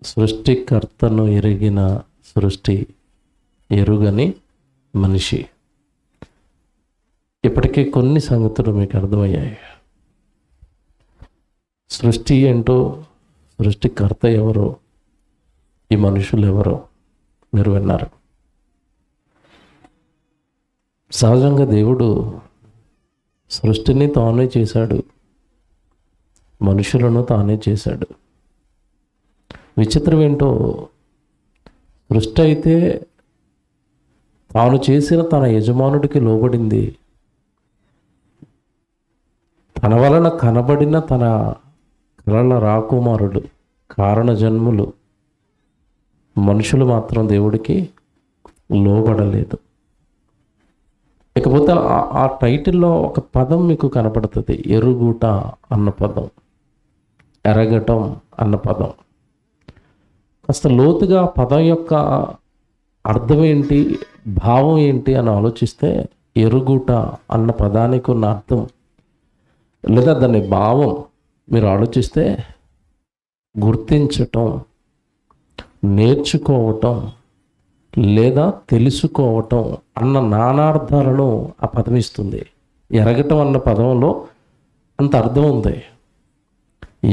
సృష్టికర్తను ఎరిగిన సృష్టి ఎరుగని మనిషి. ఇప్పటికే కొన్ని సంగతులు మీకు అర్థమయ్యాయి. సృష్టి ఏంటో, సృష్టికర్త ఎవరో, ఈ మనుషులు ఎవరో మీరు విన్నారు. సహజంగా దేవుడు సృష్టిని తానే చేశాడు, మనుషులను తానే చేశాడు. విచిత్రం ఏంటో, సృష్టి అయితే తాను చేసిన తన యజమానుడికి లోబడింది. తన వలన కనబడిన తన కలల రాకుమారుడు, కారణ జన్ములు మనుషులు మాత్రం దేవుడికి లోబడలేదు. ఇకపోతే ఆ టైటిల్లో ఒక పదం మీకు కనపడుతుంది, ఎరుగుట అన్న పదం, ఎరగటం అన్న పదం. కాస్త లోతుగా పదం యొక్క అర్థం ఏంటి, భావం ఏంటి అని ఆలోచిస్తే, ఎరుగుట అన్న పదానికి ఉన్న అర్థం లేదా దాని భావం మీరు ఆలోచిస్తే, గుర్తించటం, నేర్చుకోవటం లేదా తెలుసుకోవటం అన్న నానార్థాలను ఆ పదం ఇస్తుంది. ఎరగటం అన్న పదంలో అంత అర్థం ఉంది.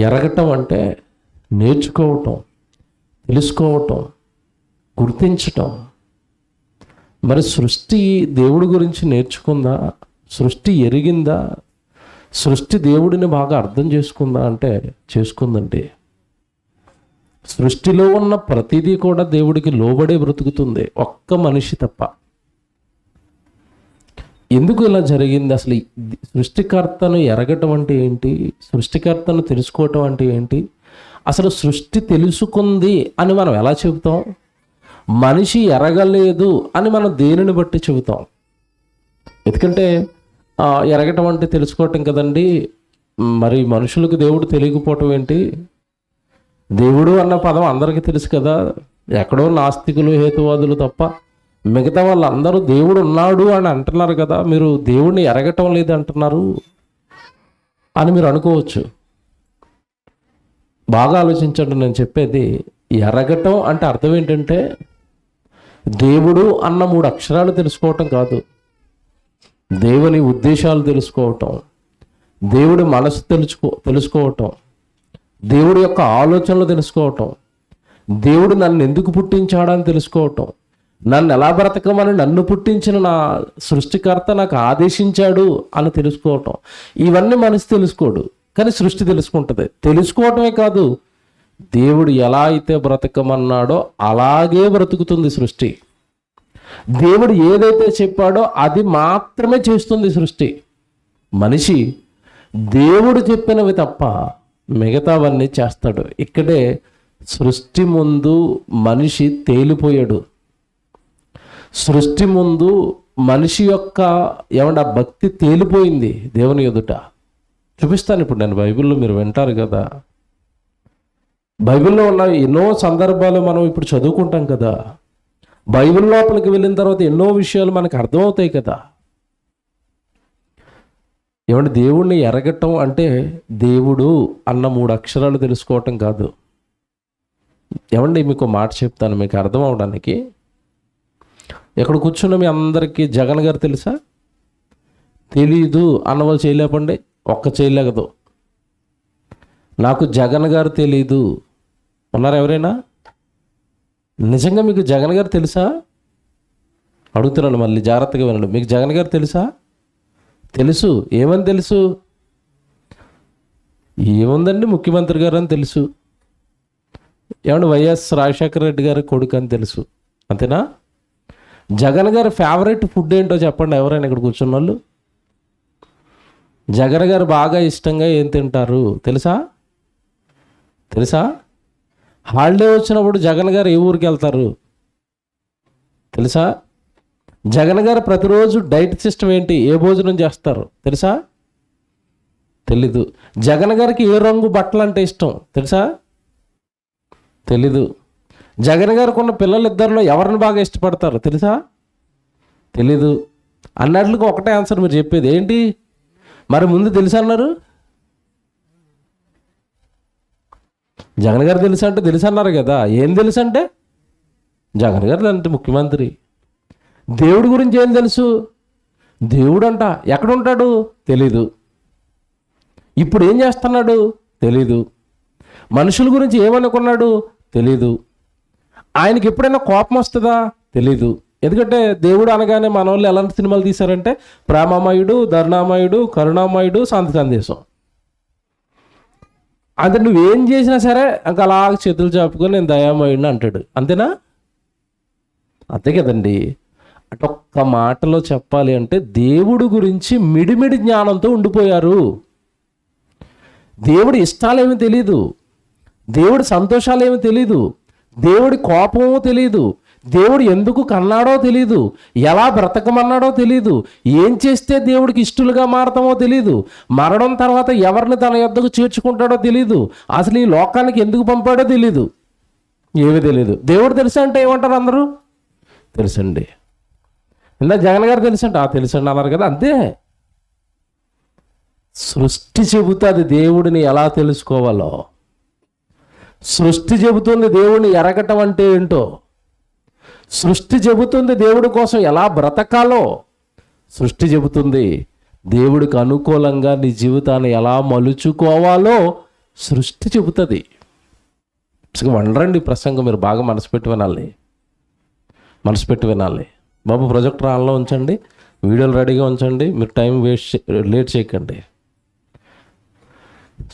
ఎరగటం అంటే నేర్చుకోవటం, తెలుసుకోవటం, గుర్తించటం. మరి సృష్టి దేవుడి గురించి నేర్చుకుందా, సృష్టి ఎరిగిందా, సృష్టి దేవుడిని బాగా అర్థం చేసుకుందా అంటే చేసుకుందండి. సృష్టిలో ఉన్న ప్రతిదీ కూడా దేవుడికి లోబడే బ్రతుకుతుంది, ఒక్క మనిషి తప్ప. ఎందుకు ఇలా జరిగింది? అసలు సృష్టికర్తను ఎరగటం అంటే ఏంటి, సృష్టికర్తను తెలుసుకోవటం అంటే ఏంటి, అసలు సృష్టి తెలుసుకుంది అని మనం ఎలా చెబుతాం, మనిషి ఎరగలేదు అని మనం దేనిని బట్టి చెబుతాం? ఎందుకంటే ఎరగటం అంటే తెలుసుకోవటం కదండి. మరి మనుషులకు దేవుడు తెలియకపోవటం ఏంటి? దేవుడు అన్న పదం అందరికీ తెలుసు కదా. ఎక్కడో నాస్తికులు, హేతువాదులు తప్ప మిగతా వాళ్ళందరూ దేవుడు ఉన్నాడు అని అంటున్నారు కదా. మీరు దేవుడిని ఎరగటం లేదు అంటున్నారు అని మీరు అనుకోవచ్చు. బాగా ఆలోచించండి నేను చెప్పేది. ఎరగటం అంటే అర్థం ఏంటంటే, దేవుడు అన్న 3 అక్షరాలు తెలుసుకోవటం కాదు, దేవుని ఉద్దేశాలు తెలుసుకోవటం, దేవుడి మనసు తెలుసుకోవటం, దేవుడి యొక్క ఆలోచనలు తెలుసుకోవటం, దేవుడు నన్ను ఎందుకు పుట్టించాడని తెలుసుకోవటం, నన్ను ఎలా బ్రతకమని నన్ను పుట్టించిన నా సృష్టికర్త నాకు ఆదేశించాడు అని తెలుసుకోవటం. ఇవన్నీ మనసు తెలుసుకోడు, కానీ సృష్టి తెలుసుకుంటుంది. తెలుసుకోవటమే కాదు, దేవుడు ఎలా అయితే బ్రతకమన్నాడో అలాగే బ్రతుకుతుంది సృష్టి. దేవుడు ఏదైతే చెప్పాడో అది మాత్రమే చేస్తుంది సృష్టి. మనిషి దేవుడు చెప్పినవి తప్ప మిగతావన్నీ చేస్తాడు. ఇక్కడే సృష్టి ముందు మనిషి తేలిపోయాడు. సృష్టి ముందు మనిషి యొక్క ఏమన్నా భక్తి తేలిపోయింది దేవుని ఎదుట. చూపిస్తాను ఇప్పుడు నేను, బైబిల్లో మీరు వింటారు కదా. బైబిల్లో ఉన్న ఎన్నో సందర్భాలు మనం ఇప్పుడు చదువుకుంటాం కదా. బైబిల్ లోపలికి వెళ్ళిన తర్వాత ఎన్నో విషయాలు మనకు అర్థమవుతాయి కదా. ఏమంటే దేవుణ్ణి ఎరగటం అంటే దేవుడు అన్న 3 అక్షరాలు తెలుసుకోవటం కాదు. ఏమండి మీకు మాట చెప్తాను మీకు అర్థం అవడానికి. ఎక్కడ కూర్చున్న మీ అందరికీ జగన్ గారు తెలుసా? తెలీదు అన్నవాళ్ళు చేయలేపండి, ఒక్క చేయలేకదు. నాకు జగన్ గారు తెలీదు ఉన్నారు ఎవరైనా? నిజంగా మీకు జగన్ గారు తెలుసా? అడుగుతున్నాను, మళ్ళీ జాగ్రత్తగా వినండి. మీకు జగన్ గారు తెలుసా? తెలుసు. ఏమని తెలుసు? ఏముందండి, ముఖ్యమంత్రి గారు అని తెలుసు. ఏమంటే వైఎస్ రాజశేఖర రెడ్డి గారి కొడుకు అని తెలుసు, అంతేనా? జగన్ గారి ఫేవరెట్ ఫుడ్ ఏంటో చెప్పండి ఎవరైనా ఇక్కడ కూర్చున్న వాళ్ళు. జగన్ గారు బాగా ఇష్టంగా ఏం తింటారు తెలుసా? తెలుసా? హాలిడే వచ్చినప్పుడు జగన్ గారు ఏ ఊరికి వెళ్తారు తెలుసా? జగన్ గారు ప్రతిరోజు డైట్ సిస్టమ్ ఏంటి, ఏ భోజనం చేస్తారు తెలుసా? తెలీదు. జగన్ గారికి ఏ రంగు బట్టలు అంటే ఇష్టం తెలుసా? తెలీదు. జగన్ గారికి ఉన్న పిల్లలిద్దరిలో ఎవరిని బాగా ఇష్టపడతారు తెలుసా? తెలీదు. అన్నట్లుగా ఒకటే ఆన్సర్ మీరు చెప్పేది ఏంటి? మరి ముందు తెలుసా అన్నారు. జగన్ గారు తెలుసు అంటే తెలుసు అన్నారు కదా. ఏం తెలుసు అంటే జగన్ గారు అంటే ముఖ్యమంత్రి. దేవుడి గురించి ఏం తెలుసు? దేవుడు అంట ఎక్కడ ఉంటాడు తెలీదు. ఇప్పుడు ఏం చేస్తున్నాడు తెలీదు. మనుషుల గురించి ఏమనుకున్నాడు తెలీదు. ఆయనకి ఎప్పుడైనా కోపం వస్తుందా తెలీదు. ఎందుకంటే దేవుడు అనగానే మన వాళ్ళు ఎలాంటి సినిమాలు తీశారంటే ప్రేమమయుడు, ధర్ణామయుడు, కరుణామయుడు, శాంతి సందేశం. అంటే నువ్వేం చేసినా సరే ఇంకా అలా చేతులు చాపుకొని నేను దయామయుడిని అంటాడు. అంతేనా? అంతే కదండి. అంటే ఒక్క మాటలో చెప్పాలి అంటే దేవుడి గురించి మిడిమిడి జ్ఞానంతో ఉండిపోయారు. దేవుడి ఇష్టాలేమీ తెలీదు, దేవుడి సంతోషాలేమీ తెలీదు, దేవుడి కోపమో తెలీదు, దేవుడు ఎందుకు కన్నాడో తెలీదు, ఎలా బ్రతకమన్నాడో తెలీదు, ఏం చేస్తే దేవుడికి ఇష్టలుగా మారతామో తెలీదు, మరణం తర్వాత ఎవరిని తన యొద్దకు చేర్చుకుంటాడో తెలీదు, అసలు ఈ లోకానికి ఎందుకు పంపాడో తెలీదు, ఏమీ తెలీదు. దేవుడు తెలుసా అంటే ఏమంటారు అందరూ? తెలుసండి. ఇందా జగన్ గారు తెలుసంట, తెలుసండి అన్నారు కదా. అంతే. సృష్టి చెబుతుంది దేవుడిని ఎలా తెలుసుకోవాలో. సృష్టి చెబుతుంది దేవుడిని ఎరగటం అంటే ఏంటో. సృష్టి చెబుతుంది దేవుడి కోసం ఎలా బ్రతకాలో. సృష్టి చెబుతుంది దేవుడికి అనుకూలంగా నీ జీవితాన్ని ఎలా మలుచుకోవాలో సృష్టి చెబుతుంది. వండరండి ప్రసంగం మీరు బాగా మనసు పెట్టి వినాలి. బాబు ప్రొజెక్టర్ ఆన్లో ఉంచండి, వీడియోలు రెడీగా ఉంచండి, మీరు టైం లేట్ చేయకండి.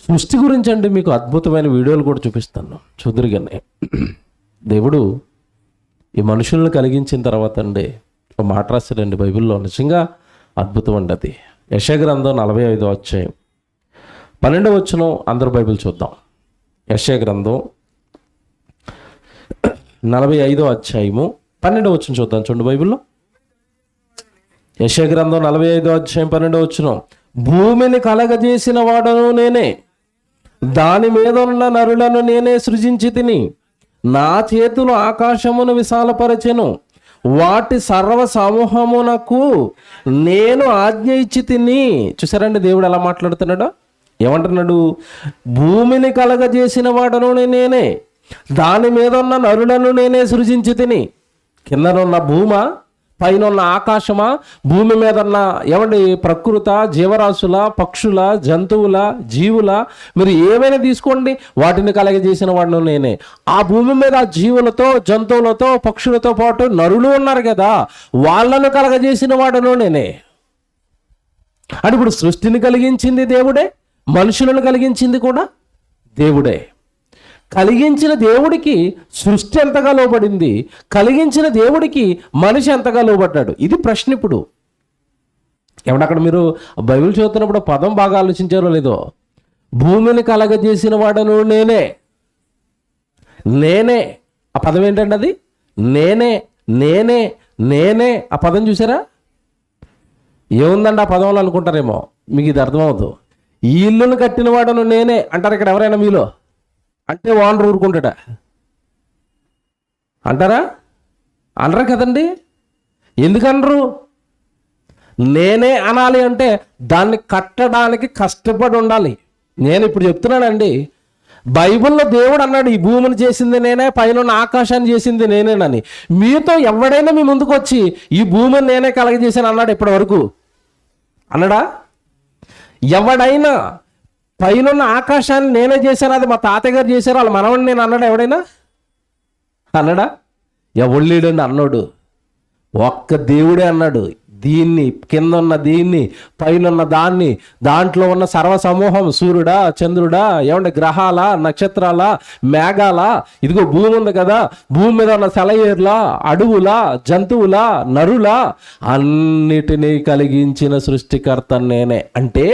సృష్టి గురించి అండి మీకు అద్భుతమైన వీడియోలు కూడా చూపిస్తాను, చూదురుగానే. దేవుడు ఈ మనుషులను కలిగించిన తర్వాత అండి ఒక మాట రాశాడండి బైబిల్లో, నిజంగా అద్భుతం అండి అది. యెషయా గ్రంథం 45వ అధ్యాయం 12వ వచనం. అందరూ బైబిల్ చూద్దాం. యెషయా గ్రంథం 45వ అధ్యాయము 12వ వచనం చూద్దాం. చూడండి బైబిల్లో. యెషయా గ్రంథం 45వ అధ్యాయం 12వ వచనం. భూమిని కలగజేసిన వాడను నేనే, దాని మీద ఉన్న నరులను నేనే సృజించి తిని, నా చేతులు ఆకాశమును విశాలపరచెను, వాటి సర్వ సమూహమునకు నేను ఆజ్ఞ ఇచ్చి తిని. చూసారండి దేవుడు ఎలా మాట్లాడుతున్నాడో. ఏమంటున్నాడు? భూమిని కలగజేసిన వాడను నేనే, దాని మీద ఉన్న నరులను నేనే సృజించి తిని. కిందనున్న భూమా, పైన ఉన్న ఆకాశమా, భూమి మీద ఉన్న ఏమండి ప్రకృత, జీవరాశుల, పక్షుల, జంతువుల, జీవుల, మీరు ఏమైనా తీసుకోండి, వాటిని కలగజేసిన వాడిని నేనే. ఆ భూమి మీద జీవులతో, జంతువులతో, పక్షులతో పాటు నరులు ఉన్నారు కదా, వాళ్ళను కలగజేసిన వాడును నేనే. అంటే ఇప్పుడు సృష్టిని కలిగించింది దేవుడే, మనుషులను కలిగించింది కూడా దేవుడే. కలిగించిన దేవుడికి సృష్టి ఎంతగా లోబడింది, కలిగించిన దేవుడికి మనిషి ఎంతగా లోబడ్డాడు, ఇది ప్రశ్న. ఇప్పుడు ఏమన్నా మీరు బైబిల్ చదువుతున్నప్పుడు పదం బాగా ఆలోచించారో లేదో. భూమిని కలగజేసిన వాడను నేనే. నేనే ఆ పదం ఏంటండి? అది నేనే నేనే నేనే. ఆ పదం చూసారా? ఏముందండి ఆ పదంలో అనుకుంటారేమో, మీకు ఇది అర్థమవుతుంది. ఈ ఇల్లును కట్టిన వాడను నేనే అంటారు ఇక్కడ ఎవరైనా మీలో? అంటే ఓనర్ ఊరుకుంటాడా అంటారా? అనరు కదండి. ఎందుకనరు? నేనే అనాలి అంటే దాన్ని కట్టడానికి కష్టపడి ఉండాలి. నేను ఇప్పుడు చెప్తున్నానండి, బైబిల్లో దేవుడు అన్నాడు ఈ భూమిని చేసింది నేనే, పైన ఆకాశాన్ని చేసింది నేనేనని. మీతో ఎవడైనా మీ ముందుకు వచ్చి ఈ భూమిని నేనే కలగజేశాను అన్నాడు ఇప్పటి వరకు? అన్నాడా? ఎవడైనా పైన ఆకాశాన్ని నేనే చేశాను, అది మా తాతయ్య గారు చేశారు, వాళ్ళ మనవడిని నేను అన్నాడా? ఎవడైనా అన్నాడా? ఎవళ్ళేడండి అన్నాడు? ఒక్క దేవుడే అన్నాడు. దీన్ని కింద ఉన్న దీన్ని, పైన దాన్ని, దాంట్లో ఉన్న సర్వ సమూహం, సూర్యుడా, చంద్రుడా, ఏమంటే గ్రహాల, నక్షత్రాల, మేఘాల, ఇదిగో భూమి ఉంది కదా, భూమి మీద ఉన్న సెలయేర్ల, అడవుల, జంతువుల, నరుల, అన్నిటినీ కలిగించిన సృష్టికర్త నేనే. అంటే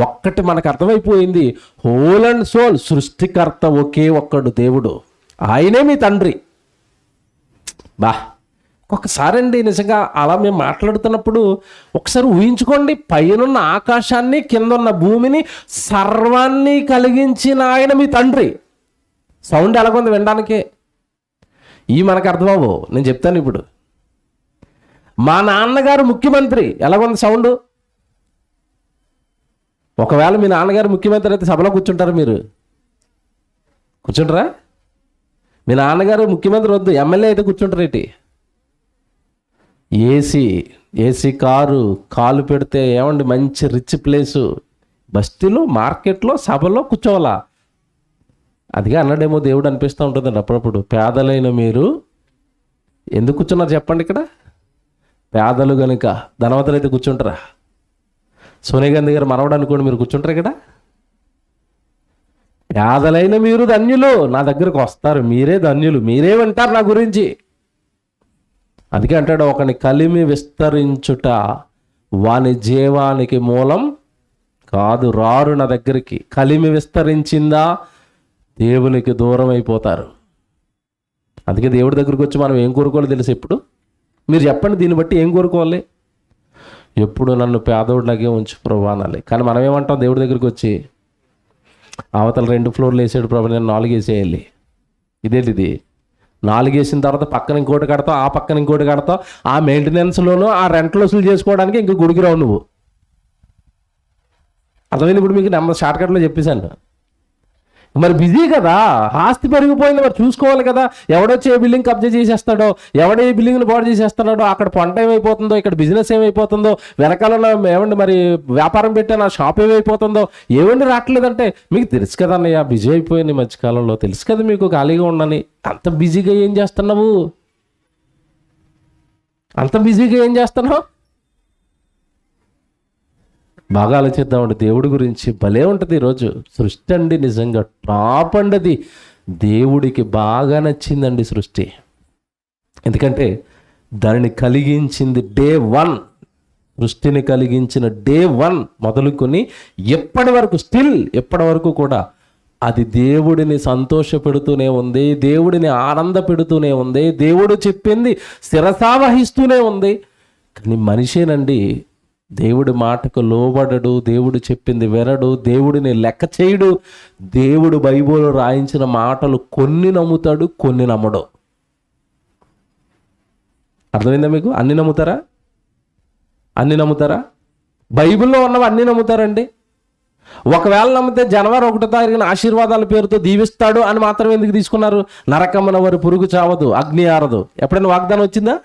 ఒక్కటి మనకు అర్థమైపోయింది, హోల్ అండ్ సోల్ సృష్టికర్త ఒకే ఒక్కడు దేవుడు, ఆయనే మీ తండ్రి. బా ఒక్కసారి అండి నిజంగా అలా మేము మాట్లాడుతున్నప్పుడు ఒకసారి ఊహించుకోండి, పైనున్న ఆకాశాన్ని, కింద ఉన్న భూమిని, సర్వాన్ని కలిగించిన ఆయన మీ తండ్రి. సౌండ్ ఎలాగొంది వినడానికే? మనకు అర్థమవు, నేను చెప్తాను ఇప్పుడు. మా నాన్నగారు ముఖ్యమంత్రి, ఎలాగొంది సౌండ్? ఒకవేళ మీ నాన్నగారు ముఖ్యమంత్రి అయితే సభలో కూర్చుంటారు మీరు? కూర్చుంటారా? మీ నాన్నగారు ముఖ్యమంత్రి వద్దు, ఎమ్మెల్యే అయితే కూర్చుంటారేంటి? ఏసీ కారు, కాలు పెడితే ఏమండి మంచి రిచ్ ప్లేసు, బస్తీలో, మార్కెట్లో, సభలో కూర్చోవాలా? అదిగా అన్నాడేమో దేవుడు అనిపిస్తూ ఉంటుందండి అప్పుడప్పుడు. పేదలైన మీరు ఎందుకు కూర్చున్నారు చెప్పండి? ఇక్కడ పేదలు కనుక, ధనవంతులు అయితే కూర్చుంటారా? సోనియా గాంధీ గారు మనవడు అనుకోండి, మీరు కూర్చుంటారు ఇక్కడ? పేదలైన మీరు ధన్యులు, నా దగ్గరకు వస్తారు, మీరే ధన్యులు, మీరే వింటారు నా గురించి. అందుకే అంటాడు, ఒకని కలిమి విస్తరించుట వాని జీవానికి మూలం కాదు. రారు నా దగ్గరికి. కలిమి విస్తరించిందా దేవునికి దూరం అయిపోతారు. అందుకే దేవుడి దగ్గరికి వచ్చి మనం ఏం కోరుకోవాలో తెలుసు ఎప్పుడు? మీరు చెప్పండి, దీన్ని బట్టి ఏం కోరుకోవాలి? ఎప్పుడు నన్ను పేదోడిలాగే ఉంచు ప్రభు అనాలి. కానీ మనం ఏమంటాం దేవుడి దగ్గరికి వచ్చి? అవతల 2 ఫ్లోర్లు వేసాడు ప్రభు, నేను 4 వేసేయాలి. ఇదేంటిది? 4 వేసిన తర్వాత పక్కన ఇంకోటి కడతావు, ఆ పక్కన ఇంకోటి కడతావు, ఆ మెయింటెనెన్స్లోనూ ఆ రెంట్లు వసూలు చేసుకోవడానికి ఇంక గుడికి రావు నువ్వు. అర్థమైంది? ఇప్పుడు మీకు షార్ట్కట్లో చెప్పేశాను. మరి బిజీ కదా, ఆస్తి పెరిగిపోయింది, మరి చూసుకోవాలి కదా. ఎవడొచ్చి ఏ బిల్డింగ్ కబ్జా చేసేస్తాడో, ఎవడే ఏ బిల్డింగ్ని పాడు చేసేస్తున్నాడో, అక్కడ పంట ఏమైపోతుందో, ఇక్కడ బిజినెస్ ఏమైపోతుందో, వెనకాల ఏమండి మరి వ్యాపారం పెట్టాను ఆ షాప్ ఏమైపోతుందో, ఏమండి రావట్లేదంటే మీకు తెలుసు కదా అన్నయ్య, బిజీ అయిపోయింది మధ్యకాలంలో, తెలుసు కదా మీకు ఖాళీగా ఉండని. అంత బిజీగా ఏం చేస్తున్నావు? అంత బిజీగా ఏం చేస్తున్నావు? బాగా ఆలోచిద్దామండి దేవుడి గురించి. భలే ఉంటుంది ఈరోజు. సృష్టి అండి నిజంగా టాప్ అండి. అది దేవుడికి బాగా నచ్చిందండి సృష్టి. ఎందుకంటే దానిని కలిగించింది డే 1. సృష్టిని కలిగించిన డే 1 మొదలుకొని ఎప్పటి వరకు, స్టిల్ ఎప్పటి వరకు కూడా అది దేవుడిని సంతోషపెడుతూనే ఉంది, దేవుడిని ఆనంద పెడుతూనే ఉంది, దేవుడు చెప్పింది శిరసావహిస్తూనే ఉంది. కానీ మనిషేనండి దేవుడి మాటకు లోబడడు, దేవుడు చెప్పింది వినడు, దేవుడిని లెక్క చేయడు. దేవుడు బైబిల్లో రాయించిన మాటలు కొన్ని నమ్ముతాడు, కొన్ని నమ్మడు. అర్థమైందా మీకు? అన్ని నమ్ముతారా? అన్ని నమ్ముతారా? బైబిల్లో ఉన్నవి అన్నీ నమ్ముతారండి. ఒకవేళ నమ్మితే జనవరి 1వ తారీఖున ఆశీర్వాదాల పేరుతో దీవిస్తాడు అని మాత్రం ఎందుకు తీసుకున్నారు? నరకమున వారి పురుగు చావదు, అగ్ని ఆరదు. ఎప్పుడైనా వాగ్దానం వచ్చిందా?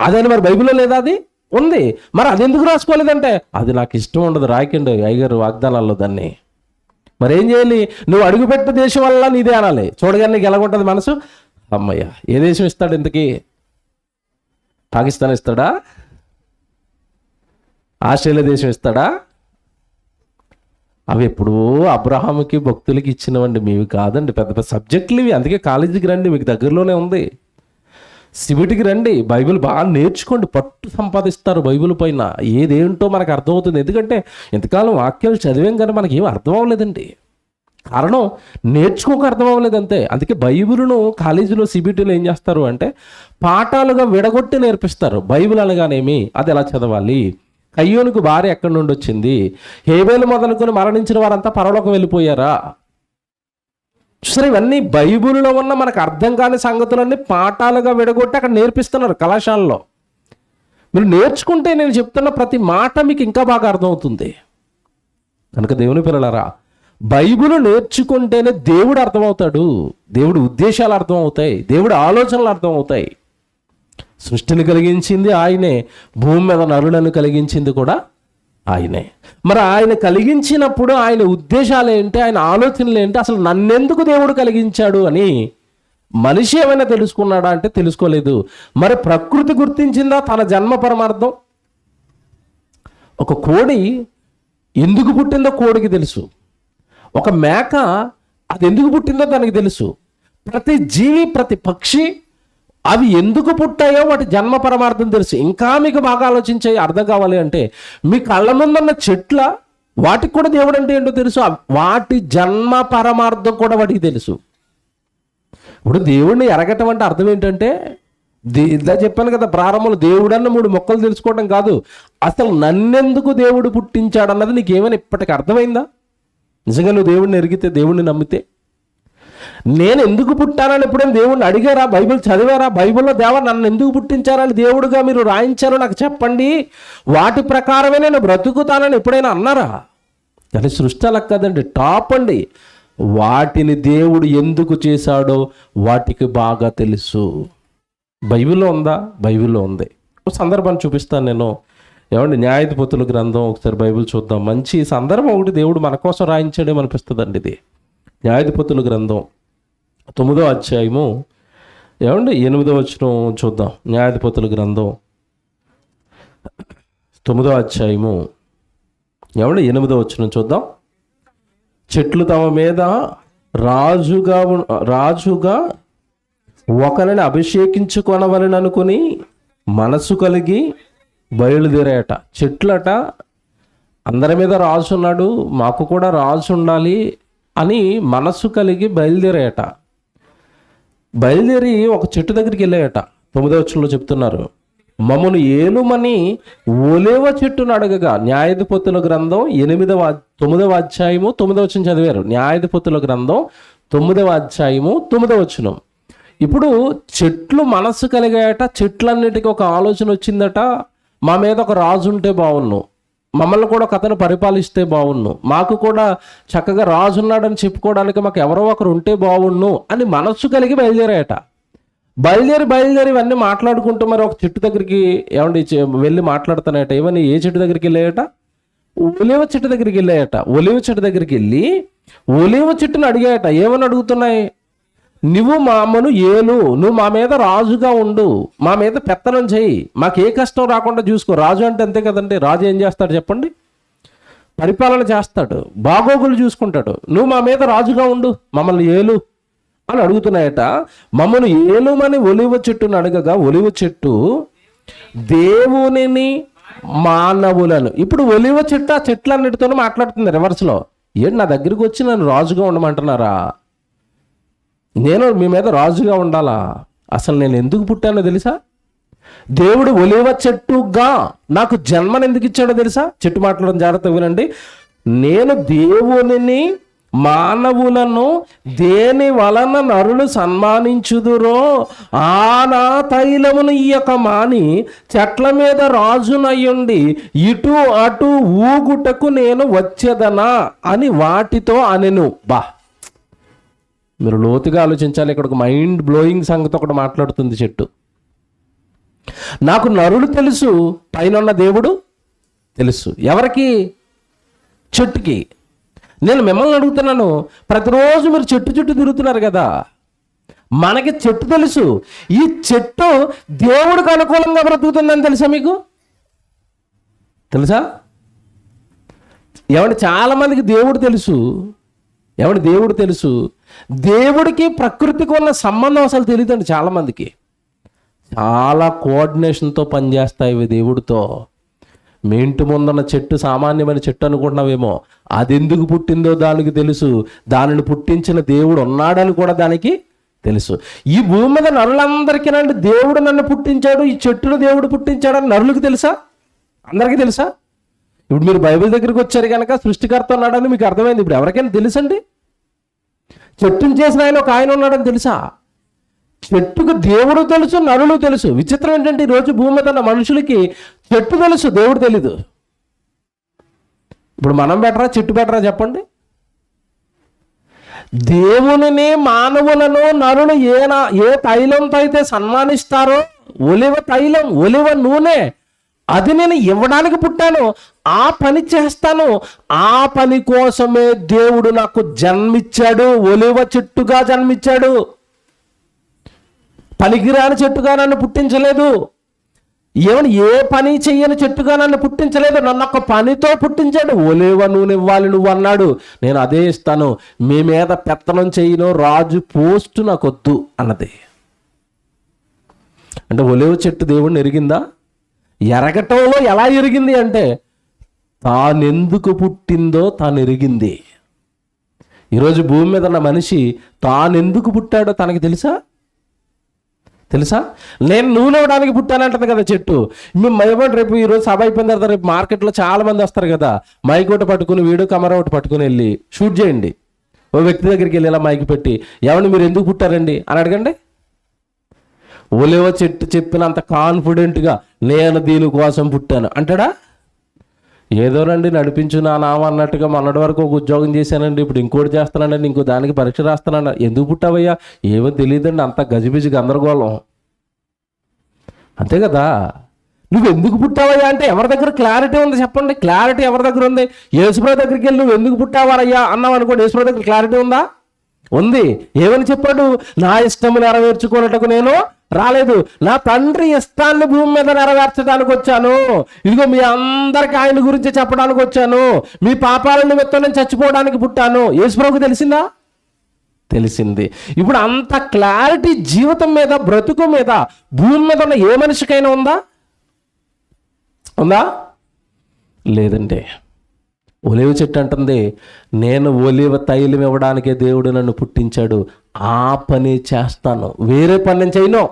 అదని మరి బైబిల్లో లేదా? అది ఉంది. మరి అది ఎందుకు రాసుకోలేదంటే అది నాకు ఇష్టం ఉండదు, రాయకండి అయ్యగారు వాగ్దానాల్లో దాన్ని. మరి ఏం చేయాలి? నువ్వు అడుగుపెట్టిన దేశం వల్ల నీదే అనాలి. చూడగానే నీకు ఎలాగుంటుంది మనసు? అమ్మయ్య, ఏ దేశం ఇస్తాడు ఇంతకీ? పాకిస్తాన్ ఇస్తాడా? ఆస్ట్రేలియా దేశం ఇస్తాడా? అవి ఎప్పుడూ అబ్రహాముకి భక్తులకి ఇచ్చినవండి, మీవి కాదండి. పెద్ద పెద్ద సబ్జెక్టులు ఇవి. అందుకే కాలేజీకి రండి, మీకు దగ్గరలోనే ఉంది. సిబిటికి రండి, బైబిల్ బాగా నేర్చుకోండి, పట్టు సంపాదిస్తారు బైబిల్ పైన. ఏదేంటో మనకు అర్థమవుతుంది. ఎందుకంటే ఇంతకాలం వాక్యాలు చదివాం కానీ మనకి ఏం అర్థం అవ్వలేదండి. కారణం నేర్చుకోక అర్థం అవ్వలేదు అంతే. అందుకే బైబిల్ను కాలేజీలో సిబిటీలో ఏం చేస్తారు అంటే పాఠాలుగా విడగొట్టి నేర్పిస్తారు. బైబిల్ అనగానేమి, అది ఎలా చదవాలి, కయ్యోనుకు భార్య ఎక్కడి నుండి వచ్చింది, హేబేలు మొదలుకొని మరణించిన వారంతా పరలోకం వెళ్ళిపోయారా. సరే, ఇవన్నీ బైబిల్లో ఉన్న మనకు అర్థం కాని సంగతులన్నీ పాఠాలుగా విడగొట్టి అక్కడ నేర్పిస్తున్నారు కళాశాలలో. మీరు నేర్చుకుంటే నేను చెప్తున్న ప్రతి మాట మీకు ఇంకా బాగా అర్థమవుతుంది. కనుక దేవుని పిల్లలారా, బైబిల్ నేర్చుకుంటేనే దేవుడు అర్థమవుతాడు, దేవుడి ఉద్దేశాలు అర్థమవుతాయి, దేవుడి ఆలోచనలు అర్థమవుతాయి. సృష్టిని కలిగించింది ఆయనే, భూమి మీద నరులను కలిగించింది కూడా ఆయనే. మరి ఆయన కలిగించినప్పుడు ఆయన ఉద్దేశాలు ఏంటి, ఆయన ఆలోచనలు ఏంటి, అసలు నన్నెందుకు దేవుడు కలిగించాడు అని మనిషి ఏమైనా తెలుసుకున్నాడా అంటే తెలుసుకోలేదు. మరి ప్రకృతి గుర్తించిందా తన జన్మ పరమార్థం? ఒక కోడి ఎందుకు పుట్టిందో కోడికి తెలుసు, ఒక మేక అది ఎందుకు పుట్టిందో దానికి తెలుసు. ప్రతి జీవి, ప్రతి పక్షి అవి ఎందుకు పుట్టాయో వాటి జన్మ పరమార్థం తెలుసు. ఇంకా మీకు బాగా ఆలోచించే అర్థం కావాలి అంటే మీ కళ్ళ ముందున్న చెట్ల వాటికి కూడా దేవుడు అంటే ఏంటో తెలుసు, వాటి జన్మ పరమార్థం కూడా వాటికి తెలుసు. ఇప్పుడు దేవుడిని ఎరగటం అంటే అర్థం ఏంటంటే ఇలా చెప్పాను కదా ప్రారంభంలో, దేవుడన్న 3 మొక్కలు తెలుసుకోవడం కాదు, అసలు నన్నెందుకు దేవుడు పుట్టించాడు అన్నది నీకేమైనా ఇప్పటికి అర్థమైందా? నిజంగా నువ్వు దేవుడిని ఎరిగితే, దేవుడిని నమ్మితే, నేను ఎందుకు పుట్టానని ఎప్పుడైనా దేవుడిని అడిగారా? బైబిల్ చదివారా? బైబిల్లో దేవా నన్ను ఎందుకు పుట్టించారని దేవుడుగా మీరు రాయించారో నాకు చెప్పండి, వాటి ప్రకారమే నేను బ్రతుకుతానని ఎప్పుడైనా అన్నారా? కానీ సృష్టి అలా కాదండి, టాప్ అండి. వాటిని దేవుడు ఎందుకు చేశాడో వాటికి బాగా తెలుసు. బైబిల్లో ఉందా? బైబిల్లో ఉంది. ఒక సందర్భాన్ని చూపిస్తాను నేను. ఏమండి, న్యాయాధిపతుల గ్రంథం ఒకసారి బైబిల్ చూద్దాం. మంచి సందర్భం ఒకటి దేవుడు మన కోసం రాయించాడేమో అనిపిస్తుందండి ఇది. న్యాయాధిపతుల గ్రంథం 9వ అధ్యాయము ఏమండి 8వ వచనం చూద్దాం. న్యాయాధిపతుల గ్రంథం 9వ అధ్యాయము ఏమండి 8వ వచనం చూద్దాం. చెట్లు తమ మీద రాజుగా ఒకరిని అభిషేకించుకొనవలెననుకొని మనసు కలిగి బయలుదేరాయట. చెట్లట అందరి మీద రాజు ఉన్నాడు, మాకు కూడా రాజు ఉండాలి అని మనసు కలిగి బయలుదేరాయట. బయలుదేరి ఒక చెట్టు దగ్గరికి వెళ్ళాయట. 9వ వచనంలో చెప్తున్నారు, మమ్మను ఏలుమని ఒలీవ చెట్టును అడగగా. న్యాయాధిపతుల గ్రంథం 9వ అధ్యాయము 9వ వచనం చదివారు. న్యాయాధిపతుల గ్రంథం 9వ అధ్యాయము 9వ వచనం. ఇప్పుడు చెట్లు మనసు కలిగాయట. చెట్లన్నిటికీ ఒక ఆలోచన వచ్చిందట, మా మీద ఒక రాజు ఉంటే బాగున్ను, మమ్మల్ని కూడా ఒక అతను పరిపాలిస్తే బాగున్ను, మాకు కూడా చక్కగా రాజు ఉన్నాడని చెప్పుకోవడానికి మాకు ఎవరో ఒకరు ఉంటే బాగున్ను అని మనస్సు కలిగి బయలుదేరాయట. బయలుదేరి ఇవన్నీ మాట్లాడుకుంటూ మరి ఒక చెట్టు దగ్గరికి ఏమండి వెళ్ళి మాట్లాడుతానట. ఏమని? ఏ చెట్టు దగ్గరికి వెళ్ళాయట? ఒలీవ చెట్టు దగ్గరికి వెళ్ళాయట. ఒలీవ చెట్టు దగ్గరికి వెళ్ళి ఒలీవ చెట్టును అడిగాయట. ఏమని అడుగుతున్నాయి? నువ్వు మా అమ్మను ఏలు, నువ్వు మా మీద రాజుగా ఉండు, మా మీద పెత్తనం చేయి, మాకు ఏ కష్టం రాకుండా చూసుకో. రాజు అంటే అంతే కదండి. రాజు ఏం చేస్తాడు చెప్పండి? పరిపాలన చేస్తాడు, బాగోగులు చూసుకుంటాడు. నువ్వు మా మీద రాజుగా ఉండు, మమ్మల్ని ఏలు అని అడుగుతున్నాయట. మమ్మల్ని ఏలుమని ఒలీవ చెట్టును అడగగా ఒలీవ చెట్టు దేవునిని మానవులను. ఇప్పుడు ఒలీవ చెట్టు ఆ చెట్లన్నిటితోనూ మాట్లాడుతుంది రివర్స్లో. ఏంటి నా దగ్గరికి వచ్చి నన్ను రాజుగా ఉండమంటున్నారా? నేను మీ మీద రాజుగా ఉండాలా? అసలు నేను ఎందుకు పుట్టానో తెలుసా? దేవుడు ఒలీవ చెట్టుగా నాకు జన్మను ఎందుకు ఇచ్చాడో తెలుసా? చెట్టు మాట్లాడడం జాగ్రత్తగా వినండి. నేను దేవునిని మానవులను దేని వలన నరులు సన్మానించుదురో ఆనా తైలమును ఇయ్యక మాని చెట్ల మీద రాజునయ్యుండి ఇటు అటు ఊగుటకు నేను వచ్చేదనా అని వాటితో అనెను. బా, మీరు లోతుగా ఆలోచించాలి. ఇక్కడ ఒక మైండ్ బ్లోయింగ్ సంగతి ఒకటి మాట్లాడుతుంది చెట్టు. నాకు నరులు తెలుసు, పైన దేవుడు తెలుసు. ఎవరికి? చెట్టుకి. నేను మిమ్మల్ని అడుగుతున్నాను, ప్రతిరోజు మీరు చెట్టు తిరుగుతున్నారు కదా, మనకి చెట్టు తెలుసు. ఈ చెట్టు దేవుడికి అనుకూలంగా బ్రతుకుతుందని తెలుసా మీకు? తెలుసా? ఏమంటే చాలా మందికి దేవుడు తెలుసు. ఏమంటే దేవుడు తెలుసు, దేవుడికి ప్రకృతికి ఉన్న సంబంధం అసలు తెలియదండి చాలామందికి. చాలా కోఆర్డినేషన్తో పనిచేస్తాయి ఇవి దేవుడితో. మీ ఇంటి ముందున్న చెట్టు సామాన్యమైన చెట్టు అనుకుంటున్నావేమో, అది ఎందుకు పుట్టిందో దానికి తెలుసు. దానిని పుట్టించిన దేవుడు ఉన్నాడని కూడా దానికి తెలుసు. ఈ భూమి మీద నరులందరికీ నండి దేవుడు నన్ను పుట్టించాడు, ఈ చెట్టును దేవుడు పుట్టించాడని నరులకు తెలుసా? అందరికీ తెలుసా? ఇప్పుడు మీరు బైబిల్ దగ్గరికి వచ్చారు కనుక సృష్టికర్త ఉన్నాడని మీకు అర్థమైంది. ఇప్పుడు ఎవరికైనా తెలుసండి? చెట్టును చేసిన ఆయన ఒక ఆయన ఉన్నాడని తెలుసా? చెట్టుకు దేవుడు తెలుసు, నరులు తెలుసు. విచిత్రం ఏంటంటే ఈరోజు భూమి మీద ఉన్న మనుషులకి చెట్టు తెలుసు, దేవుడు తెలీదు. ఇప్పుడు మనం బెటరా చెట్టు బెటరా చెప్పండి? దేవునిని మానవులను నరులు ఏ తైలంతో అయితే సన్మానిస్తారో, ఒలివ తైలం, ఒలివ నూనె, అది నేను ఇవ్వడానికి పుట్టాను, ఆ పని చేస్తాను. ఆ పని కోసమే దేవుడు నాకు జన్మిచ్చాడు, ఒలివ చెట్టుగా జన్మిచ్చాడు. పనికిరాని చెట్టుగా నన్ను పుట్టించలేదు. ఏ పని చెయ్యని చెట్టుగా నన్ను పుట్టించలేదు, నన్ను ఒక పనితో పుట్టించాడు. ఒలివ నూనె ఇవ్వాలి నువ్వు అన్నాడు, నేను అదే ఇస్తాను. మీ మీద పెత్తనం చేయను, రాజు పోస్టు నాకొద్దు అన్నది. అంటే ఒలివ చెట్టు దేవుడిని ఎరిగిందా? ఎరగటంలో ఎలా ఎరిగింది అంటే తానెందుకు పుట్టిందో తాను ఎరిగింది. ఈరోజు భూమి మీద ఉన్న మనిషి తానెందుకు పుట్టాడో తనకి తెలుసా? నేను నూనె ఇవ్వడానికి పుట్టానంటది కదా చెట్టు. మేము రేపు ఈరోజు సభ అయిపోయిన తర్వాత రేపు మార్కెట్లో చాలా మంది వస్తారు కదా, మైక్ ఒకటి పట్టుకుని, వీడియో కెమెరా ఒకటి పట్టుకుని వెళ్ళి షూట్ చేయండి. ఓ వ్యక్తి దగ్గరికి వెళ్ళి ఇలా మైక్ పెట్టి, ఏమండి మీరు ఎందుకు పుట్టారండి అని అడగండి. ఒలివ చెట్టు చెప్పినంత కాన్ఫిడెంట్గా నేను దీనికోసం పుట్టాను అంటాడా? ఏదోనండి నడిపించు నా నామ అన్నట్టుగా మొన్నటి వరకు ఒక ఉద్యోగం చేశానండి, ఇప్పుడు ఇంకోటి చేస్తున్నానండి, ఇంకో దానికి పరీక్ష రాస్తున్నాను. ఎందుకు పుట్టావయ్యా? ఏమో తెలియదండి, అంత గజిబిజి గందరగోళం. అంతే కదా. నువ్వు ఎందుకు పుట్టావయ్యా అంటే ఎవరి దగ్గర క్లారిటీ ఉంది చెప్పండి? క్లారిటీ ఎవరి దగ్గర ఉంది? యేసుప్రభు దగ్గరికి వెళ్ళి నువ్వు ఎందుకు పుట్టావారయ్యా అన్నావు అనుకోండి, యేసుప్రభు దగ్గర క్లారిటీ ఉందా? ఉంది. ఏమని చెప్పాడు? నా ఇష్టము నెరవేర్చుకున్నట్టుకు నేను రాలేదు, నా తండ్రి ఇష్టాన్ని భూమి మీద నెరవేర్చడానికి వచ్చాను. ఇదిగో మీ అందరికి ఆయన గురించి చెప్పడానికి వచ్చాను. మీ పాపాల నిమిత్తం నేను చచ్చిపోవడానికి పుట్టాను. యేసుప్రభుకు తెలిసిందా? తెలిసింది. ఇప్పుడు అంత క్లారిటీ జీవితం మీద, బ్రతుకు మీద, భూమి మీద ఉన్న ఏ మనిషికైనా ఉందా? ఉందా? లేదండి. ఒలివ చెట్టు అంటుంది, నేను ఒలివ తైలం ఇవ్వడానికే దేవుడు నన్ను పుట్టించాడు, ఆ పని చేస్తాను, వేరే పని నేను చేయను.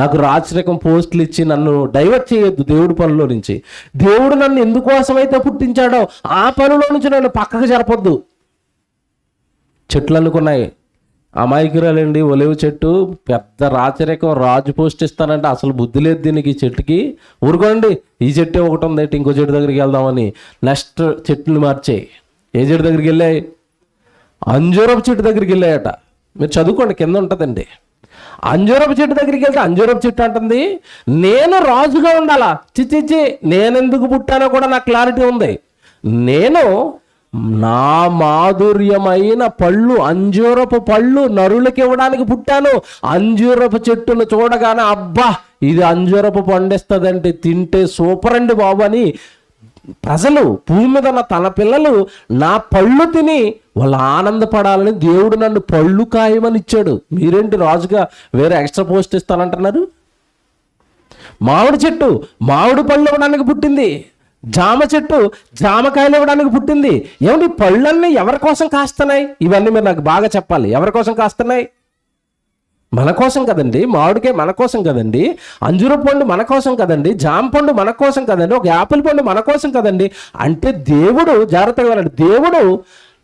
నాకు రాచరికం పోస్టులు ఇచ్చి నన్ను డైవర్ట్ చేయొద్దు దేవుడి పనిలో నుంచి. దేవుడు నన్ను ఎందుకోసమైతే పుట్టించాడో ఆ పనిలో నుంచి నన్ను పక్కకు జరపొద్దు. చెట్లు అనుకున్నాయి, అమాయకురాలండి ఒలివ చెట్టు, పెద్ద రాచరికం, రాజు పోస్ట్ ఇస్తానంటే అసలు బుద్ధి లేదు దీనికి, ఈ చెట్టుకి. ఊరుకోండి, ఈ చెట్టే ఒకటి ఉంది, ఇంకో చెట్టు దగ్గరికి వెళ్దామని నెక్స్ట్ చెట్లు మార్చాయి. ఏ చెట్టు దగ్గరికి వెళ్ళాయి? అంజూరపు చెట్టు దగ్గరికి వెళ్ళాయట. మీరు చదువుకోండి, కింద ఉంటుందండి. అంజూరపు చెట్టు దగ్గరికి వెళ్తే అంజూరపు చెట్టు అంటుంది, నేను రాజుగా ఉండాలా? చిచ్చిచ్చి, నేనెందుకు పుట్టానో కూడా నాకు క్లారిటీ ఉంది. నేను నా మాధుర్యమైన పళ్ళు, అంజూరపు పళ్ళు నరులకి ఇవ్వడానికి పుట్టాను. అంజూరపు చెట్టును చూడగానే అబ్బా ఇది అంజూరపు పండిస్తుందంటే తింటే సూపర్ అండి బాబు అని ప్రజలు, భూమి మీద ఉన్న తన పిల్లలు నా పళ్ళు తిని వాళ్ళు ఆనందపడాలని దేవుడు నన్ను పళ్ళు కాయమని ఇచ్చాడు. మీరేంటి రాజుగా వేరే ఎక్స్ట్రా పోస్ట్ ఇస్తానంటున్నారు? మామిడి చెట్టు మామిడి పళ్ళు ఇవ్వడానికి పుట్టింది. జామ చెట్టు జామకాయలు ఇవ్వడానికి పుట్టింది. ఏమండి పళ్ళన్నీ ఎవరి కోసం కాస్తున్నాయి? ఇవన్నీ మీరు నాకు బాగా చెప్పాలి. ఎవరి కోసం కాస్తున్నాయి? మన కోసం కదండి. మామిడికాయ మన కోసం కదండి, అంజూరపు పండు మన కోసం కదండి, జామ పండు మన కోసం కదండి, ఒక యాపిల్ పండు మన కోసం కదండి. అంటే దేవుడు, జాగ్రత్తగా వినండి, దేవుడు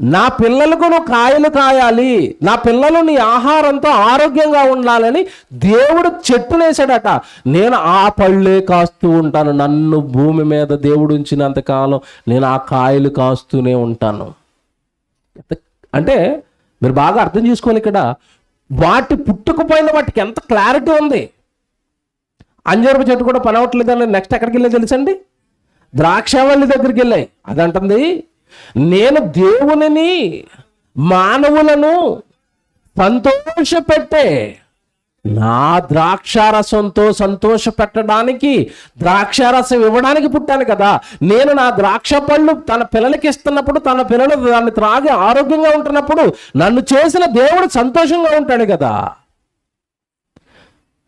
నా పిల్లలకు నువ్వు కాయలు కాయాలి, నా పిల్లలు నీ ఆహారంతో ఆరోగ్యంగా ఉండాలని దేవుడు చెట్టునేసాడట. నేను ఆ పళ్ళే కాస్తూ ఉంటాను. నన్ను భూమి మీద దేవుడు ఉంచినంతకాలం నేను ఆ కాయలు కాస్తూనే ఉంటాను. అంటే మీరు బాగా అర్థం చేసుకోవాలి ఇక్కడ, వాటి పుట్టుకుపోయిన వాటికి ఎంత క్లారిటీ ఉంది. అంజూరపు చెట్టు కూడా పని అవ్వట్లేదని నెక్స్ట్ ఎక్కడికి వెళ్ళే తెలుసండి? ద్రాక్షావల్లి దగ్గరికి వెళ్ళాయి. అదంటుంది, నేను దేవునిని మానవులను సంతోషపెట్టే నా ద్రాక్షారసంతో సంతోష పెట్టడానికి, ద్రాక్షారసం ఇవ్వడానికి పుట్టాను కదా. నేను నా ద్రాక్ష పళ్ళు తన పిల్లలకి ఇస్తున్నప్పుడు, తన పిల్లలు దాన్ని త్రాగి ఆరోగ్యంగా ఉంటున్నప్పుడు నన్ను చేసిన దేవుడు సంతోషంగా ఉంటాడు కదా.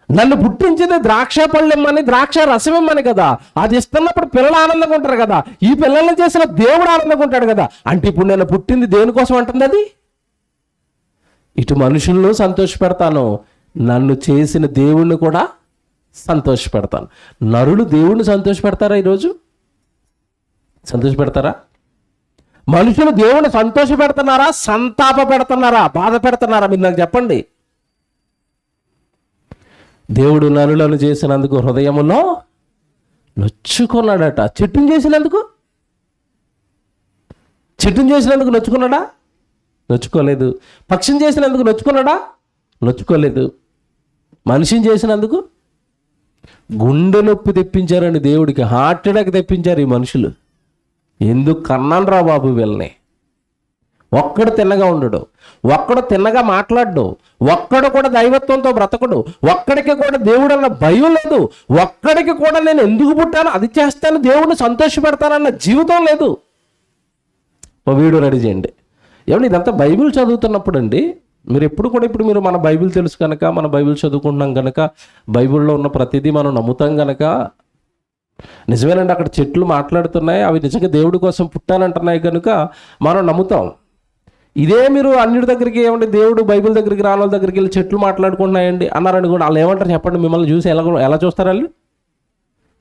నన్ను పుట్టించింది ద్రాక్ష పళ్ళు ఇమ్మని, ద్రాక్ష రసం ఇమ్మని కదా. అది ఇస్తున్నప్పుడు పిల్లలు ఆనందంగా ఉంటారు కదా. ఈ పిల్లల్ని చేసిన దేవుడు ఆనందంగా ఉంటాడు కదా. అంటే ఇప్పుడు నేను పుట్టింది దేనికోసం అంటుంది అది? ఇటు మనుషులను సంతోష పెడతాను, నన్ను చేసిన దేవుణ్ణి కూడా సంతోష పెడతాను. నరులు దేవుణ్ణి సంతోష పెడతారా? ఈరోజు సంతోష పెడతారా? మనుషులు దేవుణ్ణి సంతోష పెడుతున్నారా, సంతాప పెడుతున్నారా, బాధ పెడుతున్నారా? మీరు నాకు చెప్పండి. దేవుడు నరులను చేసినందుకు హృదయములో నొచ్చుకున్నాడట. చెట్టును చేసినందుకు నొచ్చుకున్నాడా? నొచ్చుకోలేదు. పక్షిని చేసినందుకు నొచ్చుకున్నాడా? నొచ్చుకోలేదు. మనిషిని చేసినందుకు గుండె నొప్పి తెప్పించారండి దేవుడికి. హార్ట్ అటాక్ తెప్పించారు ఈ మనుషులు. ఎందుకు కన్నాను రా బాబు వీళ్ళని? ఒక్కడు తిన్నగా ఉండడు, ఒక్కడు తిన్నగా మాట్లాడు, ఒక్కడు కూడా దైవత్వంతో బ్రతకడు, ఒక్కడికి కూడా దేవుడు అన్న భయం లేదు, ఒక్కడికి కూడా నేను ఎందుకు పుట్టాను అది చేస్తాను, దేవుడిని సంతోషపెడతానన్న జీవితం లేదు. ఓ వీడియో రెడీ చేయండి. ఏమన్నా ఇదంతా బైబిల్ చదువుతున్నప్పుడు అండి, మీరు ఎప్పుడు కూడా, ఇప్పుడు మీరు మన బైబిల్ తెలుసు కనుక, మన బైబిల్ చదువుకుంటున్నాం కనుక, బైబిల్లో ఉన్న ప్రతిదీ మనం నమ్ముతాం కనుక, నిజమేనండి అక్కడ చెట్లు మాట్లాడుతున్నాయి, అవి నిజంగా దేవుడి కోసం పుట్టానంటున్నాయి కనుక మనం నమ్ముతాం. ఇదే మీరు అన్నిటి దగ్గరికి, ఏమంటే దేవుడు బైబిల్ దగ్గరికి రాని వాళ్ళ దగ్గరికి వెళ్ళి చెట్లు మాట్లాడుకుంటున్నాయండి అన్నారని కూడా వాళ్ళు ఏమంటారు చెప్పండి? మిమ్మల్ని చూసి ఎలా చూస్తారు వాళ్ళు?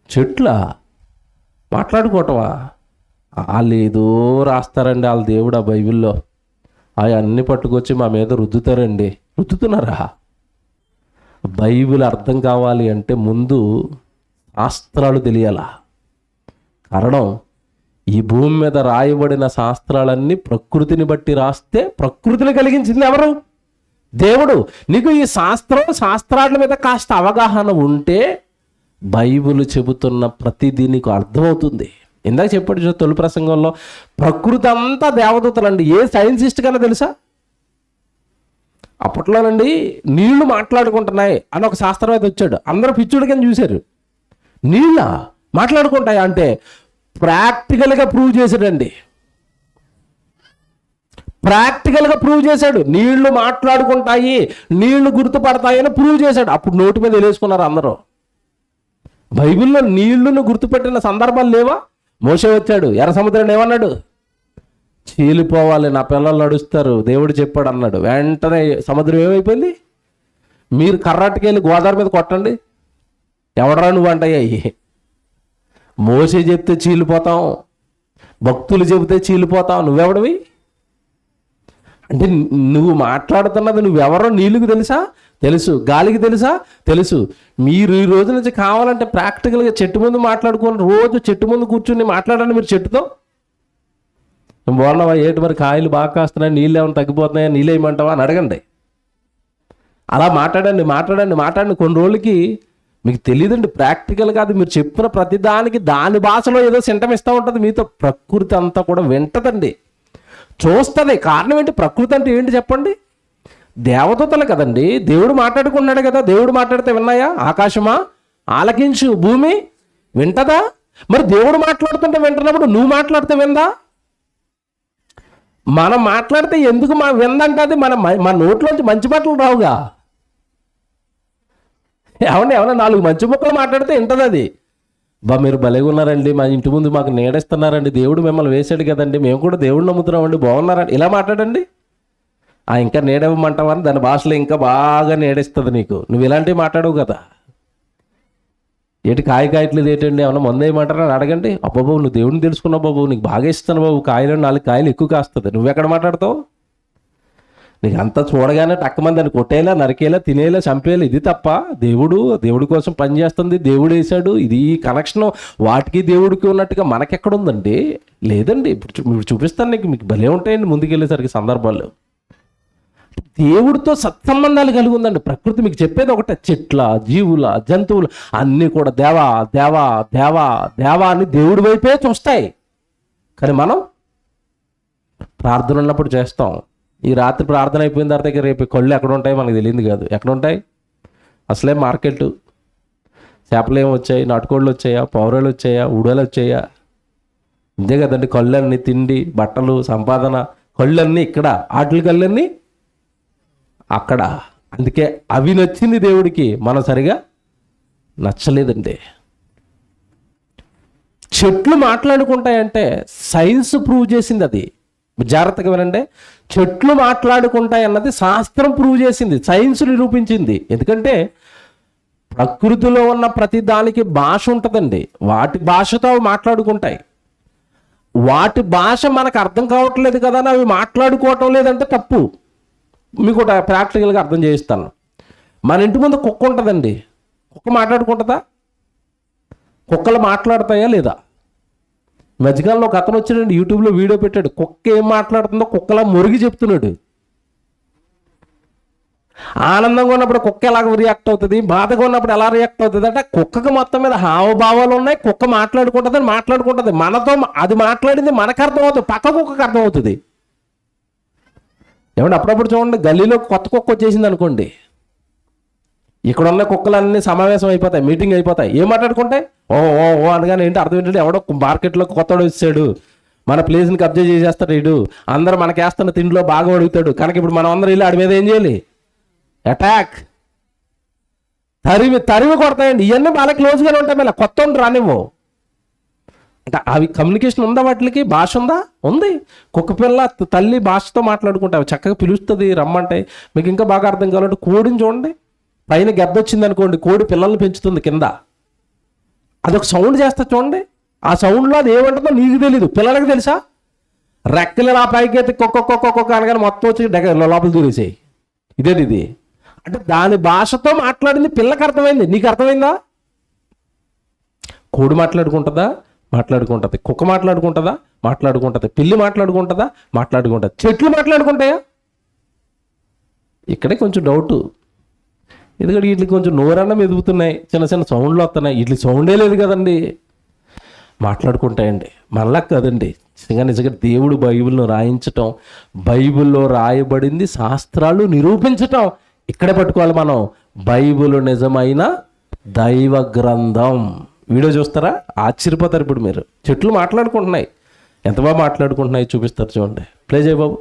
చెట్ల మాట్లాడుకోవటమా? వాళ్ళు ఏదో రాస్తారండి వాళ్ళ దేవుడు ఆ బైబిల్లో, అవి అన్నీ పట్టుకొచ్చి మా మీద రుద్దుతారండి. రుద్దుతున్నారా? బైబిల్ అర్థం కావాలి అంటే ముందు శాస్త్రాలు తెలియాలా, కారణం, ఈ భూమి మీద రాయబడిన శాస్త్రాలన్నీ ప్రకృతిని బట్టి రాస్తే ప్రకృతిని కలిగించింది ఎవరు? దేవుడు. నీకు ఈ శాస్త్రాల మీద కాస్త అవగాహన ఉంటే బైబిల్ చెబుతున్న ప్రతిదీ నీకు అర్థమవుతుంది. ఇందాక చెప్పాడు తొలి ప్రసంగంలో, ప్రకృతి అంతా దేవదూతలండి. ఏ సైన్సిస్ట్ కన్నా తెలుసా? అప్పట్లోనండి నీళ్లు మాట్లాడుకుంటున్నాయి అని ఒక శాస్త్రవేత్త వచ్చాడు. అందరూ పిచ్చుడి కింద చూశారు. నీళ్ళ మాట్లాడుకుంటాయి అంటే ప్రాక్టికల్గా ప్రూవ్ చేశాడండి. ప్రాక్టికల్గా ప్రూవ్ చేశాడు. నీళ్లు మాట్లాడుకుంటాయి, నీళ్లు గుర్తుపడతాయి అని ప్రూవ్ చేశాడు. అప్పుడు నోటి మీద వేసుకున్నారు అందరూ. బైబిల్లో నీళ్లను గుర్తుపెట్టిన సందర్భాలు లేవా? మోషే వచ్చాడు, ఎర్ర సముద్రాన్ని ఏమన్నాడు? చీలిపోవాలి, నా పిల్లలు నడుస్తారు, దేవుడు చెప్పాడు అన్నాడు. వెంటనే సముద్రం ఏమైపోయింది? మీరు కర్రాటికెళ్ళి గోదావరి మీద కొట్టండి, ఎవడరా నువ్వు అంటాయి. మోసే చెప్తే చీలిపోతాం, భక్తులు చెబితే చీలిపోతాం, నువ్వెవడివి? అంటే నువ్వు మాట్లాడుతున్నది నువ్వెవరో నీళ్ళకి తెలుసా? తెలుసు. గాలికి తెలుసా? తెలుసు. మీరు ఈ రోజు నుంచి కావాలంటే ప్రాక్టికల్గా చెట్టు ముందు మాట్లాడుకోండి. రోజు చెట్టు ముందు కూర్చుని మాట్లాడండి మీరు చెట్టుతో. బాగున్నావా, ఏంటి మరి కాయలు బాగా కాస్తున్నాయి, నీళ్ళు ఏమైనా తగ్గిపోతున్నాయా, నీళ్ళు వేయమంటావా అని అడగండి. అలా మాట్లాడండి. కొన్ని రోజులకి మీకు తెలియదండి, ప్రాక్టికల్ కాదు. మీరు చెప్పిన ప్రతిదానికి దాని భాషలో ఏదో సింటమ్ ఇస్తూ ఉంటుంది. మీతో ప్రకృతి అంతా కూడా వింటదండి, చూస్తుంది. కారణం ఏంటి? ప్రకృతి అంటే ఏంటి చెప్పండి? దేవదూతలు కదండి. దేవుడు మాట్లాడుకున్నాడు కదా. దేవుడు మాట్లాడితే విన్నాయా? ఆకాశమా ఆలకించు, భూమి వింటదా? మరి దేవుడు మాట్లాడుతుంటే వింటున్నప్పుడు నువ్వు మాట్లాడితే విందా? మనం మాట్లాడితే ఎందుకు విందంటే మన నోట్లోంచి మంచి మాటలు రావుగా. ఏమన్నా 4 మంచి ముక్కలు మాట్లాడితే వింటది అది. మీరు భలేగా ఉన్నారండి, మా ఇంటి ముందు మాకు నీడేస్తున్నారండి, దేవుడు మిమ్మల్ని వేసాడు కదండి, మేము కూడా దేవుడు నమ్ముతున్నామండి, బాగున్నారండి, ఇలా మాట్లాడండి. ఇంకా నీడేవమంటావని దాని భాషలో ఇంకా బాగా నీడేస్తుంది నీకు. నువ్వు ఇలాంటివి మాట్లాడవు కదా. ఏంటి కాయట్లేదు ఏంటండి, ఏమన్నా మందు వేయమంటారని అడగండి. అబ్బాబు నువ్వు దేవుడిని తెలుసుకున్నావు బాబు, నీకు బాగా ఇస్తాను బాబు, 4 కాయలు ఎక్కువ కాస్తుంది. నువ్వెక్కడ మాట్లాడతావు? నీకు అంతా చూడగానే టక్కమంది అని కొట్టేలా, నరికేలా, తినేలా, చంపేలా. ఇది తప్ప దేవుడి కోసం పనిచేస్తుంది, దేవుడు వేశాడు, ఇది కనెక్షన్ వాటికి దేవుడికి ఉన్నట్టుగా మనకెక్కడుందండి? లేదండి. ఇప్పుడు చూపిస్తాను నీకు, మీకు భలే ఉంటాయండి ముందుకెళ్ళేసరికి సందర్భాలు. దేవుడితో సత్సంబంధాలు కలిగి ఉందండి ప్రకృతి. మీకు చెప్పేది ఒకటే, చెట్ల, జీవుల, జంతువులు అన్నీ కూడా దేవా దేవా దేవా దేవా అని దేవుడి వైపే చూస్తాయి. కానీ మనం ప్రార్థన ఉన్నప్పుడు చేస్తాం. ఈ రాత్రి ప్రార్థన అయిపోయిన తర్వాత రేపు కళ్ళు ఎక్కడ ఉంటాయి మనకు తెలియదు కాదు. ఎక్కడ ఉంటాయి? అసలే మార్కెట్. చేపలు ఏమి వచ్చాయి? నాటుకోళ్ళు వచ్చాయా? పౌరాలు వచ్చాయా? ఉడలు వచ్చాయా? అంతే కదండి. కళ్ళన్నీ తిండి, బట్టలు, సంపాదన, కళ్ళన్నీ ఇక్కడ, ఆటల కళ్ళన్నీ అక్కడ. అందుకే అవి నచ్చింది దేవుడికి, మనం సరిగా నచ్చలేదండి. చెట్లు మాట్లాడుకుంటాయంటే సైన్స్ ప్రూవ్ చేసింది. అది జాగ్రత్తగా వినండి. చెట్లు మాట్లాడుకుంటాయి అన్నది శాస్త్రం ప్రూవ్ చేసింది, సైన్స్ నిరూపించింది. ఎందుకంటే ప్రకృతిలో ఉన్న ప్రతి దానికి భాష ఉంటుందండి. వాటి భాషతో అవి మాట్లాడుకుంటాయి. వాటి భాష మనకు అర్థం కావట్లేదు కదా అని అవి మాట్లాడుకోవటం లేదంటే తప్పు. మీకు ఒక ప్రాక్టికల్గా అర్థం చేయిస్తాను. మన ఇంటి ముందు కుక్క ఉంటుందండి. కుక్క మాట్లాడుకుంటుందా? కుక్కలు మాట్లాడతాయా లేదా? మధ్యకాలంలో ఒక అతను వచ్చాడండి, యూట్యూబ్లో వీడియో పెట్టాడు. కుక్క ఏం మాట్లాడుతుందో కుక్కలా మురిగి చెప్తున్నాడు. ఆనందంగా ఉన్నప్పుడు కుక్క ఎలా రియాక్ట్ అవుతుంది, బాధగా ఉన్నప్పుడు ఎలా రియాక్ట్ అవుతుంది అంటే కుక్కకు మొత్తం మీద హావభావాలు ఉన్నాయి. కుక్క మాట్లాడుకుంటుంది మనతో. అది మాట్లాడింది మనకు అర్థమవుతుంది, పక్క కుక్కకు అర్థమవుతుంది. ఏమంటే అప్పుడప్పుడు చూడండి, గల్లీలో కొత్త కుక్క వచ్చేసింది అనుకోండి, ఇక్కడ ఉన్న కుక్కలన్నీ సమావేశం అయిపోతాయి, మీటింగ్ అయిపోతాయి. ఏం మాట్లాడుకుంటాయి? ఓ ఓ ఓ అనగానే ఏంటి అర్థం ఏంటంటే, ఎవడో మార్కెట్లో కొత్తవాడు వచ్చాడు, మన ప్లేస్ని కబ్జా చేసేస్తాడు, ఇడు అందరూ మనకేస్తున్న తిండిలో బాగా అడుగుతాడు కనుక ఇప్పుడు మనం అందరం వెళ్ళి ఆడి మీద ఏం చేయాలి? అటాక్, తరిమి కొడతాయండి. ఇవన్నీ బాగా క్లోజ్గానే ఉంటాయి. మళ్ళీ కొత్త రానివ్వు. అంటే అవి కమ్యూనికేషన్ ఉందా? వాటికి భాష ఉందా? ఉంది. కుక్క పిల్ల తల్లి భాషతో మాట్లాడుకుంటావు, చక్కగా పిలుస్తుంది రమ్మంటే. మీకు ఇంకా బాగా అర్థం కావాలంటే కోడిని చూడండి. పైన గద్ద వచ్చింది అనుకోండి, కోడి పిల్లల్ని పెంచుతుంది కింద. అదొక సౌండ్ చేస్తా చూడండి. ఆ సౌండ్లో అది ఏమంటుందో నీకు తెలీదు, పిల్లలకి తెలుసా? రెక్కలు ఆ పైకి అయితే కుక్క అనగానే మొత్తం వచ్చి లోపల దూరేసాయి. ఇది అంటే దాని భాషతో మాట్లాడింది పిల్లకి అర్థమైంది. నీకు అర్థమైందా? కోడి మాట్లాడుకుంటుందా? మాట్లాడుకుంటుంది. కుక్క మాట్లాడుకుంటుందా? మాట్లాడుకుంటుంది. పిల్లి మాట్లాడుకుంటుందా? మాట్లాడుకుంటుంది. చెట్లు మాట్లాడుకుంటాయా? ఇక్కడే కొంచెం డౌటు. ఎందుకంటే వీటికి కొంచెం నోరన్నం ఎదుగుతున్నాయి, చిన్న చిన్న సౌండ్లు వస్తున్నాయి. వీటికి సౌండే లేదు కదండి. మాట్లాడుకుంటాయండి. మళ్ళా కదండి, నిజంగా దేవుడు బైబిల్ను రాయించటం, బైబిల్లో రాయబడింది శాస్త్రాలు నిరూపించటం ఇక్కడే పట్టుకోవాలి మనం. బైబిల్ నిజమైన దైవ గ్రంథం. వీడియో చూస్తారా? ఆశ్చర్యపోతారు. ఇప్పుడు మీరు చెట్లు మాట్లాడుకుంటున్నాయి. ఎంత బాగా మాట్లాడుకుంటున్నాయి చూపిస్తారు చూడండి. ప్లే చేయ బాబు.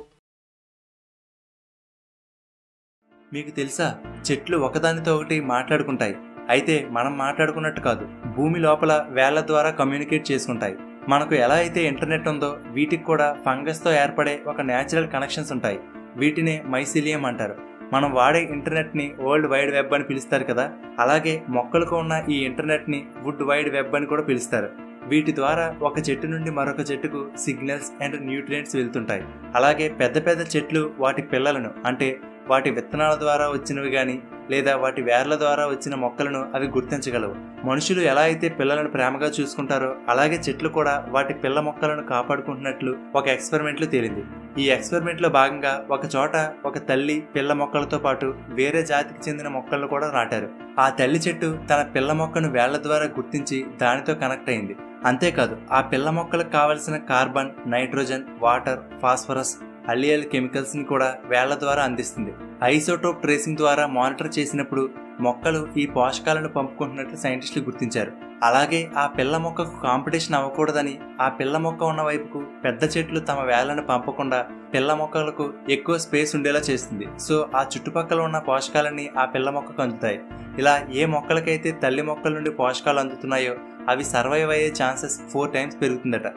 మీకు తెలుసా, చెట్లు ఒకదానితో ఒకటి మాట్లాడుకుంటాయి. అయితే మనం మాట్లాడుకున్నట్టు కాదు, భూమి లోపల వేళ్ల ద్వారా కమ్యూనికేట్ చేసుకుంటాయి. మనకు ఎలా అయితే ఇంటర్నెట్ ఉందో వీటికి కూడా ఫంగస్తో ఏర్పడే ఒక న్యాచురల్ కనెక్షన్స్ ఉంటాయి. వీటినే మైసిలియం అంటారు. మనం వాడే ఇంటర్నెట్ని వరల్డ్ వైడ్ వెబ్ అని పిలుస్తారు కదా, అలాగే మొక్కలకు ఉన్న ఈ ఇంటర్నెట్ని వుడ్ వైడ్ వెబ్ అని కూడా పిలుస్తారు. వీటి ద్వారా ఒక చెట్టు నుండి మరొక చెట్టుకు సిగ్నల్స్ అండ్ న్యూట్రియంట్స్ వెళ్తుంటాయి. అలాగే పెద్ద పెద్ద చెట్లు వాటి పిల్లలను, అంటే వాటి విత్తనాల ద్వారా వచ్చినవి కానీ లేదా వాటి వేర్ల ద్వారా వచ్చిన మొక్కలను అవి గుర్తించగలవు. మనుషులు ఎలా అయితే పిల్లలను ప్రేమగా చూసుకుంటారో అలాగే చెట్లు కూడా వాటి పిల్ల మొక్కలను కాపాడుకుంటున్నట్లు ఒక ఎక్స్పెరిమెంట్లో తేలింది. ఈ ఎక్స్పెరిమెంట్లో భాగంగా ఒక చోట ఒక తల్లి పిల్ల మొక్కలతో పాటు వేరే జాతికి చెందిన మొక్కలను కూడా నాటారు. ఆ తల్లి చెట్టు తన పిల్ల మొక్కను వేళ్ల ద్వారా గుర్తించి దానితో కనెక్ట్ అయింది. అంతేకాదు, ఆ పిల్ల మొక్కలకు కావలసిన కార్బన్, నైట్రోజన్, వాటర్, ఫాస్ఫరస్, అల్లియల్ కెమికల్స్ ని కూడా వేళ్ల ద్వారా అందిస్తుంది. ఐసోటోప్ ట్రేసింగ్ ద్వారా మానిటర్ చేసినప్పుడు మొక్కలు ఈ పోషకాలను పంపుకుంటున్నట్లు సైంటిస్టులు గుర్తించారు. అలాగే ఆ పిల్ల మొక్కకు కాంపిటీషన్ అవ్వకూడదని ఆ పిల్ల మొక్క ఉన్న వైపుకు పెద్ద చెట్లు తమ వేళ్లను పంపకుండా పిల్ల మొక్కలకు ఎక్కువ స్పేస్ ఉండేలా చేస్తుంది. సో ఆ చుట్టుపక్కల ఉన్న పోషకాలన్నీ ఆ పిల్ల మొక్కకు అందుతాయి. ఇలా ఏ మొక్కలకైతే తల్లి మొక్కల నుండి పోషకాలు అందుతున్నాయో అవి సర్వైవ్ అయ్యే ఛాన్సెస్ 4 times పెరుగుతుందట.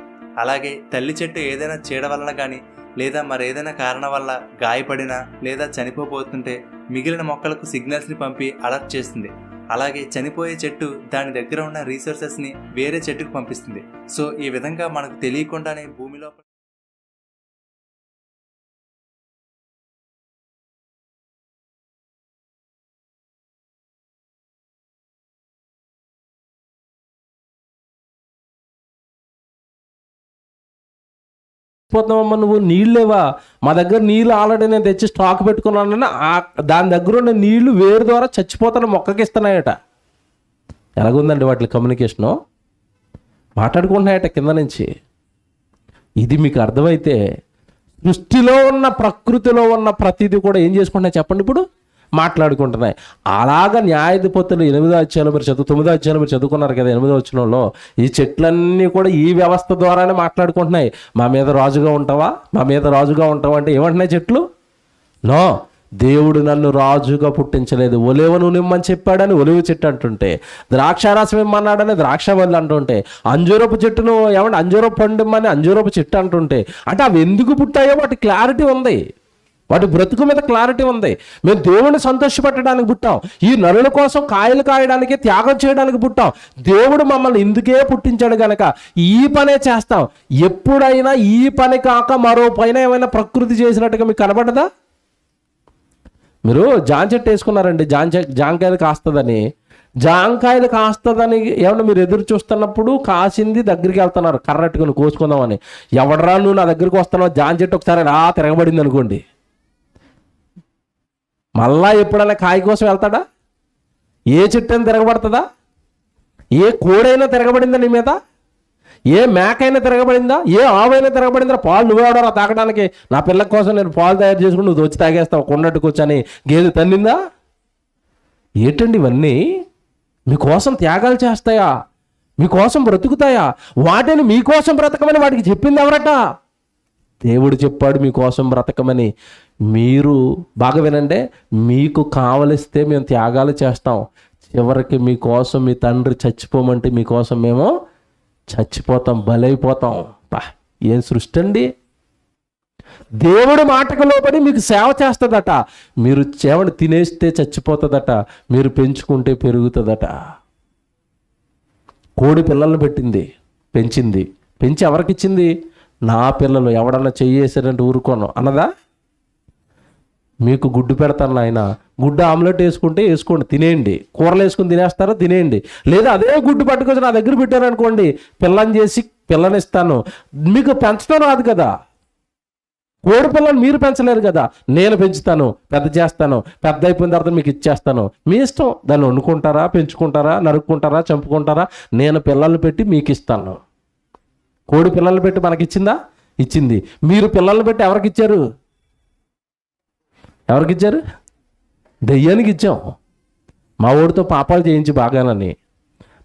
అలాగే తల్లి చెట్టు ఏదైనా చీడ వలన కానీ లేదా మరేదైనా కారణం వల్ల గాయపడినా లేదా చనిపోతుంటే మిగిలిన మొక్కలకు సిగ్నల్స్ని పంపి అలర్ట్ చేస్తుంది. అలాగే చనిపోయే చెట్టు దాని దగ్గర ఉన్న రీసోర్సెస్ని వేరే చెట్టుకు పంపిస్తుంది. సో ఈ విధంగా మనకు తెలియకుండానే భూమిలో పోతున్నామమ్మా, నువ్వు నీళ్ళేవా? మా దగ్గర నీళ్ళు ఆల్రెడీ నేను తెచ్చి స్టాక్ పెట్టుకున్నానని దాని దగ్గర ఉన్న నీళ్లు వేరు ద్వారా చచ్చిపోతాను మొక్కకి ఇస్తున్నాయట. ఎలాగుందండి వాటి కమ్యూనికేషను? మాట్లాడుకుంటున్నాయట కింద నుంచి. ఇది మీకు అర్థమైతే సృష్టిలో ఉన్న ప్రకృతిలో ఉన్న ప్రతిదీ కూడా ఏం చేసుకుంటున్నాయి చెప్పండి? ఇప్పుడు మాట్లాడుకుంటున్నాయి. అలాగా న్యాయాధిపతులు 8వ అధ్యాయంలో మీరు 9వ అధ్యాయంలో మీరు చదువుకున్నారు కదా, 8వ వచనంలో ఈ చెట్లన్నీ కూడా ఈ వ్యవస్థ ద్వారానే మాట్లాడుకుంటున్నాయి. మా మీద రాజుగా ఉంటావా, మా మీద రాజుగా ఉంటావా అంటే ఏమంటున్నాయి చెట్లు? నో, దేవుడు నన్ను రాజుగా పుట్టించలేదు. ఒలివ నూనె ఇమ్మని చెప్పాడని ఒలివ చెట్టు అంటుంటే, ద్రాక్షారసం ఇమ్మన్నాడని ద్రాక్షవల్లి అంటుంటే, అంజూరపు చెట్టును ఏమంటే అంజూరపు పండు ఇమ్మని అంజూరపు చెట్టు అంటుంటే, అంటే అవి ఎందుకు పుట్టాయో వాటి క్లారిటీ ఉంది. వాటి బ్రతుకు మీద క్లారిటీ ఉంది. మేము దేవుడిని సంతోషపెట్టడానికి పుట్టాం. ఈ నరుల కోసం కాయలు కాయడానికి, త్యాగం చేయడానికి పుట్టాం. దేవుడు మమ్మల్ని ఇందుకే పుట్టించాడు కనుక ఈ పనే చేస్తాం. ఎప్పుడైనా ఈ పని కాక మరో పైన ఏమైనా ప్రకృతి చేసినట్టుగా మీకు కనబడదా? మీరు జామ చెట్టు వేసుకున్నారండి, జాంకాయలు కాస్తుందని. జాంకాయలు కాస్తుందని ఏమన్నా మీరు ఎదురు చూస్తున్నప్పుడు కాసింది దగ్గరికి వెళ్తున్నారు కర్రట్టుకుని కోసుకుందామని. ఎవడరా నువ్వు నా దగ్గరికి వస్తున్నావు? జామ చెట్టు ఒకసారి తిరగబడింది అనుకోండి, మళ్ళా ఎప్పుడైనా కాయ కోసం వెళ్తాడా? ఏ చెట్టు అయినా తిరగబడుతుందా? ఏ కోడైనా తిరగబడిందా నీ మీద? ఏ మేకైనా తిరగబడిందా? ఏ ఆవైనా తిరగబడిందా? పాలు నువ్వెవడరా తాగడానికి? నా పిల్ల కోసం నేను పాలు తయారు చేసుకుని నువ్వు వచ్చి తాగేస్తావు కొన్నట్టుకు వచ్చని గేదె తన్నిందా? ఏంటండి ఇవన్నీ? మీకోసం త్యాగాలు చేస్తాయా? మీకోసం బ్రతుకుతాయా? వాటిని మీకోసం బ్రతకమని వాటికి చెప్పింది ఎవరట? దేవుడు చెప్పాడు మీకోసం బ్రతకమని. మీరు బాగా వినండి, మీకు కావలిస్తే మేము త్యాగాలు చేస్తాం. చివరికి మీకోసం మీ తండ్రి చచ్చిపోమంటే మీకోసం మేము చచ్చిపోతాం, బలైపోతాం. ఏం సృష్టి అండి! దేవుడు మాటకు లోబడి మీకు సేవ చేస్తుందట. మీరు సేవను తినేస్తే చచ్చిపోతుందట, మీరు పెంచుకుంటే పెరుగుతుందట. కోడి పిల్లలను పెంచింది. పెంచి ఎవరికిచ్చింది? నా పిల్లలు. ఎవడన్నా చెయ్యేసారంటే ఊరుకోను అన్నదా? మీకు గుడ్డు పెడతాను నాయన, గుడ్డు ఆమ్లెట్ వేసుకుంటే వేసుకోండి, తినేయండి. కూరలు వేసుకుని తినేస్తారా, తినేయండి. లేదా అదే గుడ్డు పట్టుకొచ్చి నా దగ్గర పెట్టారనుకోండి, పిల్లని చేసి పిల్లనిస్తాను. మీకు పెంచడం రాదు కదా, కోడి పిల్లని మీరు పెంచలేరు కదా, నేను పెంచుతాను, పెద్ద చేస్తాను, పెద్ద అయిపోయిన తర్వాత మీకు ఇచ్చేస్తాను. మీ ఇష్టం, దాన్ని వండుకుంటారా, పెంచుకుంటారా, నరుక్కుంటారా, చంపుకుంటారా. నేను పిల్లల్ని పెట్టి మీకు ఇస్తాను. కోడి పిల్లల్ని పెట్టి మనకిచ్చిందా? ఇచ్చింది. మీరు పిల్లల్ని పెట్టి ఎవరికి ఇచ్చారు? ఎవరికి ఇచ్చారు? దెయ్యానికి ఇచ్చాం. మా ఊడితో పాపాలు చేయించి బాగానని,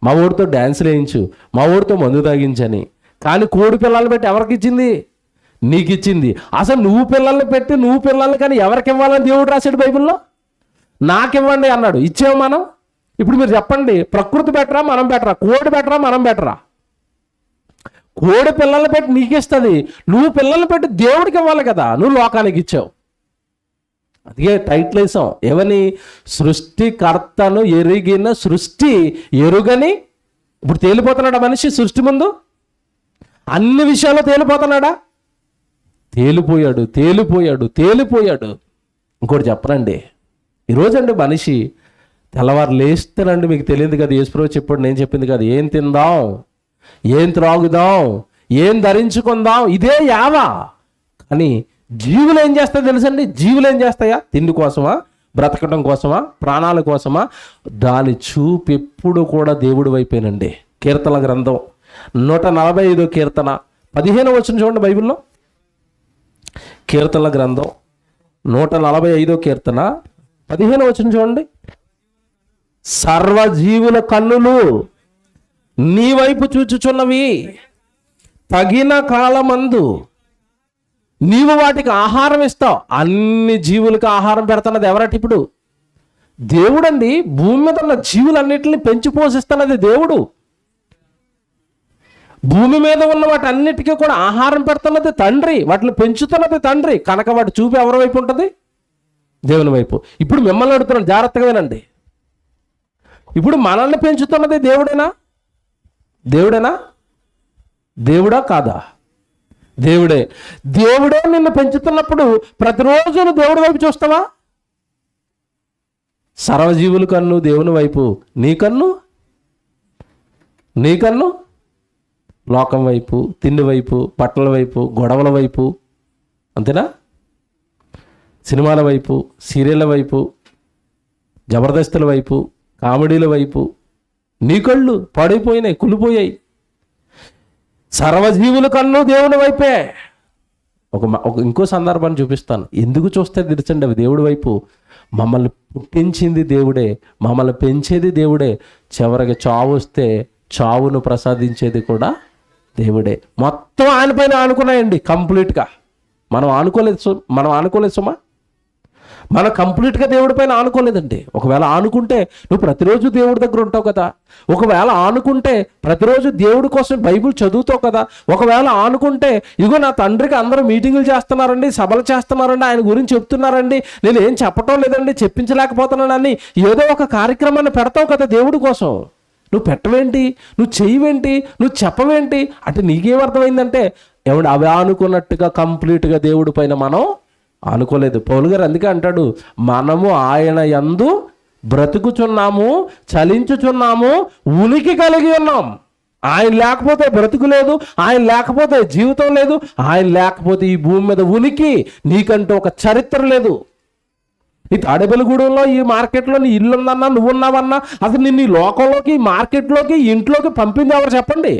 మా ఊడితో డ్యాన్సులు వేయించు, మా ఊడితో మందు తాగించని. కానీ కోడి పిల్లల్ని పెట్టి ఎవరికి ఇచ్చింది? నీకు ఇచ్చింది. అసలు నువ్వు పిల్లల్ని పెట్టి నువ్వు పిల్లల్ని కానీ ఎవరికి ఇవ్వాలని దేవుడు రాశాడు బైబిల్లో? నాకివ్వండి అన్నాడు. ఇచ్చాము మనం. ఇప్పుడు మీరు చెప్పండి, ప్రకృతి బెటరా మనం బెటరా? కోడి బెటరా మనం బెటరా? కోడి పిల్లల్ని పెట్టి నీకు ఇస్తుంది, నువ్వు పిల్లల్ని పెట్టి దేవుడికి ఇవ్వాలి కదా, నువ్వు లోకానికి ఇచ్చావు. అదే టైటిల్ వేసాం. ఎవని? సృష్టికర్తను ఎరిగిన సృష్టి ఎరుగని. ఇప్పుడు తేలిపోతున్నాడా మనిషి సృష్టి ముందు? అన్ని విషయాల్లో తేలిపోతున్నాడా? తేలిపోయాడు, తేలిపోయాడు, తేలిపోయాడు. ఇంకోటి చెప్పనండి, ఈరోజండి మనిషి తెల్లవారు లేస్తేనండి, మీకు తెలియదు కదా, యేసుప్రభు చెప్పాడు, నేను చెప్పింది కదా, ఏం తిందాం, ఏం త్రాగుదాం, ఏం ధరించుకుందాం, ఇదే యావా. కానీ జీవులు ఏం చేస్తాయి తెలుసండి? జీవులు ఏం చేస్తాయా? తిండి కోసమా, బ్రతకడం కోసమా, ప్రాణాల కోసమా? దాని చూపు ఎప్పుడు కూడా దేవుడి వైపేనండి. కీర్తన గ్రంథం 145 కీర్తన 15 వచనం చూడండి బైబిల్లో. కీర్తన గ్రంథం 145 కీర్తన 15 వచనం చూడండి. సర్వజీవుల కన్నులు నీ వైపు చూచుచున్నవి, తగిన కాలమందు నీవు వాటికి ఆహారం ఇస్తావు. అన్ని జీవులకు ఆహారం పెడుతున్నది ఎవరట? ఇప్పుడు దేవుడండి. భూమి మీద ఉన్న జీవులన్నిటిని పెంచి పోషిస్తున్నది దేవుడు. భూమి మీద ఉన్న వాటి అన్నిటికీ కూడా ఆహారం పెడుతున్నది తండ్రి, వాటిని పెంచుతున్నది తండ్రి. కనుక వాటి చూపు ఎవరి వైపు ఉంటుంది? దేవుని వైపు. ఇప్పుడు మిమ్మల్ని అడుగుతున్నాను, జాగ్రత్తగా వినండి. ఇప్పుడు మనల్ని పెంచుతున్నది దేవుడేనా? దేవుడేనా? దేవుడా కాదా? దేవుడే. దేవుడే నిన్ను పెంచుతున్నప్పుడు ప్రతిరోజు నువ్వు దేవుడి వైపు చూస్తావా? సర్వజీవుల కన్ను దేవుని వైపు, నీ కన్ను లోకం వైపు, తిండి వైపు, బట్టల వైపు, గొడవల వైపు, అంతేనా? సినిమాల వైపు, సీరియళ్ళ వైపు, జబర్దస్తుల వైపు, కామెడీల వైపు నీ కళ్ళు పాడైపోయినాయి, కులిపోయాయి. సర్వజీవుల కన్ను దేవుని వైపే. ఒక ఇంకో సందర్భాన్ని చూపిస్తాను. ఎందుకు చూస్తే తెలుసండి అవి దేవుడి వైపు. మమ్మల్ని పుట్టించింది దేవుడే, మమ్మల్ని పెంచేది దేవుడే, చివరికి చావు వస్తే చావును ప్రసాదించేది కూడా దేవుడే. మొత్తం ఆయన పైన ఆనుకున్నాయండి కంప్లీట్గా. మనం ఆనుకోలేదు సుమా. మనం కంప్లీట్గా దేవుడి పైన ఆనుకోలేదండి. ఒకవేళ ఆనుకుంటే నువ్వు ప్రతిరోజు దేవుడి దగ్గర ఉంటావు కదా, ఒకవేళ ఆనుకుంటే ప్రతిరోజు దేవుడి కోసం బైబిల్ చదువుతావు కదా, ఒకవేళ ఆనుకుంటే ఇగో నా తండ్రికి అందరూ మీటింగులు చేస్తున్నారండి, సభలు చేస్తున్నారండి, ఆయన గురించి చెప్తున్నారండి, నేను ఏం చెప్పటం లేదండి, చెప్పించలేకపోతున్నానని ఏదో ఒక కార్యక్రమాన్ని పెడతావు కదా దేవుడి కోసం. నువ్వు పెట్టవేంటి, నువ్వు చెయ్యవేంటి, నువ్వు చెప్పవేంటి అంటే నీకేమర్థమైందంటే అవి ఆనుకున్నట్టుగా కంప్లీట్గా దేవుడి పైన మనం ఆనుకోలేదు. పౌలు గారు అందుకే అంటాడు, మనము ఆయన యందు బ్రతుకుచున్నాము, చలించుచున్నాము, ఉనికి కలిగి ఉన్నాం. ఆయన లేకపోతే బ్రతుకు లేదు, ఆయన లేకపోతే జీవితం లేదు, ఆయన లేకపోతే ఈ భూమి మీద ఉనికి నీకంటూ ఒక చరిత్ర లేదు. ఈ తాడేపల్లిగూడెంలో ఈ మార్కెట్లో నీ ఇల్లు ఉందన్నా, నువ్వు ఉన్నావన్నా, అసలు నిన్ను ఈ లోకంలోకి, మార్కెట్లోకి, ఇంట్లోకి పంపింది ఎవరు చెప్పండి?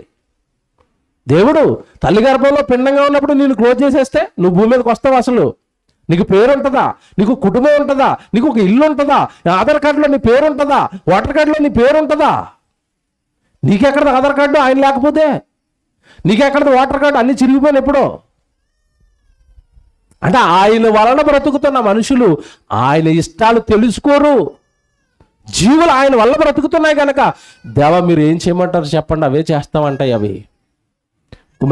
దేవుడు. తల్లి గర్భంలో పిండంగా ఉన్నప్పుడు నేను క్లోజ్ చేసేస్తే నువ్వు భూమి మీదకి వస్తావు. అసలు నీకు పేరు ఉంటుందా? నీకు కుటుంబం ఉంటుందా? నీకు ఒక ఇల్లు ఉంటుందా? ఆధార్ కార్డులో నీ పేరు ఉంటుందా? ఓటర్ కార్డులో నీ పేరు ఉంటుందా? నీకెక్కడది ఆధార్ కార్డు ఆయన లేకపోతే? నీకెక్కడది ఓటర్ కార్డు? అన్ని చిరిగిపోయిన ఎప్పుడో. అంటే ఆయన వలన బ్రతుకుతున్న మనుషులు ఆయన ఇష్టాలు తెలుసుకోరు. జీవులు ఆయన వల్ల బ్రతుకుతున్నాయి కనుక దేవా మీరు ఏం చేయమంటారు చెప్పండి, అవే చేస్తామంటాయి. అవి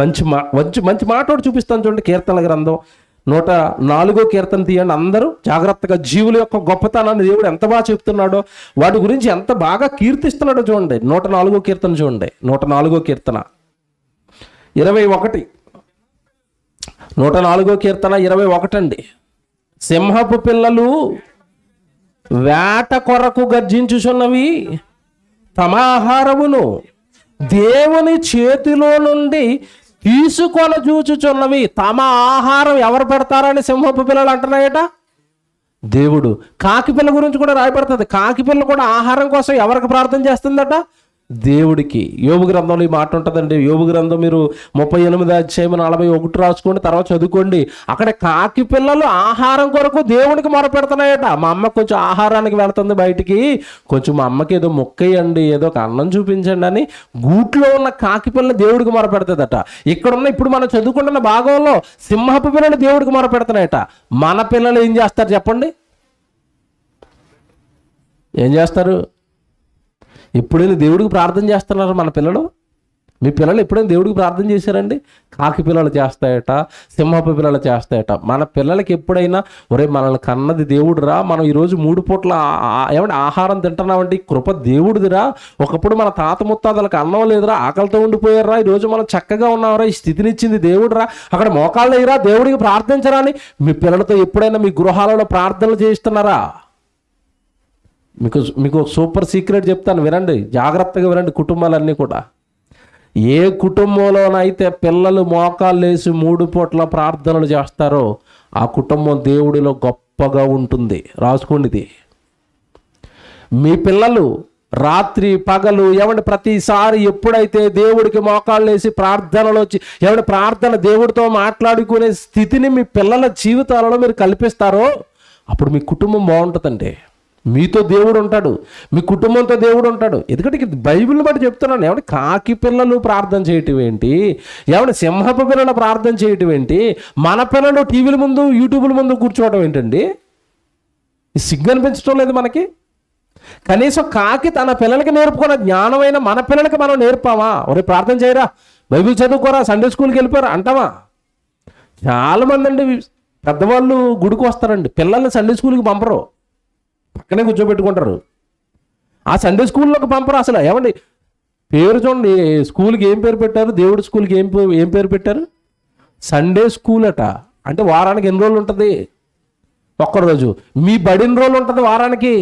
మంచి మాట చూపిస్తాను చూడండి. కీర్తన గ్రంథం 104 కీర్తన తీయండి అందరూ జాగ్రత్తగా. జీవుల యొక్క గొప్పతనాన్ని దేవుడు ఎంత బాగా చెప్తున్నాడో, వాటి గురించి ఎంత బాగా కీర్తిస్తున్నాడో చూడండి. 104 కీర్తన చూడండి. 104 కీర్తన 21. 104 కీర్తన 21 అండి. సింహపు పిల్లలు వేట కొరకు గర్జించుచున్నవి, తమ ఆహారమును దేవుని చేతిలో నుండి తీసుకొని చూచుచున్నవి. తమ ఆహారం ఎవరు పెడతారని సింహపు పిల్లలు అంటున్నాయట దేవుడు. కాకి పిల్ల గురించి కూడా రాయబడుతుంది. కాకి పిల్ల కూడా ఆహారం కోసం ఎవరికి ప్రార్థన చేస్తుందట? దేవుడికి. యోబు గ్రంథంలో ఈ మాట ఉంటుందండి. యోబు గ్రంథం మీరు 38:41 రాసుకోండి, తర్వాత చదువుకోండి. అక్కడ కాకి పిల్లలు ఆహారం కొరకు దేవుడికి మొరపెడుతున్నాయట. మా అమ్మ కొంచెం ఆహారానికి వెళ్తుంది బయటికి, కొంచెం మా అమ్మకి ఏదో మొక్కయండి, ఏదో ఒక అన్నం చూపించండి అని గూట్లో ఉన్న కాకి పిల్ల దేవుడికి మొరపెడుతుందట. ఇక్కడున్న ఇప్పుడు మనం చదువుకుంటున్న భాగంలో సింహపు పిల్లలు దేవుడికి మొరపెడుతున్నాయట. మన పిల్లలు ఏం చేస్తారు చెప్పండి? ఏం చేస్తారు? ఎప్పుడైనా దేవుడికి ప్రార్థన చేస్తున్నారు మన పిల్లలు? మీ పిల్లలు ఎప్పుడైనా దేవుడికి ప్రార్థన చేశారండి? కాకి పిల్లలు చేస్తాయట, సింహపు పిల్లలు చేస్తాయట. మన పిల్లలకి ఎప్పుడైనా ఒరే మనల్ని కన్నది దేవుడురా, మనం ఈరోజు 3 పూట్ల ఏమంటే ఆహారం తింటున్నామంటే కృప దేవుడిదిరా, ఒకప్పుడు మన తాత ముత్తాతలకు అన్నం లేదురా, ఆకలితో ఉండిపోయారా, ఈరోజు మనం చక్కగా ఉన్నామరా, ఈ స్థితినిచ్చింది దేవుడురా, అక్కడ మోకాళ్ళు లేరా, దేవుడికి ప్రార్థించరా అని మీ పిల్లలతో ఎప్పుడైనా మీ గృహాలలో ప్రార్థనలు చేయిస్తున్నారా? మీకు సూపర్ సీక్రెట్ చెప్తాను, వినండి, జాగ్రత్తగా వినండి. కుటుంబాలన్నీ కూడా, ఏ కుటుంబంలోనైతే పిల్లలు మోకాళ్ళు వేసి 3 పూట్ల ప్రార్థనలు చేస్తారో ఆ కుటుంబం దేవుడిలో గొప్పగా ఉంటుంది. రాసుకోండి ఇది. మీ పిల్లలు రాత్రి పగలు ఏమంటే ప్రతిసారి ఎప్పుడైతే దేవుడికి మోకాళ్ళు వేసి ప్రార్థనలు వచ్చి ఏమంటే ప్రార్థన దేవుడితో మాట్లాడుకునే స్థితిని మీ పిల్లల జీవితాలలో మీరు కల్పిస్తారో అప్పుడు మీ కుటుంబం బాగుంటుందండి. మీతో దేవుడు ఉంటాడు, మీ కుటుంబంతో దేవుడు ఉంటాడు. ఎందుకంటే బైబిల్ని బట్టి చెప్తున్నాను. ఏమంటే కాకి పిల్లలు ప్రార్థన చేయటం ఏంటి, ఏమంటే సింహపు పిల్లలు ప్రార్థన చేయటం ఏంటి, మన పిల్లలు టీవీల ముందు యూట్యూబ్ల ముందు కూర్చోవడం ఏంటండి? ఈ సిగ్గు అనిపించడం లేదు మనకి? కనీసం కాకి తన పిల్లలకి నేర్పుకున్న జ్ఞానమైన మన పిల్లలకి మనం నేర్పామా? ఒరే ప్రార్థన చేయరా, బైబిల్ చదువుకోరా, సండే స్కూల్కి వెళ్ళిపోరా అంటామా? చాలామంది అండి పెద్దవాళ్ళు గుడికి వస్తారండి, పిల్లల్ని సండే స్కూల్కి పంపరు, పక్కనే కూర్చోబెట్టుకుంటారు. ఆ సండే స్కూల్లోకి పంపరు అసలు. ఏమండి పేరు చూడండి, స్కూల్కి ఏం పేరు పెట్టారు? దేవుడి స్కూల్కి ఏం పేరు పెట్టారు? సండే స్కూల్ అట. అంటే వారానికి ఎన్ని రోజులు ఉంటుంది? ఒక్కరోజు. మీ బడి ఎన్ని రోజులు ఉంటుంది వారానికి?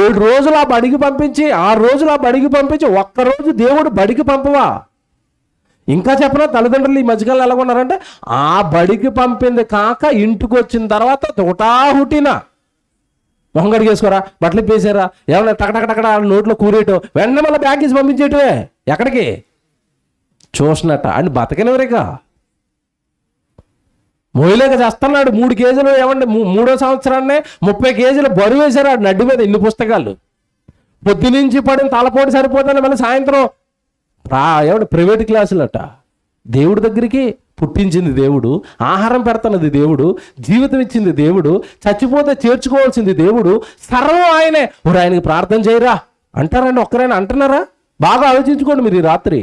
7 రోజులు ఆ బడికి పంపించి 6 రోజులు ఆ బడికి పంపించి ఒక్కరోజు దేవుడు బడికి పంపవా? ఇంకా చెప్పిన తల్లిదండ్రులు ఈ మధ్యకాలంలో ఎలా ఉన్నారంటే ఆ బడికి పంపింది కాక ఇంటికి వచ్చిన తర్వాత హుటినా మొహం కడిగేసుకోరా, బట్టలు పేసారా, ఏమన్నా టకటకటకడ నోట్లో కూరేయటం, వెంటనే మళ్ళీ బ్యాగ్ తీసి పంపించేయటమే. ఎక్కడికి? చూసినట్ట అని బతకనివరిగా మోయలేక చేస్తున్నాడు. 3 కేజీలు ఏమండి 3వ సంవత్సరాన్నే 30 కేజీలు బరువు వేశారు ఆ నడ్డి మీద. ఇన్ని పుస్తకాలు పొద్దునుంచి పడిన తలపోటు సరిపోతుంది. మళ్ళీ సాయంత్రం ఏమంటే ప్రైవేట్ క్లాసులు అట. దేవుడి దగ్గరికి పుట్టించింది దేవుడు, ఆహారం పెడుతున్నది దేవుడు, జీవితం ఇచ్చింది దేవుడు, చచ్చిపోతే చేర్చుకోవాల్సింది దేవుడు, సర్వం ఆయనే. ఆయనకి ప్రార్థన చేయరా అంటారండి? ఒక్కరైనా అంటున్నారా? బాగా ఆలోచించుకోండి మీరు ఈ రాత్రి.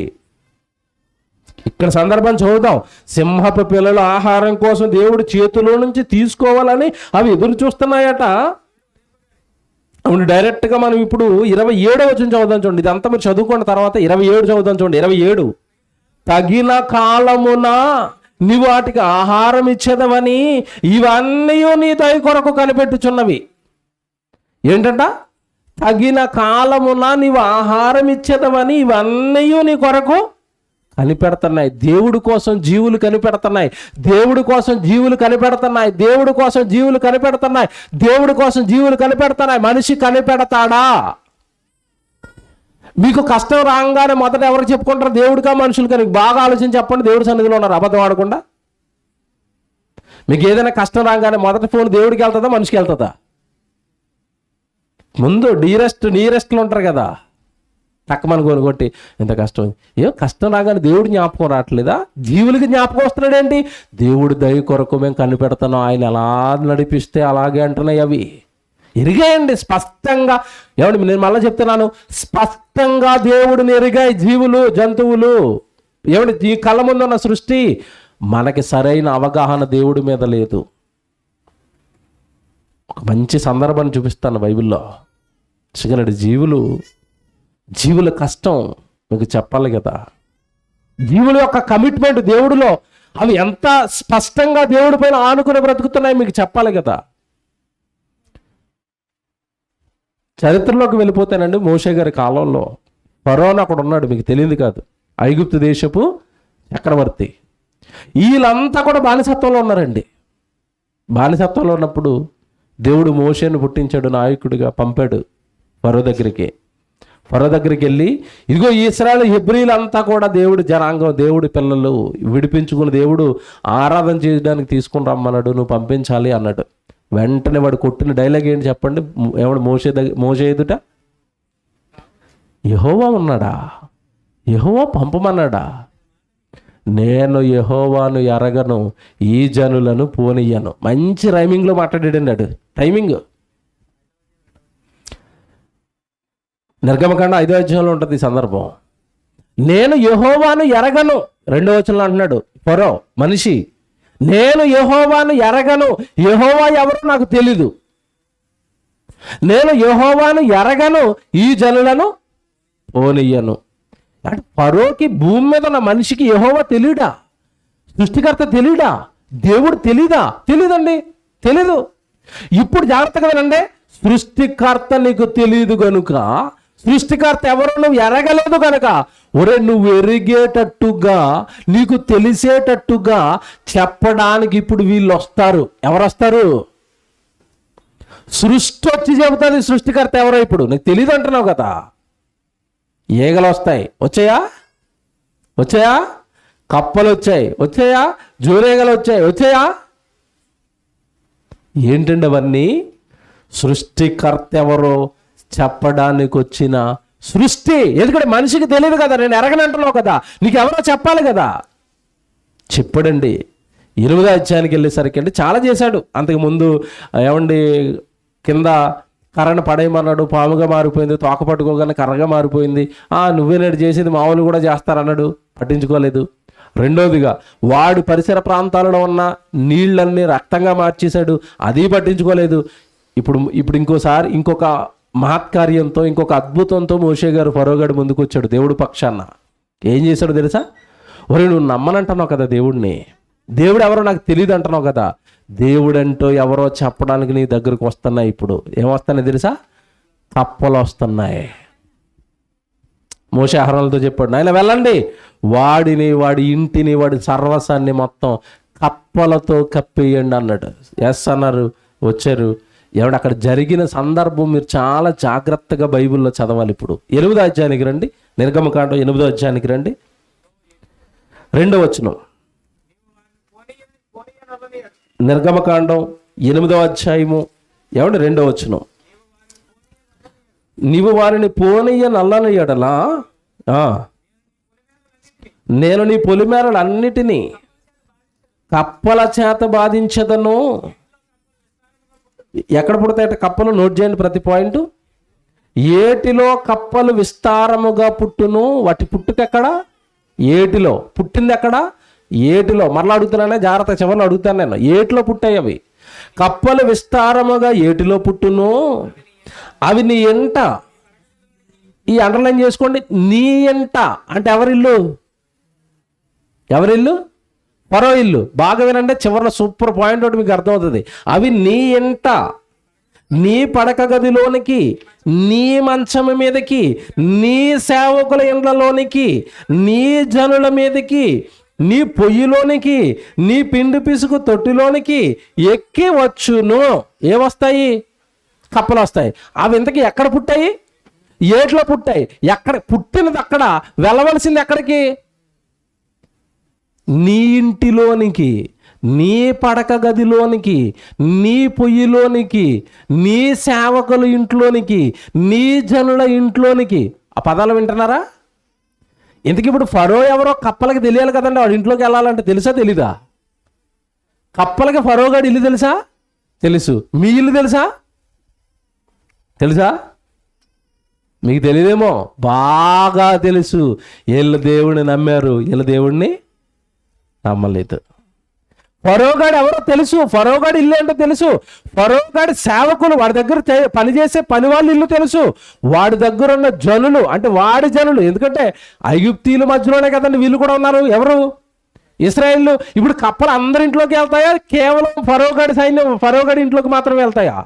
ఇక్కడ సందర్భం చదువుదాం. సింహపు పిల్లలు ఆహారం కోసం దేవుడు చేతిలో నుంచి తీసుకోవాలని అవి ఎదురు చూస్తున్నాయట. అవును, డైరెక్ట్గా మనం ఇప్పుడు 27వ వచనం చదువుదాం చూడండి. ఇదంతా మీరు చదువుకున్న తర్వాత 27 చదువుదాం చూడండి. 27 తగిన కాలమున నీ వాటికి ఆహారం ఇచ్చేదవని ఇవన్నీ నీ దయ కొరకు కనిపెట్టుచున్నవి. ఏంటంట? తగిన కాలమున నీవు ఆహారం ఇచ్చేదవని ఇవన్నీ నీ కొరకు కనిపెడుతున్నాయి. దేవుడి కోసం జీవులు కనిపెడుతున్నాయి, దేవుడి కోసం జీవులు కనిపెడుతున్నాయి, దేవుడి కోసం జీవులు కనిపెడుతున్నాయి, దేవుడి కోసం జీవులు కనిపెడుతున్నాయి. మనిషి కనిపెడతాడా? మీకు కష్టం రాగానే మొదట ఎవరికి చెప్పుకుంటారు? దేవుడికా మనుషులు? కానీ బాగా ఆలోచించి చెప్పండి. దేవుడి సన్నిధిలో ఉన్నారు అబద్ధం ఆడకుండా. మీకు ఏదైనా కష్టం రాగానే మొదట ఫోన్ దేవుడికి వెళ్తుందా మనిషికి వెళ్తుందా? ముందు నీరెస్ట్లో ఉంటారు కదా, తక్కువని కొనుగొట్టి ఎంత కష్టం. కష్టం రాగానే దేవుడు జ్ఞాపకం రావట్లేదా? జీవులకి జ్ఞాపకం వస్తున్నాడేంటి? దేవుడి దయ కొరకు మేము కనిపెడుతున్నాం, ఆయన ఎలా నడిపిస్తే అలాగే అంటున్నాయి అవి. ఎరిగాయండి స్పష్టంగా. ఏమండి నేను మళ్ళీ చెప్తున్నాను, స్పష్టంగా దేవుడిని ఎరిగాయి జీవులు, జంతువులు. ఏమండి ఈ కళ్ళ ముందున్న సృష్టి. మనకి సరైన అవగాహన దేవుడి మీద లేదు. ఒక మంచి సందర్భాన్ని చూపిస్తాను బైబిల్లో. చూడండి, జీవుల కష్టం మీకు చెప్పాలి కదా. జీవుల యొక్క కమిట్మెంట్ దేవుడిలో అవి ఎంత స్పష్టంగా దేవుడి పైన ఆనుకుని బ్రతుకుతున్నాయి మీకు చెప్పాలి కదా. చరిత్రలోకి వెళ్ళిపోతానండి. మోషే గారి కాలంలో ఫరోనా అక్కడ ఉన్నాడు, మీకు తెలియదు కాదు, ఐగుప్తు దేశపు చక్రవర్తి. వీళ్ళంతా కూడా బానిసత్వంలో ఉన్నారండి. బానిసత్వంలో ఉన్నప్పుడు దేవుడు మోషేను పుట్టించాడు, నాయకుడిగా పంపాడు ఫరో దగ్గరికి. ఫరో దగ్గరికి వెళ్ళి, ఇదిగో ఇశ్రాయేలు హెబ్రీలంతా కూడా దేవుడి జనాంగం, దేవుడి పిల్లలు, విడిపించుకుని దేవుడు ఆరాధన చేయడానికి తీసుకుని రమ్మన్నాడు, నువ్వు పంపించాలి అన్నాడు. వెంటనే వాడు కొట్టిన డైలాగ్ ఏంటి చెప్పండి? ఎవడు మోషే ఎదుట యెహోవా ఉన్నాడా, యెహోవా పంపమన్నాడా, నేను యెహోవాను ఎరగను, ఈ జనులను పోనీయను. మంచి రైమింగ్లో మాట్లాడాడండి వాడు. టైమింగ్ నిర్గమకాండ 5వ అధ్యాయంలో ఉంటుంది ఈ సందర్భం. నేను యెహోవాను ఎరగను, 2వ వచనంలో అంటున్నాడు ఫరో మనిషి, నేను యెహోవాను ఎరగను, యెహోవా ఎవరో నాకు తెలీదు, నేను యెహోవాను ఎరగను, ఈ జనులను పోనీయను. అంటే ఫరోకి భూమి మీద ఉన్న మనిషికి యెహోవా తెలీడా? సృష్టికర్త తెలీడా? దేవుడు తెలీదా? తెలీదండి, తెలీదు. ఇప్పుడు జాగ్రత్తగా వినండి, సృష్టికర్త నీకు తెలీదు గనుక, సృష్టికర్త ఎవరో నువ్వు ఎరగలేదు కనుక, ఒరే నువ్వు ఎరిగేటట్టుగా, నీకు తెలిసేటట్టుగా చెప్పడానికి ఇప్పుడు వీళ్ళు వస్తారు. ఎవరు వస్తారు? సృష్టి వచ్చి చెబుతుంది సృష్టికర్త ఎవరో. ఇప్పుడు నీకు తెలియదు అంటున్నావు కదా. ఈగలు వస్తాయి, వచ్చాయా? వచ్చాయా? కప్పలు వచ్చాయి, వచ్చాయా? జోరేగలు వచ్చాయి, వచ్చాయా? ఏంటండి అవన్నీ? సృష్టికర్త ఎవరో చెప్పడానికి వచ్చిన సృష్టి. ఎందుకంటే మనిషికి తెలియదు కదా, నేను ఎరగనంటున్నావు కదా, నీకు ఎవరో చెప్పాలి కదా. చెప్పాడండి. 8వ అధ్యాయానికి వెళ్ళేసరికి అండి చాలా చేశాడు. అంతకుముందు ఏమండి, కింద కర్రను పడేయమన్నాడు, పాముగా మారిపోయింది, తోక పట్టుకోగానే కర్రగా మారిపోయింది. నువ్వే నేడు చేసేది మామూలు కూడా చేస్తారన్నాడు, పట్టించుకోలేదు. రెండోదిగా వాడు పరిసర ప్రాంతాలలో ఉన్న నీళ్ళన్నీ రక్తంగా మార్చేశాడు, అది పట్టించుకోలేదు. ఇప్పుడు ఇంకోసారి ఇంకొక మహత్కార్యంతో, ఇంకొక అద్భుతంతో మోషే గారు ఫరోగాడు ముందుకు వచ్చాడు దేవుడు పక్షాన. ఏం చేశాడు తెలుసా? ఒరే నువ్వు నమ్మనంటున్నావు కదా దేవుడిని, దేవుడు ఎవరో నాకు తెలియదు అంటున్నావు కదా, దేవుడంటో ఎవరో చెప్పడానికి నీ దగ్గరకు వస్తున్నాయి. ఇప్పుడు ఏమొస్తున్నాయి తెలుసా? కప్పలు వస్తున్నాయి. మోషే అహరోనులతో చెప్పాడు, నాయన వెళ్ళండి, వాడిని, వాడి ఇంటిని, వాడి సర్వసాన్ని మొత్తం కప్పలతో కప్పేయండి అన్నాడు. ఎస్ అన్నారు, వచ్చారు. ఏమంటే అక్కడ జరిగిన సందర్భం మీరు చాలా జాగ్రత్తగా బైబిల్లో చదవాలి. ఇప్పుడు 8వ అధ్యాయానికి రండి, నిర్గమకాండం 8వ అధ్యాయానికి రండి, 2వ వచనం. నిర్గమకాండం 8వ అధ్యాయము ఏమంటే 2వ వచనం. నీవు వారిని పోనీయ నల్లని ఎడలా నేను నీ పొలిమేరలు అన్నిటినీ కప్పల చేత బాధించదను. ఎక్కడ పుడతాయట కప్పలు? నోట్ చేయండి ప్రతి పాయింట్. ఏటిలో కప్పలు విస్తారముగా పుట్టును. వాటి పుట్టుకెక్కడ? ఏటిలో. పుట్టింది ఎక్కడ? ఏటిలో. మరలా అడుగుతున్నానే, జాగ్రత్త, చివరిలో అడుగుతాను నేను. ఏటిలో పుట్టాయి అవి. కప్పలు విస్తారముగా ఏటిలో పుట్టును, అవి నీ ఎంట. ఈ అండర్లైన్ చేసుకోండి, నీ ఎంట అంటే ఎవరిల్లు? ఎవరిల్లు? ఫరో ఇల్లు. బాగా వినండి, చివరిలో సూపర్ పాయింట్ ఒకటి మీకు అర్థమవుతుంది. అవి నీ ఎంట, నీ పడక గదిలోనికి, నీ మంచం మీదకి, నీ సేవకుల ఇండ్లలోనికి, నీ జనుల మీదకి, నీ పొయ్యిలోనికి, నీ పిండి పిసుకు తొట్టిలోనికి ఎక్కి వచ్చును. ఏమొస్తాయి? కప్పలు వస్తాయి. అవి ఇంతకీ ఎక్కడ పుట్టాయి? ఏట్లో పుట్టాయి. ఎక్కడ పుట్టినది అక్కడ, వెళ్ళవలసింది ఎక్కడికి? నీ ఇంటిలోనికి, నీ పడక గదిలోనికి, నీ పొయ్యిలోనికి, నీ సేవకుల ఇంట్లోనికి, నీ జనుల ఇంట్లోనికి. ఆ పదాలు వింటున్నారా? ఇంతకీ ఇప్పుడు ఫరో ఎవరో కప్పలకి తెలియాలి కదండి. వాడి ఇంట్లోకి వెళ్ళాలంటే తెలుసా తెలీదా? కప్పలకి ఫరోగాడి ఇల్లు తెలుసా? తెలుసు. మీ ఇల్లు తెలుసా? తెలుసా? మీకు తెలియదేమో, బాగా తెలుసు. వీళ్ళు దేవుడిని నమ్మారు, వీళ్ళ దేవుడిని నమ్మలేదు. ఫరోగాడు ఎవరో తెలుసు, ఫరోగాడి ఇల్లు ఏంటో తెలుసు, ఫరోగాడి సేవకులు, వాడి దగ్గర పనిచేసే పని వాళ్ళ ఇల్లు తెలుసు, వాడి దగ్గర ఉన్న జనులు అంటే వాడి జనులు. ఎందుకంటే ఐగుప్తీయుల మధ్యలోనే కదండి వీళ్ళు కూడా ఉన్నారు. ఎవరు? ఇశ్రాయేలు ఇప్పుడు కప్పలు అందరింట్లోకి వెళ్తాయా, కేవలం ఫరోగడి సైన్యం ఫరోగడి ఇంట్లోకి మాత్రం వెళ్తాయా?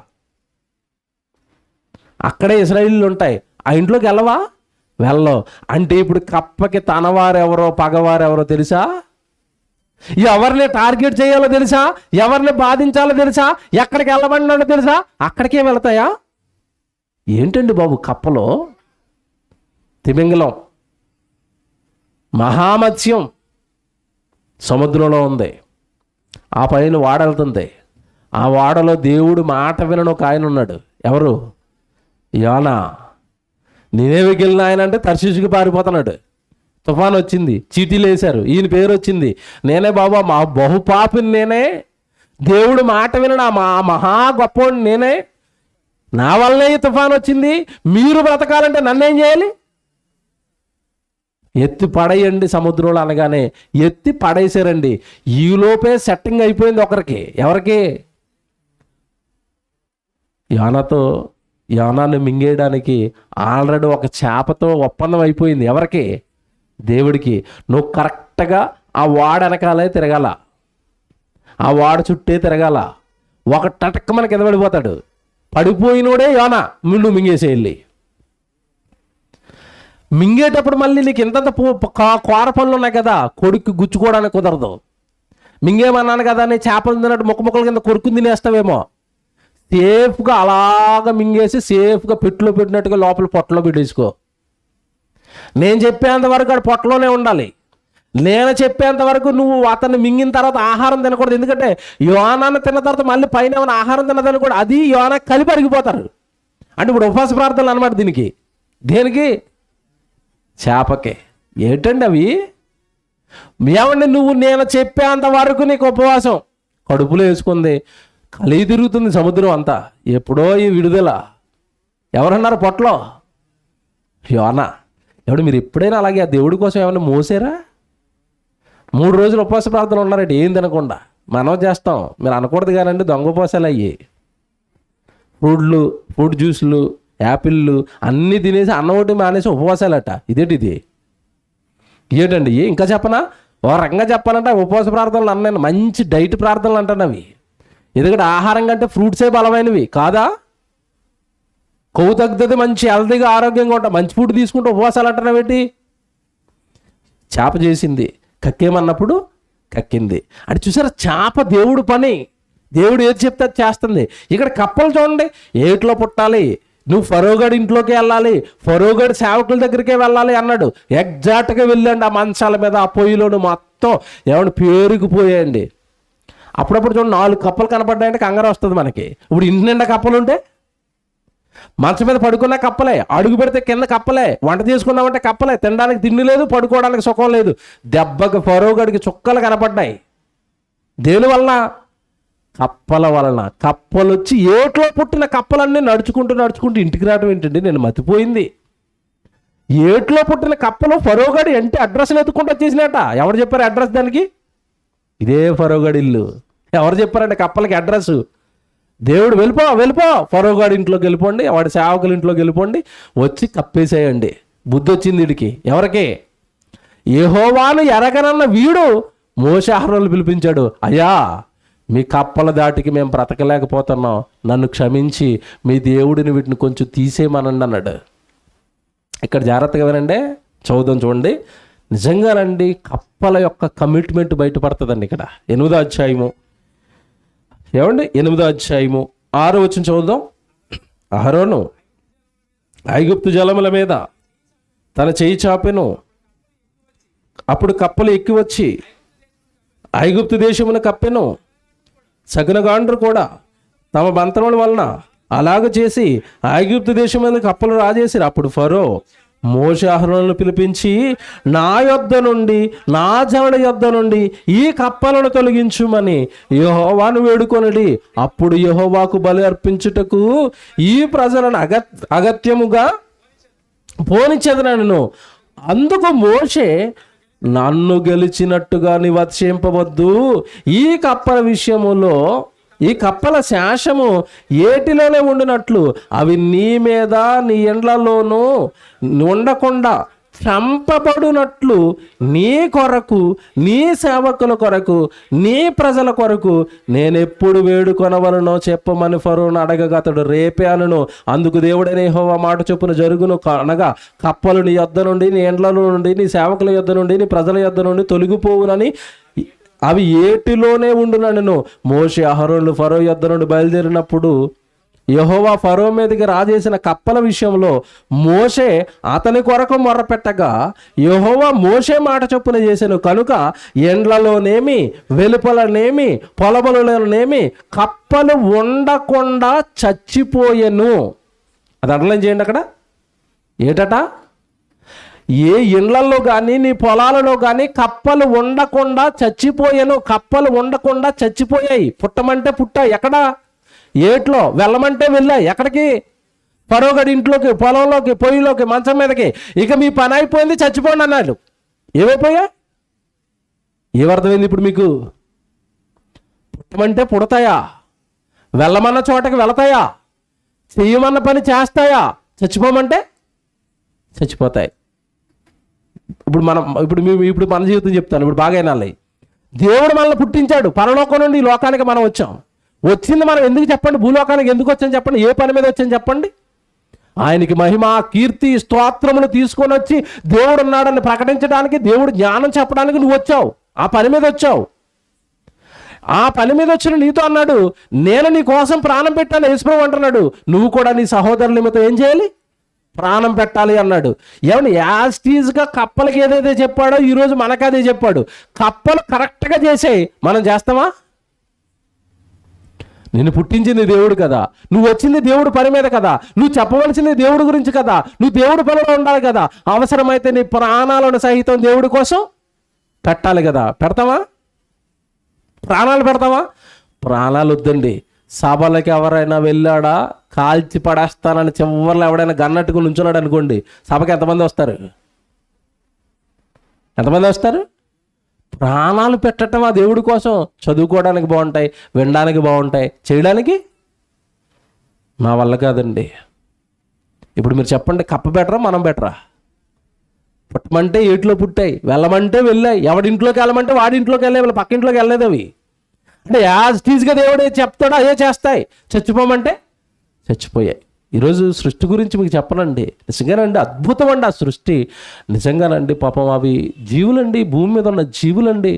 అక్కడే ఇశ్రాయేలు ఉంటాయి, ఆ ఇంట్లోకి వెళ్ళవా? వెళ్ళవు. అంటే ఇప్పుడు కప్పకి తనవారెవరో పగవారెవరో తెలుసా? ఎవరిని టార్గెట్ చేయాలో తెలుసా? ఎవరిని బాధించాలో తెలుసా? ఎక్కడికి వెళ్ళబడినాడో తెలుసా? అక్కడికే వెళ్తాయా? ఏంటండి బాబు కప్పలో? తిమింగలం మహామత్స్యం సముద్రంలో ఉంది, ఆ పైన వాడ వెళ్తుంది. ఆ వాడలో దేవుడు మాట వినని ఒక ఆయన ఉన్నాడు. ఎవరు? యోనా. నినేవేకి వెళ్ళిన ఆయన అంటే తర్షీషుకి పారిపోతున్నాడు. తుఫాన్ వచ్చింది, చీటీలు వేశారు, ఈయన పేరు వచ్చింది. నేనే బాబా మా బహుపాపిని నేనే, దేవుడు మాట వినడు మా మహా గొప్పవాడిని నేనే, నా వల్లనే ఈ తుఫాన్ వచ్చింది, మీరు బ్రతకాలంటే నన్నేం చేయాలి? ఎత్తి పడేయండి సముద్రంలో అనగానే ఎత్తి పడేసారండి. ఈలోపే సెట్టింగ్ అయిపోయింది ఒకరికి. ఎవరికి? యోనాను మింగేయడానికి ఆల్రెడీ ఒక చేపతో ఒప్పందం అయిపోయింది. ఎవరికి? దేవుడికి. నువ్వు కరెక్ట్గా ఆ వాడ వెనకాలే తిరగాల, ఆ వాడ చుట్టే తిరగాల. ఒక టటక్క మన కింద పడిపోతాడు. పడిపోయినోడే యోనా, నువ్వు మింగేసేయాలి. మింగేటప్పుడు మళ్ళీ నీకు ఇంతంత కూర పనులు ఉన్నాయి కదా, కొడుకు గుచ్చుకోవడానికి కుదరదు. మింగేమన్నాను కదా అని చేపలు తిన్నట్టు ముక్కల కింద కొరుకుని తినేస్తావేమో. సేఫ్గా అలాగ మింగేసి సేఫ్గా పెట్టులో పెట్టినట్టుగా లోపల పొట్టలో పెట్టేసుకో. నేను చెప్పేంత వరకు ఆడు పొట్టలోనే ఉండాలి. నేను చెప్పేంత వరకు నువ్వు అతన్ని మింగిన తర్వాత ఆహారం తినకూడదు. ఎందుకంటే యోనాన్ని తిన్న తర్వాత మళ్ళీ పైన ఏమైనా ఆహారం తిన్నదని కూడా అది యోనా కలిపి అరిగిపోతారు. అంటే ఇప్పుడు ఉపవాస ప్రార్థనలు అనమాట దీనికి. దేనికి? చేపకే. ఏంటండి అవి? ఏమండి నువ్వు నేను చెప్పేంత వరకు నీకు ఉపవాసం. కడుపులో వేసుకుంది, కలిగి తిరుగుతుంది సముద్రం అంతా. ఎప్పుడో ఈ విడుదల. ఎవరన్నారు పొట్టలో? యోనా. ఎవడు మీరు ఎప్పుడైనా అలాగే ఆ దేవుడి కోసం ఏమైనా మోసారా? 3 రోజులు ఉపవాస ప్రార్థన ఉన్నారంటే ఏం తినకుండా. మనం చేస్తాం, మీరు అనకూడదు కానండి. దొంగ ఉపవాసాలు అయ్యి ఫ్రూట్ జ్యూస్లు, యాపిళ్ళు అన్నీ తినేసి అన్నం ఒకటి మానేసి ఉపవాసాలట. ఇదేంటిది? ఏంటండి? ఇంకా చెప్పనా? ఓ రకంగా చెప్పాలంటే ఉపవాస ప్రార్థనలు అన్నాను, మంచి డైట్ ప్రార్థనలు అంటాను అవి. ఎందుకంటే ఆహారం కంటే ఫ్రూట్సే బలమైనవి కాదా? కొవ్వు తగ్గుతుంది, మంచి హెల్తీగా ఆరోగ్యంగా ఉంటాం, మంచి ఫుడ్ తీసుకుంటే ఉపవాసాలు అంటున్నావు ఏంటి? చేప చేసింది, కక్కేమన్నప్పుడు కక్కింది. అంటే చూసారా, చేప దేవుడు పని. దేవుడు ఏది చెప్తే అది చేస్తుంది. ఇక్కడ కప్పలు చూడండి, ఏట్లో పుట్టాలి, నువ్వు ఫరోగడి ఇంట్లోకి వెళ్ళాలి, ఫరోగడి సేవకుల దగ్గరికే వెళ్ళాలి అన్నాడు. ఎగ్జాక్ట్గా వెళ్ళండి. ఆ మంచాల మీద ఆ పొయ్యిలోను మొత్తం ఏమన్నా పేరుకుపోయాయండి. అప్పుడప్పుడు చూడండి 4 కప్పలు కనపడ్డాయంటే కంగారు వస్తుంది మనకి. ఇప్పుడు ఇంటి నిండా కప్పలు ఉంటే మంచం మీద పడుకున్న కప్పలే, అడుగు పెడితే కింద కప్పలే, వంట చేసుకున్నామంటే కప్పలే, తినడానికి తిండి లేదు, పడుకోవడానికి సుఖం లేదు. దెబ్బకి ఫరోగడికి చుక్కలు కనపడ్డాయి. దేని వలన? కప్పల వలన. కప్పలు వచ్చి ఏట్లో పుట్టిన కప్పలన్నీ నడుచుకుంటూ ఇంటికి రావడం ఏంటండి? నేను మతిపోయింది. ఏట్లో పుట్టిన కప్పలు ఫరోగడి అంటే అడ్రస్ని ఎత్తుకుంటూ వచ్చేసినట. ఎవరు చెప్పారు అడ్రస్ దానికి? ఇదే ఫరోగడి ఇల్లు. ఎవరు చెప్పారంటే కప్పలకి అడ్రస్? దేవుడు వెళ్ళిపో ఫరోగడి ఇంట్లోకి వెళ్ళిపోండి, వాడి సేవకుల ఇంట్లోకి వెళ్ళిపోండి, వచ్చి కప్పేసేయండి. బుద్ధి వచ్చింది వీడికి. ఎవరికి? యెహోవాను ఎరగనన్న వీడు మోషే అహరోనులు పిలిపించాడు. అయ్యా, మీ కప్పల దాటికి మేము బ్రతకలేకపోతున్నాం, నన్ను క్షమించి మీ దేవుడిని వీటిని కొంచెం తీసేయమనండి అన్నాడు. ఇక్కడ జాగ్రత్తగా వినండి, చదువుదాం చూడండి. నిజంగానండి కప్పల యొక్క కమిట్మెంట్ బయటపడుతుందండి. ఇక్కడ 8వ అధ్యాయము, ఏమండి 8వ అధ్యాయము 6వ వచనం చదువుదాం. అహరోను ఐగుప్తు జలముల మీద తన చేయి చాపెను, అప్పుడు కప్పలు ఎక్కి వచ్చి ఐగుప్తు దేశమును కప్పెను. సగునగాండ్రు కూడా తమ బంతముల వలన అలాగ చేసి ఐగుప్తు దేశం మీద కప్పలు రాజేసిరు. అప్పుడు ఫరో మోషే అహరోనులను పిలిపించి, నా యొద్ద నుండి, నా జనుల యొద్ద నుండి ఈ కప్పలను తొలగించుమని యెహోవాను వేడుకొనడి. అప్పుడు యెహోవాకు బలి అర్పించుటకు ఈ ప్రజలను అగత్యముగా పోనిచ్చెదనను. అందుకు మోషే, నన్ను గెలిచినట్టుగా నీవు అతిశయింపవద్దు. ఈ కప్పల విషయములో ఈ కప్పల శాసము ఏటిలోనే ఉండినట్లు అవి నీ మీద నీ ఎండ్లలోనూ ఉండకుండా చంపబడినట్లు నీ కొరకు, నీ సేవకుల కొరకు, నీ ప్రజల కొరకు నేనెప్పుడు వేడుకొనవలనో చెప్పమని ఫరోను అడగగా అతడు రేపే అనును. అందుకు దేవుడైన యెహోవా మాట చొప్పున జరుగును. అనగా కప్పలు నీ యొద్ద నుండి, నీ ఎండ్లలో నుండి, నీ సేవకుల యొద్ద నుండి, నీ ప్రజల యొద్ద నుండి తొలగిపోవునని, అవి ఏటిలోనే ఉండునను. మోషే అహరోనులు ఫరో యొద్ద నుండి బయలుదేరినప్పుడు యెహోవా ఫరో మీదకి రాజేసిన కప్పల విషయంలో మోషే అతని కొరకు మొర్రపెట్టగా యెహోవా మోషే మాట చొప్పున చేశాను కనుక ఎండ్లలోనేమి, వెలుపలనేమి, పొలములలోనేమి కప్పలు ఉండకుండా చచ్చిపోయెను. అది అండర్లైన్ చేయండి. అక్కడ ఏటట, ఏ ఇండ్లలో కానీ నీ పొలాలలో కానీ కప్పలు ఉండకుండా చచ్చిపోయాను. కప్పలు ఉండకుండా చచ్చిపోయాయి. పుట్టమంటే పుట్టాయి. ఎక్కడ? ఏట్లో. వెళ్ళమంటే వెళ్ళాయి. ఎక్కడికి? ఫరోగడి ఇంట్లోకి, పొలంలోకి, పొయ్యిలోకి, మంచం మీదకి. ఇక మీ పని అయిపోయింది, చచ్చిపోండి అన్నాడు. ఏమైపోయా? ఏమర్థమైంది ఇప్పుడు మీకు? పుట్టమంటే పుడతాయా? వెళ్ళమన్న చోటకి వెళతాయా? చెయ్యమన్న పని చేస్తాయా? చచ్చిపోమంటే చచ్చిపోతాయి. ఇప్పుడు మన జీవితం చెప్తాను. ఇప్పుడు బాగా వినాలి. దేవుడు మనల్ని పుట్టించాడు. పరలోకం నుండి ఈ లోకానికి మనం వచ్చాం. వచ్చింది మనం ఎందుకు చెప్పండి? భూలోకానికి ఎందుకు వచ్చాను చెప్పండి? ఏ పని మీద వచ్చాను చెప్పండి? ఆయనకి మహిమ, కీర్తి, స్తోత్రములు తీసుకొని వచ్చి దేవుడు ఉన్నాడని ప్రకటించడానికి, దేవుడు జ్ఞానం చెప్పడానికి నువ్వు వచ్చావు. ఆ పని మీద వచ్చావు. ఆ పని మీద వచ్చిన నీతో అన్నాడు, నేను నీ కోసం ప్రాణం పెట్టాను యేసుప్రభువు అంటున్నాడు. నువ్వు కూడా నీ సహోదరుల నిమిత్తం ఏం చేయాలి? ప్రాణం పెట్టాలి అన్నాడు. ఏమన్నా యాస్టీజ్గా కప్పలకి ఏదైతే చెప్పాడో ఈరోజు మనకు అదే చెప్పాడు. కప్పలు కరెక్ట్గా చేసాయి, మనం చేస్తామా? నిన్ను పుట్టించింది దేవుడు కదా, నువ్వు వచ్చింది దేవుడు పని మీద కదా, నువ్వు చెప్పవలసింది దేవుడి గురించి కదా, నువ్వు దేవుడి పనిలో ఉండాలి కదా. అవసరమైతే నీ ప్రాణాలను సహితం దేవుడి కోసం పెట్టాలి కదా. పెడతావా? ప్రాణాలు పెడతావా? ప్రాణాలు వద్దండి. సభలకి ఎవరైనా వెళ్ళాడా, కాల్చి పడేస్తానని చివరిలో ఎవడైనా గన్నట్టుకు నుంచున్నాడు అనుకోండి, సభకి ఎంతమంది వస్తారు? ఎంతమంది వస్తారు? ప్రాణాలు పెట్టడం ఆ దేవుడి కోసం. చదువుకోవడానికి బాగుంటాయి, వినడానికి బాగుంటాయి, చేయడానికి మా వల్ల కాదండి. ఇప్పుడు మీరు చెప్పండి, కప్ప బెటరా మనం బెటరా? పుట్టమంటే ఏట్లో పుట్టాయి, వెళ్ళమంటే వెళ్ళాయి, ఎవడింట్లోకి వెళ్ళమంటే వాడింట్లోకి వెళ్ళాయి, వీళ్ళ పక్కింట్లోకి వెళ్ళలేదు. అవి అంటే యాజ్ టీజ్గా దేవుడు చెప్తాడో అదే చేస్తాయి. చచ్చిపోమంటే చచ్చిపోయాయి. ఈరోజు సృష్టి గురించి మీకు చెప్పనండి, నిజంగానండి అద్భుతం అండి ఆ సృష్టి. నిజంగానండి పాపం అవి జీవులండి, భూమి మీద ఉన్న జీవులండి.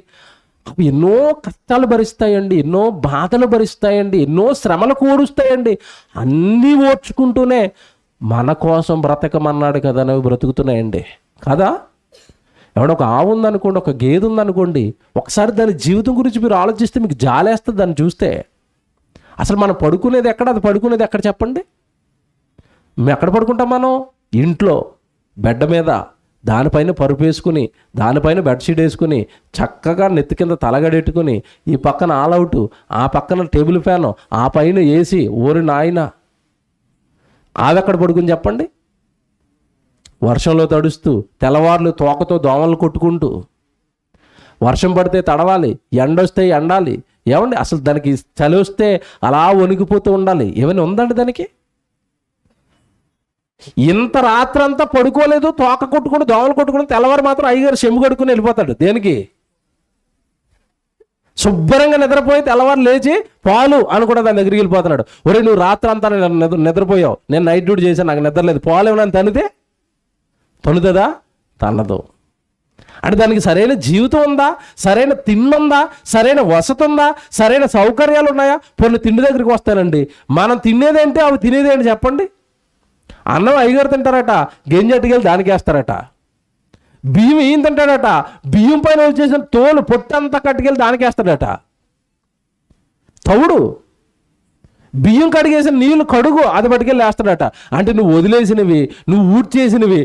అవి ఎన్నో కష్టాలు భరిస్తాయండి, ఎన్నో బాధలు భరిస్తాయండి, ఎన్నో శ్రమలు కూరుస్తాయండి. అన్నీ ఓర్చుకుంటూనే మన కోసం బ్రతకమన్నాడు కదా అని అవి బ్రతుకుతున్నాయండి కదా. ఎవడో ఒక ఆవు ఉందనుకోండి, ఒక గేదె ఉందనుకోండి, ఒకసారి దాని జీవితం గురించి మీరు ఆలోచిస్తే మీకు జాలేస్తుంది దాన్ని చూస్తే. అసలు మనం పడుకునేది ఎక్కడ, అది పడుకునేది ఎక్కడ చెప్పండి? మేము ఎక్కడ పడుకుంటాం? మనం ఇంట్లో బెడ్ మీద, దానిపైన పరుపు వేసుకుని, దానిపైన బెడ్షీట్ వేసుకుని, చక్కగా నెత్తి కింద తలగడెట్టుకుని, ఈ పక్కన ఆల్అవుట్, ఆ పక్కన టేబుల్ ఫ్యాను, ఆ పైన ఏసీ. ఓరి నాయన, ఆవి ఎక్కడ పడుకుని చెప్పండి? వర్షంలో తడుస్తూ, తెల్లవార్లు తోకతో దోమలు కొట్టుకుంటూ, వర్షం పడితే తడవాలి, ఎండొస్తే ఎండాలి. ఏమండి అసలు దానికి చలి వస్తే అలా వణికిపోతూ ఉండాలి. ఏమైనా ఉందండి దానికి? ఇంత రాత్రంతా పడుకోలేదు, తోక కొట్టుకుని దోమలు కొట్టుకుని, తెల్లవారు మాత్రం అయ్యగారు చెంబు కడుక్కుని వెళ్ళిపోతాడు. దేనికి? శుభ్రంగా నిద్రపోయి తెల్లవారు లేచి పాలు అని కూడా దాని దగ్గరికి వెళ్ళిపోతున్నాడు. ఒరే నువ్వు రాత్రంతా నిద్రపోయావు, నేను నైట్ డ్యూటీ చేశాను, నాకు నిద్రలేదు, పాలు ఏమైనా తనితే తనుతుందా? తన్నదు. అంటే దానికి సరైన జీవితం ఉందా? సరైన తిండి ఉందా? సరైన వసతి ఉందా? సరైన సౌకర్యాలు ఉన్నాయా? కొన్ని తిండి దగ్గరికి వస్తానండి, మనం తినేదేంటి, అవి తినేదేంటి చెప్పండి? అన్నం అయ్యగారు తింటారట, గింజట్టుకెళ్ళి దానికి వేస్తారట. బియ్యం ఏం తింటాడట, బియ్యం పైన వచ్చేసిన తోలు పొట్టంతా కట్టుకెళ్ళి దానికి వేస్తాడట. తవుడు బియ్యం కడిగేసిన నీళ్ళు కడుగు, అది పట్టుకెళ్ళి వేస్తాడట. అంటే నువ్వు వదిలేసినవి, నువ్వు ఊడ్చేసినవి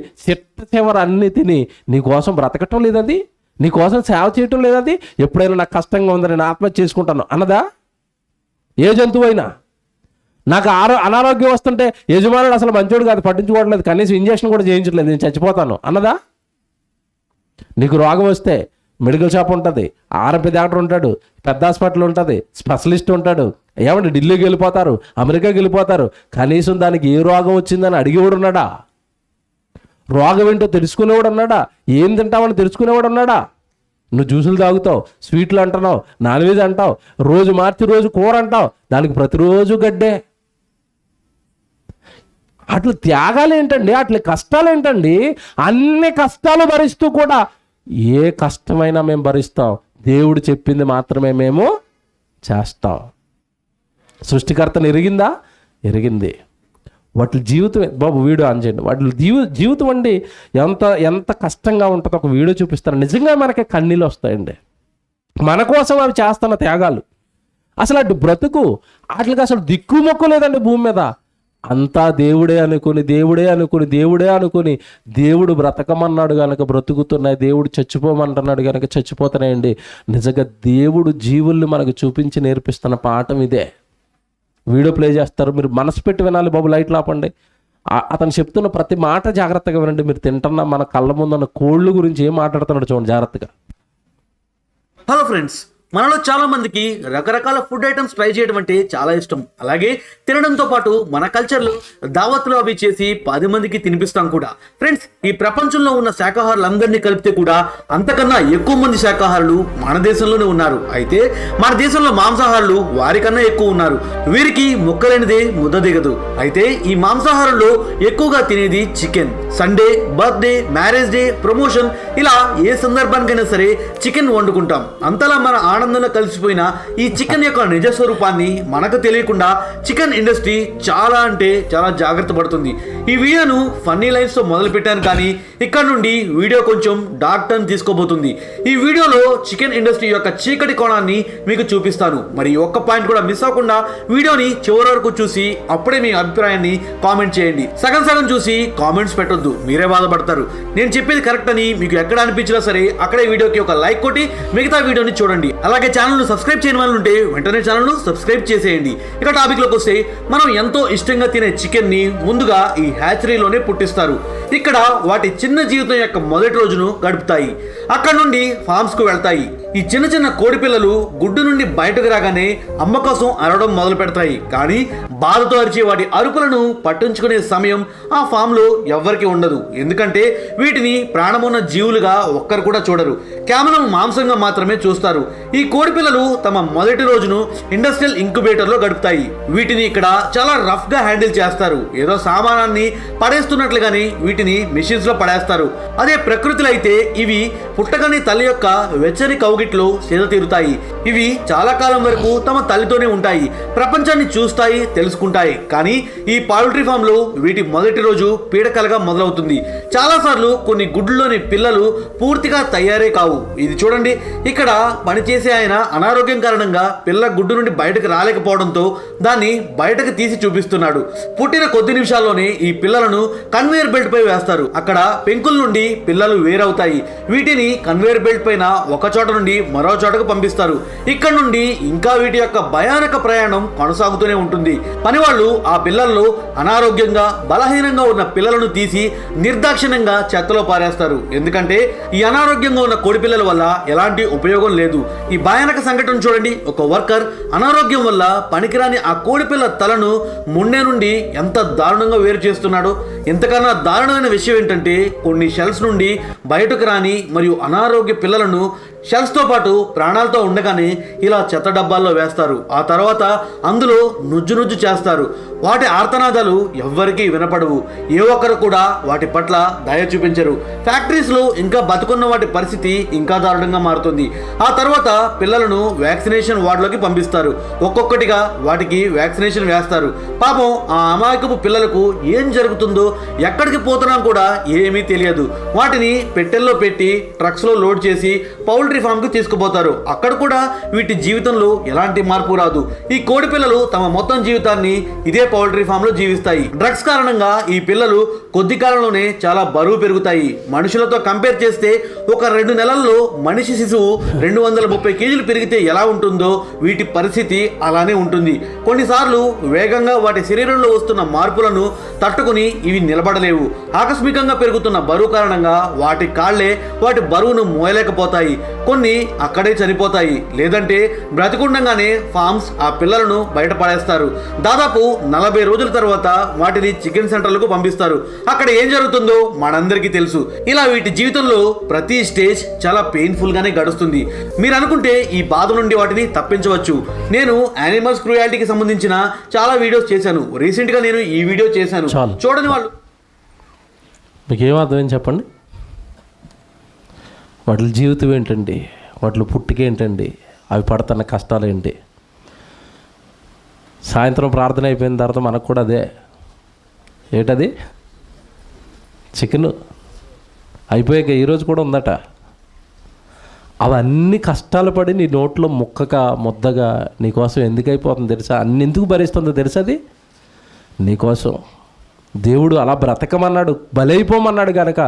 చివరి అన్నీ తిని నీకోసం బ్రతకటం లేదది, నీకోసం సేవ చేయటం లేదది. ఎప్పుడైనా నాకు కష్టంగా ఉందని నేను ఆత్మహత్య చేసుకుంటాను అన్నదా? ఏ జంతువు అయినా. నాకు అనారోగ్యం వస్తుంటే యజమానుడు అసలు మంచోడు కాదు, పట్టించుకోవట్లేదు, కనీసం ఇంజక్షన్ కూడా చేయించట్లేదు, నేను చచ్చిపోతాను అన్నదా? నీకు రోగం వస్తే మెడికల్ షాప్ ఉంటుంది, ఆర్ఎంపీ డాక్టర్ ఉంటాడు, పెద్ద హాస్పిటల్ ఉంటుంది, స్పెషలిస్ట్ ఉంటాడు. ఏమంటే ఢిల్లీకి వెళ్ళిపోతారు, అమెరికాకి వెళ్ళిపోతారు, కనీసం దానికి ఏ రోగం వచ్చిందని అడిగేవాడు ఉన్నాడా? రోగం ఏంటో తెలుసుకునేవాడు ఉన్నాడా? ఏం తింటామని తెలుసుకునేవాడు ఉన్నాడా? నువ్వు జ్యూసులు తాగుతావు, స్వీట్లు అంటున్నావు, నాన్ వెజ్ అంటావు, రోజు మార్చి రోజు కూర అంటావు, దానికి ప్రతిరోజు గడ్డే. అట్లా త్యాగాలు ఏంటండి? అట్లా కష్టాలు ఏంటండి? అన్ని కష్టాలు భరిస్తూ కూడా ఏ కష్టమైనా మేము భరిస్తాం, దేవుడు చెప్పింది మాత్రమే మేము చేస్తాం. సృష్టికర్తను ఎరిగిందా? ఎరిగింది. వాటి జీవితం బాబు వీడియో ఆన్ చేయండి. వాటి జీవితం అండి ఎంత కష్టంగా ఉంటుందో ఒక వీడియో చూపిస్తాను. నిజంగా మనకి కన్నీళ్ళు వస్తాయండి. మన కోసం అవి చేస్తున్న త్యాగాలు. అసలు అటు బ్రతుకు వాటికి అసలు దిక్కుమొక్కు లేదండి భూమి మీద. అంతా దేవుడే అనుకుని దేవుడు బ్రతకమన్నాడు కనుక బ్రతుకుతున్నాయి, దేవుడు చచ్చిపోమంటున్నాడు కనుక చచ్చిపోతున్నాయండి. నిజంగా దేవుడు జీవుల్ని మనకు చూపించి నేర్పిస్తున్న పాఠం ఇదే. వీడియో ప్లే చేస్తారు, మీరు మనసు పెట్టి వినాలి బాబు. లైట్లు ఆపండి. అతను చెప్తున్న ప్రతి మాట జాగ్రత్తగా వినండి. మీరు తింటున్న మన కళ్ళ ముందున్న కోళ్ళు గురించి ఏం మాట్లాడుతున్నాడు చూడండి జాగ్రత్తగా. హలో ఫ్రెండ్స్, మనలో చాలా మందికి రకరకాల ఫుడ్ ఐటమ్స్ ట్రై చేయడం అంటే చాలా ఇష్టం. అలాగే తినడంతో పాటు మన కల్చర్లో దావత్లు అవి చేసి 10 మందికి తినిపిస్తాం కూడా. ఫ్రెండ్స్, ఈ ప్రపంచంలో ఉన్న శాకాహారులందరినీ కలిపితే కూడా అంతకన్నా ఎక్కువ మంది శాకాహారులు మన దేశంలోనే ఉన్నారు. అయితే మన దేశంలో మాంసాహారులు వారికన్నా ఎక్కువ ఉన్నారు. వీరికి ముక్కలేనిదే ముద్ద దిగదు. అయితే ఈ మాంసాహారుల్లో ఎక్కువగా తినేది chicken. Sunday, birthday, marriage day, promotion, ఇలా ఏ సందర్భానికైనా సరే చికెన్ వండుకుంటాం. అంతలా మన ఆనందంలో కలిసిపోయిన ఈ చికెన్ యొక్క నిజ స్వరూపాన్ని మనకు తెలియకుండా చికెన్ ఇండస్ట్రీ చాలా అంటే చాలా జాగ్రత్త పడుతుంది. ఈ వీడియోను ఫన్నీ లైన్స్ తో మొదలు పెట్టాను, కానీ ఇక్కడ నుండి వీడియో కొంచెం డార్క్ టర్న్ తీసుకోబోతుంది. ఈ వీడియోలో చికెన్ ఇండస్ట్రీ యొక్క చీకటి కోణాన్ని మీకు చూపిస్తాను. మరి ఒక్క పాయింట్ కూడా మిస్ అవ్వకుండా వీడియోని చివరి వరకు చూసి అప్పుడే మీ అభిప్రాయాన్ని కామెంట్ చేయండి. సగం సగం చూసి కామెంట్స్ పెట్టొద్దు, మీరే బాధపడతారు. నేను చెప్పేది కరెక్ట్ అని మీకు ఎక్కడ అనిపించినా సరే అక్కడే వీడియోకి ఒక లైక్ కొట్టి మిగతా వీడియోని చూడండి. అలాగే ఛానల్ను సబ్స్క్రైబ్ చేయని వాళ్ళు ఉంటే వెంటనే ఛానల్ను సబ్స్క్రైబ్ చేసేయండి. ఇక టాపిక్లోకి వస్తే, మనం ఎంతో ఇష్టంగా తినే చికెన్ ని ముందుగా ఈ హ్యాచరీలోనే పుట్టిస్తారు. ఇక్కడ వాటి చిన్న జీవితం యొక్క మొదటి రోజును గడుపుతాయి. అక్కడ నుండి ఫార్మ్స్ కు వెళ్తాయి. ఈ చిన్న చిన్న కోడి పిల్లలు గుడ్డు నుండి బయటకు రాగానే అమ్మ కోసం అరవడం మొదలు పెడతాయి. కానీ బాధతో అరిచే వాటి అరుపులను పట్టించుకునే సమయం ఆ ఫామ్ లో ఎవ్వరికి ఉండదు. ఎందుకంటే వీటిని ప్రాణమున్న జీవులుగా ఒక్కరు కూడా చూడరు, కేవలం మాంసంగా మాత్రమే చూస్తారు. ఈ కోడి పిల్లలు తమ మొదటి రోజును ఇండస్ట్రియల్ ఇంక్యుబేటర్ లో గడుపుతాయి. వీటిని ఇక్కడ చాలా రఫ్ గా హ్యాండిల్ చేస్తారు. ఏదో సామానాన్ని పడేస్తున్నట్లుగానే వీటిని మిషన్స్ లో పడేస్తారు. అదే ప్రకృతిలో అయితే ఇవి పుట్టగానే తల్లి యొక్క వెచ్చని కౌగిట్లో సేద తీరుతాయి. ఇవి చాలా కాలం వరకు తమ తల్లితోనే ఉంటాయి, ప్రపంచాన్ని చూస్తాయి, తెలుసుకుంటాయి. కానీ ఈ పౌల్ట్రీ ఫామ్ లో వీటి మొదటి రోజు పీడకలగా మొదలవుతుంది. చాలా సార్లు కొన్ని గుడ్లలోని పిల్లలు పూర్తిగా తయారే కావు. ఇది చూడండి, ఇక్కడ పనిచేసే ఆయన అనారోగ్యం కారణంగా పిల్ల గుడ్డు నుండి బయటకు రాలేకపోవడంతో దాన్ని బయటకు తీసి చూపిస్తున్నాడు. పుట్టిన కొద్ది నిమిషాల్లోనే ఈ పిల్లలను కన్వేయర్ బెల్ట్ పై వేస్తారు. అక్కడ పెంకుల నుండి పిల్లలు వేరవుతాయి. వీటిని కన్వేయర్ బెల్ట్ పైన ఒక చోట నుండి మరో చోటకు పంపిస్తారు. ఇక్కడ నుండి ఇంకా వీటి యొక్క భయానక ప్రయాణం కొనసాగుతూనే ఉంటుంది. పనివాళ్ళు ఆ పిల్లల్లో అనారోగ్యంగా బలహీనంగా ఉన్న పిల్లలను తీసి నిర్దాక్షిణ్యంగా చెత్తలో పారేస్తారు. ఎందుకంటే ఈ అనారోగ్యంగా ఉన్న కోడి పిల్లల వల్ల ఎలాంటి ఉపయోగం లేదు. ఈ భయానక సంఘటన చూడండి, ఒక వర్కర్ అనారోగ్యం వల్ల పనికిరాని ఆ కోడి పిల్ల తలను ముండే నుండి ఎంత దారుణంగా వేరు చేస్తున్నాడో. ఎంతకన్నా దారుణమైన విషయం ఏంటంటే, కొన్ని షెల్స్ నుండి బయటకు రాని మరియు అనారోగ్య పిల్లలను షెల్స్తో పాటు ప్రాణాలతో ఉండగానే ఇలా చెత్త డబ్బాల్లో వేస్తారు. ఆ తర్వాత అందులో నుజ్జు చేస్తారు. వాటి ఆర్తనాదాలు ఎవ్వరికీ వినపడవు. ఏ ఒక్కరు కూడా వాటి పట్ల దయ చూపించరు. ఫ్యాక్టరీస్లో ఇంకా బతుకున్న వాటి పరిస్థితి ఇంకా దారుణంగా మారుతుంది. ఆ తర్వాత పిల్లలను వ్యాక్సినేషన్ వార్డులోకి పంపిస్తారు. ఒక్కొక్కటిగా వాటికి వ్యాక్సినేషన్ వేస్తారు. పాపం ఆ అమాయకపు పిల్లలకు ఏం జరుగుతుందో, ఎక్కడికి పోతున్నాం కూడా ఏమీ తెలియదు. వాటిని పెట్టెల్లో పెట్టి ట్రక్స్లో లోడ్ చేసి పౌల్ట్రీ ఫామ్ కు తీసుకుపోతారు. అక్కడ కూడా వీటి జీవితంలో ఎలాంటి మార్పు రాదు. ఈ కోడి పిల్లలు తమ మొత్తం జీవితాన్ని ఇదే పౌల్ట్రీ ఫామ్ లో జీవిస్తాయి. డ్రగ్స్ కారణంగా ఈ పిల్లలు కొద్ది కాలంలోనే చాలా బరువు పెరుగుతాయి. మనుషులతో కంపేర్ చేస్తే ఒక 2 నెలల్లో మనిషి శిశువు 230 కేజీలు పెరిగితే ఎలా ఉంటుందో వీటి పరిస్థితి అలానే ఉంటుంది. కొన్నిసార్లు వేగంగా వాటి శరీరంలో వస్తున్న మార్పులను తట్టుకుని ఇవి నిలబడలేవు. ఆకస్మికంగా పెరుగుతున్న బరువు కారణంగా వాటి కాళ్లే వాటి బరువును మోయలేకపోతాయి. కొన్ని అక్కడే చనిపోతాయి, లేదంటే బ్రతికుండగానే ఫార్మ్స్ ఆ పిల్లలను బయటపడేస్తారు. దాదాపు 40 రోజుల తర్వాత వాటిని చికెన్ సెంటర్లకు పంపిస్తారు. అక్కడ ఏం జరుగుతుందో మనందరికీ తెలుసు. ఇలా వీటి జీవితంలో ప్రతి స్టేజ్ చాలా పెయిన్ఫుల్ గానే గడుస్తుంది. మీరు అనుకుంటే ఈ బాధ నుండి వాటిని తప్పించవచ్చు. నేను యానిమల్స్ క్రూయాలిటీకి సంబంధించిన చాలా వీడియోస్ చేశాను. రీసెంట్ గా నేను ఈ వీడియో చేశాను, చూడని వాళ్ళు. మీకు ఏం అర్థమైంది చెప్పండి? వాటి జీవితం ఏంటండి, వాటి పుట్టుక ఏంటండి, అవి పడుతున్న కష్టాలు ఏంటి? సాయంత్రం ప్రార్థన అయిపోయిన తర్వాత మనకు కూడా అదే. ఏంటది? చికెన్ అయిపోయాక ఈరోజు కూడా ఉందట. అవన్నీ కష్టాలు పడి నీ నోట్లో ముద్దగా నీకోసం ఎందుకు అయిపోతుంది తెలుసా? అన్ని ఎందుకు భరిస్తుందో తెలుసా? అది నీకోసం. దేవుడు అలా బ్రతకమన్నాడు, బలైపోమన్నాడు కనుక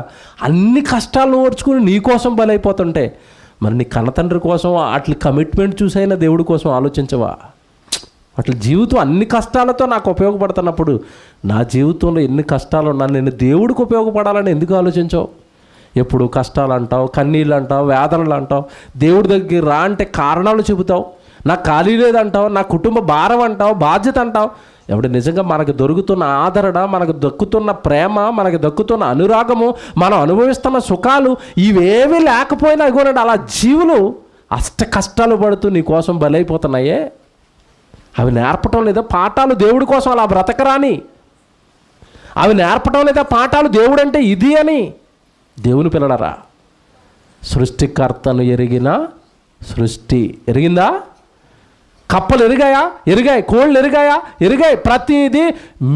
అన్ని కష్టాలను ఓర్చుకుని నీకోసం బలైపోతుంటే మరి నీ కన్నతండ్రి కోసం అట్లా కమిట్మెంట్ చూసైనా దేవుడి కోసం ఆలోచించవా? అట్లా జీవితం అన్ని కష్టాలతో నాకు ఉపయోగపడుతున్నప్పుడు నా జీవితంలో ఎన్ని కష్టాలు ఉన్నా నేను దేవుడికి ఉపయోగపడాలని ఎందుకు ఆలోచించవు? ఎప్పుడు కష్టాలు అంటావు, కన్నీళ్ళు అంటావు, వేదనలు అంటావు. దేవుడి దగ్గర రా అంటే కారణాలు చెబుతావు. నాకు ఖాళీ లేదంటావు, నా కుటుంబ భారం అంటావు, బాధ్యత అంటావు. ఎవడు నిజంగా మనకు దొరుకుతున్న ఆదరణ, మనకు దక్కుతున్న ప్రేమ, మనకు దక్కుతున్న అనురాగము, మనం అనుభవిస్తున్న సుఖాలు ఇవేమీ లేకపోయినా ఇగోనండి అలా జీవులు అష్ట కష్టాలు పడుతూ నీ కోసం బలైపోతున్నాయే. అవి నేర్పటం లేదా పాఠాలు దేవుడి కోసం అలా బ్రతకరాని? అవి నేర్పటం లేదా పాఠాలు దేవుడు అంటే ఇది అని? దేవుని పిల్లలరా, సృష్టికర్తను ఎరిగిన సృష్టి ఎరిగిందా? కప్పలు ఎరిగాయి, కోళ్ళు ఎరిగాయి. ప్రతిదీ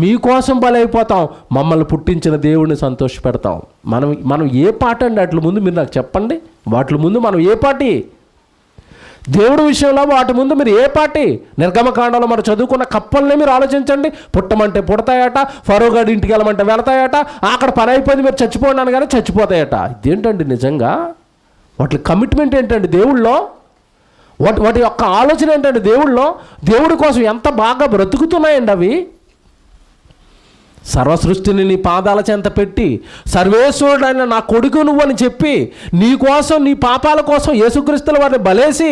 మీకోసం బలైపోతాం. మమ్మల్ని పుట్టించిన దేవుడిని సంతోషపెడతాం. మనం ఏ పాట అండి వాటి ముందు? మీరు నాకు చెప్పండి. వాటి ముందు మనం ఏ పాటి? దేవుడి విషయంలో వాటి ముందు మీరు ఏ పాటి? నిర్గమకాండంలో మనం చదువుకున్న కప్పల్ని మీరు ఆలోచించండి. పుట్టమంటే పుడతాయట, ఫరోగాడి ఇంటికి వెళ్ళమంటే వెళతాయట, అక్కడ పని అయిపోయింది మీరు చచ్చిపోయినాను కానీ చచ్చిపోతాయట. ఇదేంటండి నిజంగా? వాటి కమిట్మెంట్ ఏంటండి దేవుళ్ళో? వాటి యొక్క ఆలోచన ఏంటంటే దేవుళ్ళో? దేవుడి కోసం ఎంత బాగా బ్రతుకుతున్నాయండి అవి. సర్వసృష్టిని నీ పాదాల చెంత పెట్టి సర్వేశ్వరుడైన నా కొడుకు నువ్వని చెప్పి నీ కోసం, నీ పాపాల కోసం యేసుక్రీస్తుల వారిని బలేసి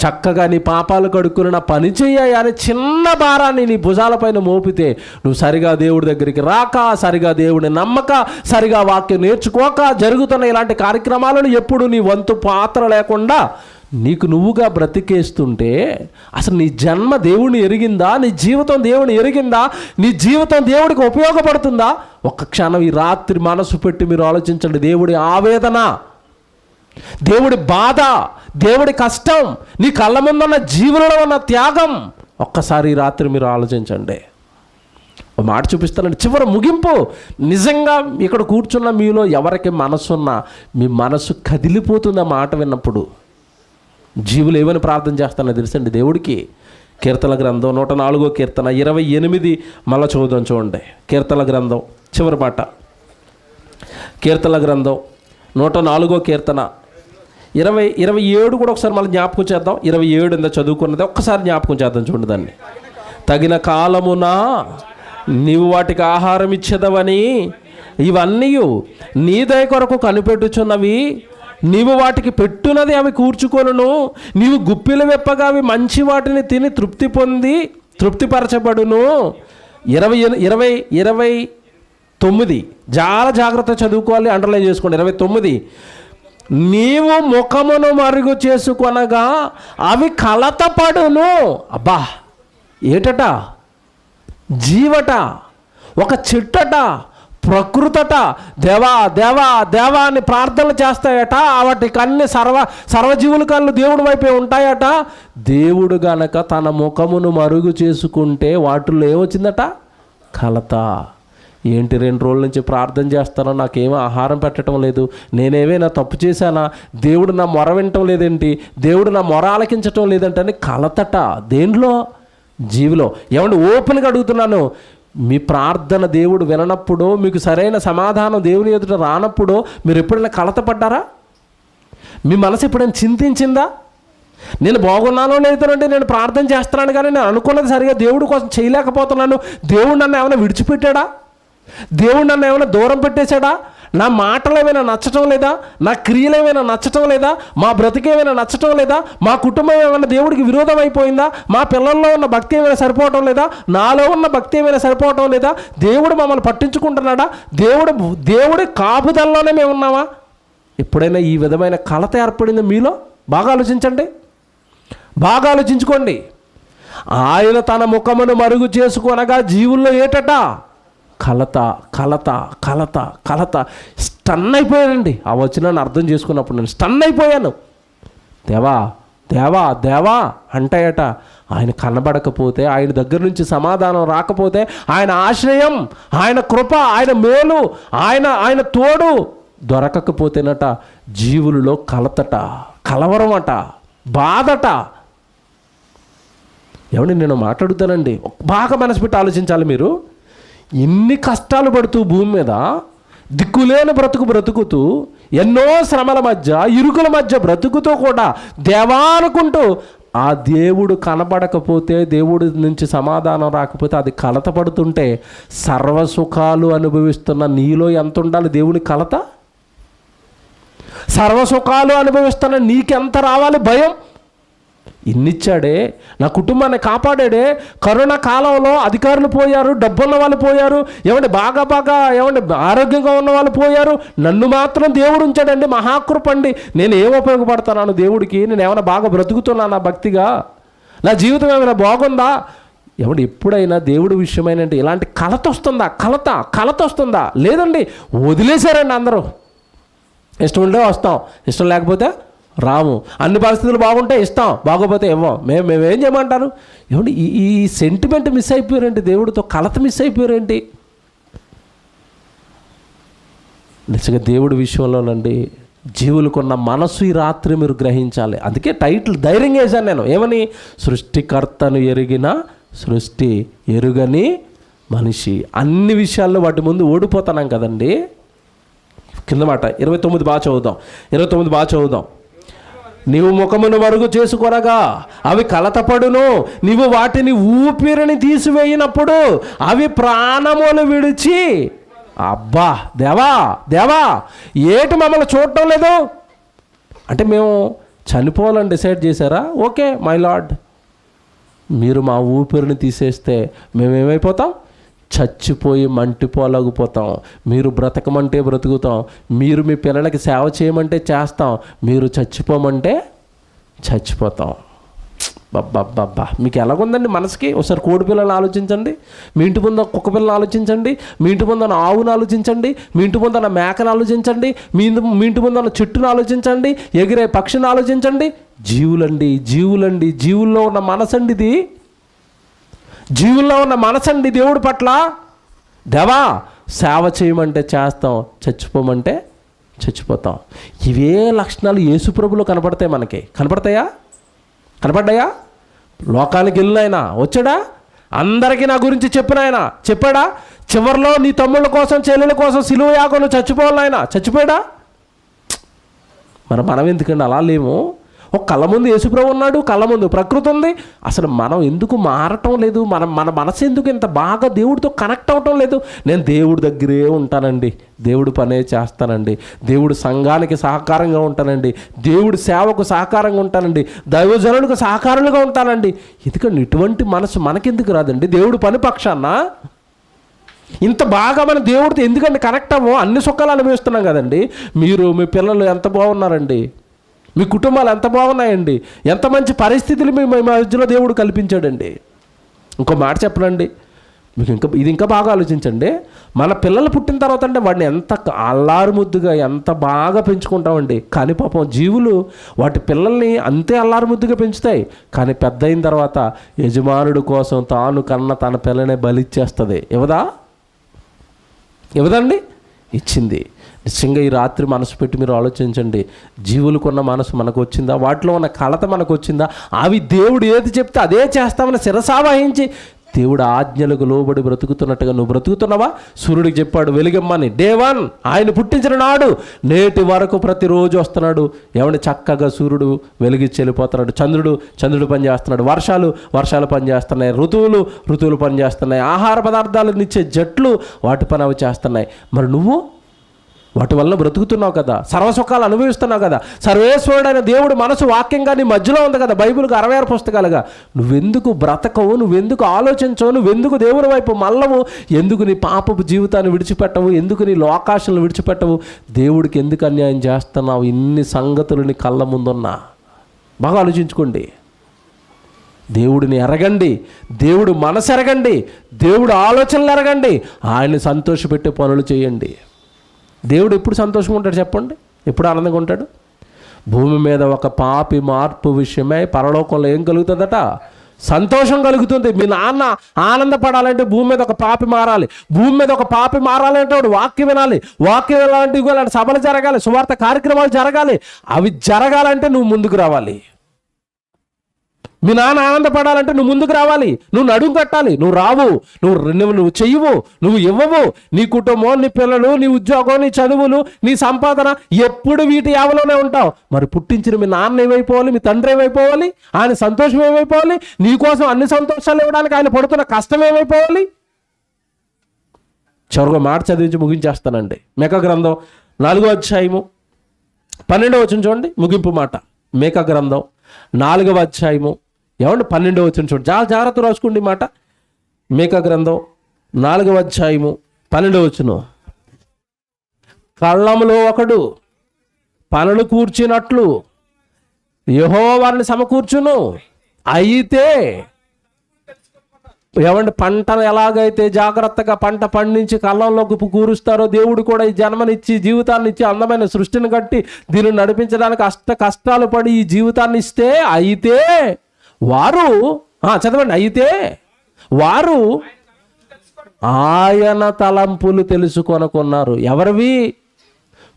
చక్కగా నీ పాపాలు కడుక్కుని నా పని చెయ్యాలి అనే చిన్న భారాన్ని నీ భుజాలపైన మోపితే నువ్వు సరిగా దేవుడి దగ్గరికి రాక, సరిగా దేవుడిని నమ్మక, సరిగా వాక్యం నేర్చుకోక జరుగుతున్న ఇలాంటి కార్యక్రమాలను ఎప్పుడు నీ వంతు పాత్ర లేకుండా నీకు నువ్వుగా బ్రతికేస్తుంటే అసలు నీ జన్మ దేవుడిని ఎరిగిందా? నీ జీవితం దేవుడిని ఎరిగిందా? నీ జీవితం దేవుడికి ఉపయోగపడుతుందా? ఒక్క క్షణం ఈ రాత్రి మనసు పెట్టి మీరు ఆలోచించండి. దేవుడి ఆవేదన, దేవుడి బాధ, దేవుడి కష్టం, నీ కళ్ళ ముందున్న జీవులలో ఉన్న త్యాగం ఒక్కసారి ఈ రాత్రి మీరు ఆలోచించండి. ఒక మాట చూపిస్తానండి, చివరి ముగింపు. నిజంగా ఇక్కడ కూర్చున్న మీలో ఎవరికి మనసున్నా మీ మనసు కదిలిపోతుంది ఆ మాట విన్నప్పుడు. జీవులు ఏమని ప్రార్థన చేస్తానో తెలుసండి దేవుడికి? కీర్తన గ్రంథం 104వ కీర్తన 28 మళ్ళా చదువుదాం చూడండి. కీర్తన గ్రంథం చివరి మాట. కీర్తన గ్రంథం 104వ కీర్తన 27 కూడా ఒకసారి మళ్ళీ జ్ఞాపకం చేద్దాం. 27 ఎంత చదువుకున్నది ఒక్కసారి జ్ఞాపకం చేద్దాం చూడండి దాన్ని. తగిన కాలమున నీవు వాటికి ఆహారం ఇచ్చేదవని ఇవన్నీ నీ దయ కొరకు కనిపెట్టుచున్నవి. నీవు వాటికి పెట్టునది అవి కూర్చుకొనును. నీవు గుప్పిలు వెప్పగా అవి మంచి వాటిని తిని తృప్తిపరచబడును. 29 చాలా జాగ్రత్త చదువుకోవాలి, అండర్లైన్ చేసుకోండి. 29 నీవు ముఖమును మరుగు చేసుకొనగా అవి కలతపడును. అబ్బా ఏటట? జీవట, ఒక చెట్టట, ప్రకృతట దేవా దేవా దేవా అని ప్రార్థనలు చేస్తాయట. వాటికి అన్ని సర్వజీవుల కళ్ళు దేవుడి వైపే ఉంటాయట. దేవుడు గనక తన ముఖమును మరుగు చేసుకుంటే వాటిల్లో ఏమొచ్చిందట? కలత. ఏంటి 2 రోజుల నుంచి ప్రార్థన చేస్తానో నాకేమో ఆహారం పెట్టడం లేదు, నేనేమైనా తప్పు చేశానా, దేవుడు నా మొర వినటం లేదేంటి, దేవుడు నా మొర ఆలకించటం లేదంటే అని కలతట. దేంట్లో? జీవిలో. ఏమంటే ఓపెన్గా అడుగుతున్నాను, మీ ప్రార్థన దేవుడు విననప్పుడు, మీకు సరైన సమాధానం దేవుని ఎదుట రానప్పుడు మీరు ఎప్పుడైనా కలతపడ్డారా? మీ మనసు ఎప్పుడైనా చింతించిందా? నేను బాగున్నానో లేదనంటే నేను ప్రార్థన చేస్తున్నాను కానీ నేను అనుకున్నది సరిగా దేవుడి కోసం చేయలేకపోతున్నాను, దేవుడు నన్ను ఏమైనా విడిచిపెట్టాడా? దేవుడు నన్ను ఏమైనా దూరం పెట్టేశాడా? నా మాటలు ఏమైనా నచ్చటం లేదా? నా క్రియలు ఏమైనా నచ్చటం లేదా? మా బ్రతికేమైనా నచ్చటం లేదా? మా కుటుంబం ఏమైనా దేవుడికి విరోధం అయిపోయిందా? మా పిల్లల్లో ఉన్న భక్తి ఏమైనా సరిపోవటం లేదా? నాలో ఉన్న భక్తి ఏమైనా సరిపోవటం లేదా? దేవుడు మమ్మల్ని పట్టించుకుంటున్నాడా? దేవుడి కాపుదల్లోనే మేము ఉన్నామా? ఎప్పుడైనా ఈ విధమైన కలత ఏర్పడింది మీలో? బాగా ఆలోచించండి, బాగా ఆలోచించుకోండి. ఆయన తన ముఖమును మరుగు చేసుకొనగా జీవుల్లో ఏటట? కలత కలత కలత కలత. స్టన్ అయిపోయానండి ఆ వచనాన్ని అర్థం చేసుకున్నప్పుడు. నేను స్టన్ అయిపోయాను. దేవా దేవా దేవా అంటాయట. ఆయన కనబడకపోతే, ఆయన దగ్గర నుంచి సమాధానం రాకపోతే, ఆయన ఆశ్రయం, ఆయన కృప, ఆయన మేలు, ఆయన తోడు దొరకకపోతేనట జీవులలో కలతట, కలవరం అట, బాధట. ఏమండి నేను మాట్లాడుతానండి, బాగా మనసు పెట్టి ఆలోచించాలి మీరు. ఎన్ని కష్టాలు పడుతూ భూమి మీద దిక్కులేని బ్రతుకుతూ ఎన్నో శ్రమల మధ్య, ఇరుకుల మధ్య బ్రతుకుతూ కూడా దేవా అనుకుంటూ ఆ దేవుడు కనబడకపోతే, దేవుడి నుంచి సమాధానం రాకపోతే అది కలత పడుతుంటే, సర్వసుఖాలు అనుభవిస్తున్న నీలో ఎంత ఉండాలి దేవుని కలత? సర్వసుఖాలు అనుభవిస్తున్న నీకెంత రావాలి భయం? ఇన్నిచ్చాడే, నా కుటుంబాన్ని కాపాడాడే. కరోనా కాలంలో అధికారులు పోయారు, డబ్బున్న వాళ్ళు పోయారు, ఏమంటే బాగా ఏమంటే ఆరోగ్యంగా ఉన్న వాళ్ళు పోయారు, నన్ను మాత్రం దేవుడు ఉంచాడండి. మహాకృప అండి. నేను ఏం ఉపయోగపడుతున్నాను దేవుడికి? నేను ఏమైనా బాగా బ్రతుకుతున్నానా భక్తిగా? నా జీవితం ఏమైనా బాగుందా? ఏమంటే ఎప్పుడైనా దేవుడి విషయమైనంటే ఇలాంటి కలత వస్తుందా? కలత వస్తుందా? లేదండి, వదిలేశారండి అందరూ. ఇష్టం ఉంటే వస్తాం, ఇష్టం లేకపోతే రాము. అన్ని పరిస్థితులు బాగుంటే ఇస్తాం, బాగోపోతే ఇవ్వం. మేమేం చేయమంటారు? ఏమంటే ఈ సెంటిమెంట్ మిస్ అయిపోయారేంటి? దేవుడితో కలత మిస్ అయిపోయారేంటి? నిజంగా దేవుడి విషయంలోనండి జీవులకున్న మనసు ఈ రాత్రి మీరు గ్రహించాలి. అందుకే టైటిల్ ధైర్యంగా వేశాను నేను. ఏమని? సృష్టికర్తను ఎరిగిన సృష్టి ఎరుగని మనిషి. అన్ని విషయాల్లో వాటి ముందు ఓడిపోతున్నాం కదండి. కింద మాట 29 బాగా చదువుదాం. నీవు ముఖమును మరుగు చేసుకొనగా అవి కలతపడును, నీవు వాటిని ఊపిరిని తీసివేయినప్పుడు అవి ప్రాణములు విడిచి. అబ్బా దేవా ఏటి మమ్మల్ని చూడటం లేదు అంటే మేము చనిపోవాలని డిసైడ్ చేశారా? ఓకే మై లార్డ్, మీరు మా ఊపిరిని తీసేస్తే మేమేమైపోతాం? చచ్చిపోయి మంటిపోలేకపోతాం. మీరు బ్రతకమంటే బ్రతుకుతాం, మీరు మీ పిల్లలకి సేవ చేయమంటే చేస్తాం, మీరు చచ్చిపోమంటే చచ్చిపోతాం. బాబ్బా మీకు ఎలాగుందండి మనసుకి? ఒకసారి కోడి పిల్లలను ఆలోచించండి, మీ ఇంటి ముందు కుక్క పిల్లలు ఆలోచించండి, మీ ఇంటి ముందున్న ఆవును ఆలోచించండి, మీ ఇంటి ముందున్న మేకను ఆలోచించండి, మీ ఇంటి ముందున్న చెట్టును ఆలోచించండి, ఎగిరే పక్షిని ఆలోచించండి. జీవులండి, జీవుల్లో ఉన్న మనసండి ఇది. జీవుల్లో ఉన్న మనసండి దేవుడి పట్ల. దేవా సేవ చేయమంటే చేస్తాం, చచ్చిపోమంటే చచ్చిపోతాం. ఇవే లక్షణాలు యేసుప్రభులో కనపడతాయి. మనకి కనపడ్డాయా? లోకానికి వెళ్ళిన ఆయన వచ్చాడా? అందరికీ నా గురించి చెప్పిన ఆయన చెప్పాడా? చివరిలో నీ తమ్ముళ్ళ కోసం, చెల్లెల కోసం సిలువ యాగంలో చచ్చిపోవాలి ఆయన చచ్చిపోయాడా? మనం ఎందుకండి అలా లేము? ఒక కళ్ళ ముందు యేసుప్రభు ఉన్నాడు, కళ్ళ ముందు ప్రకృతి ఉంది. అసలు మనం ఎందుకు మారటం లేదు? మన మనసు ఎందుకు ఇంత బాగా దేవుడితో కనెక్ట్ అవ్వటం లేదు? నేను దేవుడి దగ్గరే ఉంటానండి, దేవుడి పనే చేస్తానండి, దేవుడి సంఘానికి సహకారంగా ఉంటానండి, దేవుడి సేవకు సహకారంగా ఉంటానండి, దైవజనులకు సహకారులుగా ఉంటానండి. ఎందుకంటే ఇటువంటి మనసు మనకెందుకు రాదండి? దేవుడి పని పక్షాన ఇంత బాగా మన దేవుడితో ఎందుకంటే కనెక్ట్ అవ్వం? అన్ని సుఖాలు అనుభవిస్తున్నాం కదండి. మీరు మీ పిల్లలు ఎంత బాగున్నారండి, మీ కుటుంబాలు ఎంత బాగున్నాయండి, ఎంత మంచి పరిస్థితులు మీ మధ్యలో దేవుడు కల్పించాడండి. ఇంకో మాట చెప్పనండి మీకు, ఇంకా బాగా ఆలోచించండి. మన పిల్లలు పుట్టిన తర్వాత అంటే వాడిని ఎంత అల్లారు ముద్దుగా ఎంత బాగా పెంచుకుంటామండి. కానీ పాపం జీవులు వాటి పిల్లల్ని అంతే అల్లారు ముద్దుగా పెంచుతాయి. కానీ పెద్ద అయిన తర్వాత యజమానుడు కోసం తాను కన్న తన పిల్లనే బలిచ్చేస్తుంది. ఇవ్వదండి? ఇచ్చింది. నిజంగా ఈ రాత్రి మనసు పెట్టి మీరు ఆలోచించండి. జీవులకున్న మనసు మనకు వచ్చిందా? వాటిలో ఉన్న కలత మనకు వచ్చిందా? అవి దేవుడు ఏది చెప్తే అదే చేస్తామని శిరసా వహించి దేవుడు ఆజ్ఞలకు లోబడి బ్రతుకుతున్నట్టుగా నువ్వు బ్రతుకుతున్నావా? సూర్యుడికి చెప్పాడు వెలుగమ్మని, డే 1 ఆయన పుట్టించిన నాడు నేటి వరకు ప్రతిరోజు వస్తున్నాడు. ఏమంటే చక్కగా సూర్యుడు వెలిగించి వెళ్ళిపోతున్నాడు. చంద్రుడు పనిచేస్తున్నాడు. వర్షాలు పనిచేస్తున్నాయి. ఋతువులు పనిచేస్తున్నాయి. ఆహార పదార్థాలను ఇచ్చే జట్లు వాటి పని అవి చేస్తున్నాయి. మరి నువ్వు వాటి వల్ల బ్రతుకుతున్నావు కదా, సర్వసుఖాలు అనుభవిస్తున్నావు కదా. సర్వేశ్వరుడైన దేవుడు మనసు వాక్యంగా నీ మధ్యలో ఉంది కదా, బైబిల్కి 66 పుస్తకాలుగా. నువ్వెందుకు బ్రతకవు? నువ్వెందుకు ఆలోచించవు? నువ్వెందుకు దేవుని వైపు మల్లవు? ఎందుకు నీ పాపపు జీవితాన్ని విడిచిపెట్టవు? ఎందుకు నీ లోకాశలను విడిచిపెట్టవు? దేవుడికి ఎందుకు అన్యాయం చేస్తున్నావు? ఇన్ని సంగతులు నీ కళ్ళ ముందున్నా బాగా ఆలోచించుకోండి. దేవుడిని ఎరగండి, దేవుడు మనసు ఎరగండి, దేవుడు ఆలోచనలు ఎరగండి, ఆయన్ని సంతోషపెట్టే పనులు చేయండి. దేవుడు ఎప్పుడు సంతోషంగా ఉంటాడు చెప్పండి? ఎప్పుడు ఆనందంగా ఉంటాడు? భూమి మీద ఒక పాపి మార్పు విషయమై పరలోకంలో ఏం కలుగుతుందట? సంతోషం కలుగుతుంది. మీ నాన్న ఆనందపడాలంటే భూమి మీద ఒక పాపి మారాలి. భూమి మీద ఒక పాపి మారాలంటే వాడు వాక్యం వినాలి. వాక్యం వినాలంటే ఇలాంటి సభలు జరగాలి, సువార్త కార్యక్రమాలు జరగాలి. అవి జరగాలంటే నువ్వు ముందుకు రావాలి. మీ నాన్న ఆనందపడాలంటే నువ్వు ముందుకు రావాలి. నువ్వు నడుము కట్టాలి. నువ్వు రావు, నువ్వు చెయ్యవు, నువ్వు ఇవ్వవు. నీ కుటుంబం, నీ పిల్లలు, నీ ఉద్యోగం, నీ చదువులు, నీ సంపాదన ఎప్పుడు వీటి యావలోనే ఉంటావు. మరి పుట్టించిన మీ నాన్న ఏమైపోవాలి? మీ తండ్రి ఏమైపోవాలి? ఆయన సంతోషం ఏమైపోవాలి? నీకోసం అన్ని సంతోషాలు ఇవ్వడానికి ఆయన పడుతున్న కష్టం ఏమైపోవాలి? చివరిగా మాట చదివించి ముగించేస్తానండి. మీకా గ్రంథం 4వ అధ్యాయము 12వ వచనం చూడండి, ముగింపు మాట. మీకా గ్రంథం 4వ అధ్యాయము 12వ వచనం చూడండి. జాగ్రత్త రాసుకోండి మాట. మీకా గ్రంథం 4వ అధ్యాయము 12వ వచనం. కళ్ళములో ఒకడు పనులు కూర్చున్నట్లు యెహోవా వారిని సమకూర్చును. అయితే పంటను ఎలాగైతే జాగ్రత్తగా పంట పండించి కళ్ళంలోకి కూరుస్తారో, దేవుడు కూడా ఈ జన్మనిచ్చి జీవితాన్ని ఇచ్చి అందమైన సృష్టిని కట్టి దీన్ని నడిపించడానికి కష్టాలు పడి ఈ జీవితాన్ని ఇస్తే, అయితే వారు చదవండి, అయితే వారు ఆయన తలంపులు తెలుసుకొనుకున్నారు. ఎవరివి?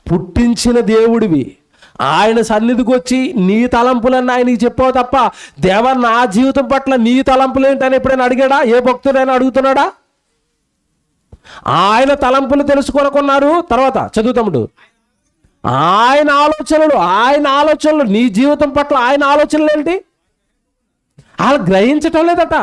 పుట్టించిన దేవుడివి. ఆయన సన్నిధికి వచ్చి నీ తలంపులన్నీ ఆయనకి చెప్పావు తప్ప, దేవా నా జీవితం పట్ల నీ తలంపులు ఏంటని ఎప్పుడైనా అడిగాడా? ఏ భక్తుడైనా అడుగుతున్నాడా? ఆయన తలంపులు తెలుసుకొనుకున్నారు. తర్వాత చదువుతాముడు, ఆయన ఆలోచనలు నీ జీవితం పట్ల ఆయన ఆలోచనలు ఏంటి? వాళ్ళు గ్రహించటం లేదట.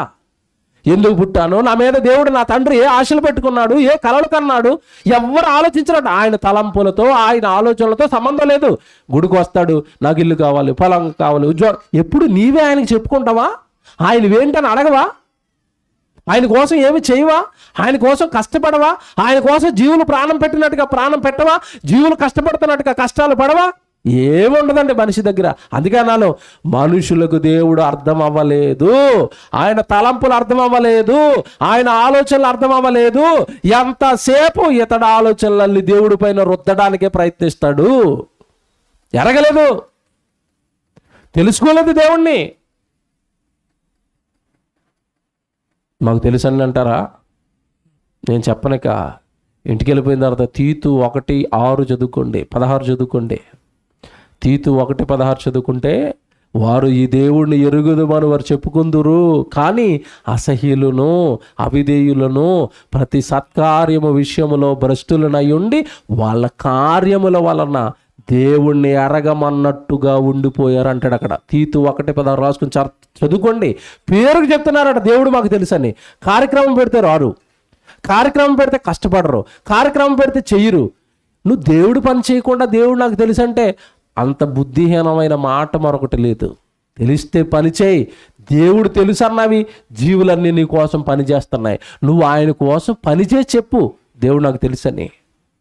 ఎందుకు పుట్టాను, నా మీద దేవుడు నా తండ్రి ఏ ఆశలు పెట్టుకున్నాడు, ఏ కలలు కన్నాడు, ఎవ్వరు ఆలోచించరట. ఆయన తలంపులతో ఆయన ఆలోచనలతో సంబంధం లేదు. గుడికి వస్తాడు, నాకు ఇల్లు కావాలి, పొలం కావాలి, ఉద్యోగం. ఎప్పుడు నీవే ఆయనకి చెప్పుకుంటావా? ఆయన ఏంటని అడగవా? ఆయన కోసం ఏమి చేయవా? ఆయన కోసం కష్టపడవా? ఆయన కోసం జీవులు ప్రాణం పెట్టినట్టుగా ప్రాణం పెట్టవా? జీవులు కష్టపడుతున్నట్టుగా కష్టాలు పడవా? ఏముండదండి మనిషి దగ్గర. అందుకే నాలో మనుషులకు దేవుడు అర్థం అవ్వలేదు, ఆయన తలంపులు అర్థం అవ్వలేదు, ఆయన ఆలోచనలు అర్థం అవ్వలేదు. ఎంతసేపు ఇతడు ఆలోచనలన్నీ దేవుడి పైన రుద్దడానికే ప్రయత్నిస్తాడు. ఎరగలేదు, తెలుసుకోలేదు దేవుణ్ణి. మాకు తెలుసండి అంటారా? నేను చెప్పనక ఇంటికి వెళ్ళిపోయిన తర్వాత తీతు 1:6 చదువుకోండి, 16 చదువుకోండి. తీతు 1:16 చదువుకుంటే, వారు ఈ దేవుణ్ణి ఎరుగుదమని వారు చెప్పుకుందురు, కానీ అసహ్యులను అవిధేయులను ప్రతి సత్కార్యము విషయములో భ్రష్టులనై ఉండి వాళ్ళ కార్యముల వలన దేవుణ్ణి ఎరగమన్నట్టుగా ఉండిపోయారు అంటాడు అక్కడ. తీతు 1:16 రాసుకుని చదువుకోండి. పేరుకు చెప్తున్నారట దేవుడు మాకు తెలుసని. కార్యక్రమం పెడితే రారు, కార్యక్రమం పెడితే కష్టపడరు, కార్యక్రమం పెడితే చెయ్యరు. నువ్వు దేవుడు పని చేయకుండా దేవుడు నాకు తెలుసు అంటే అంత బుద్ధిహీనమైన మాట మరొకటి లేదు. తెలిస్తే పని చేయి. దేవుడు తెలుసు అన్నవి జీవులన్నీ నీ కోసం పని చేస్తున్నాయి. నువ్వు ఆయన కోసం పని చేసి చెప్పు, దేవుడు నాకు తెలుసని.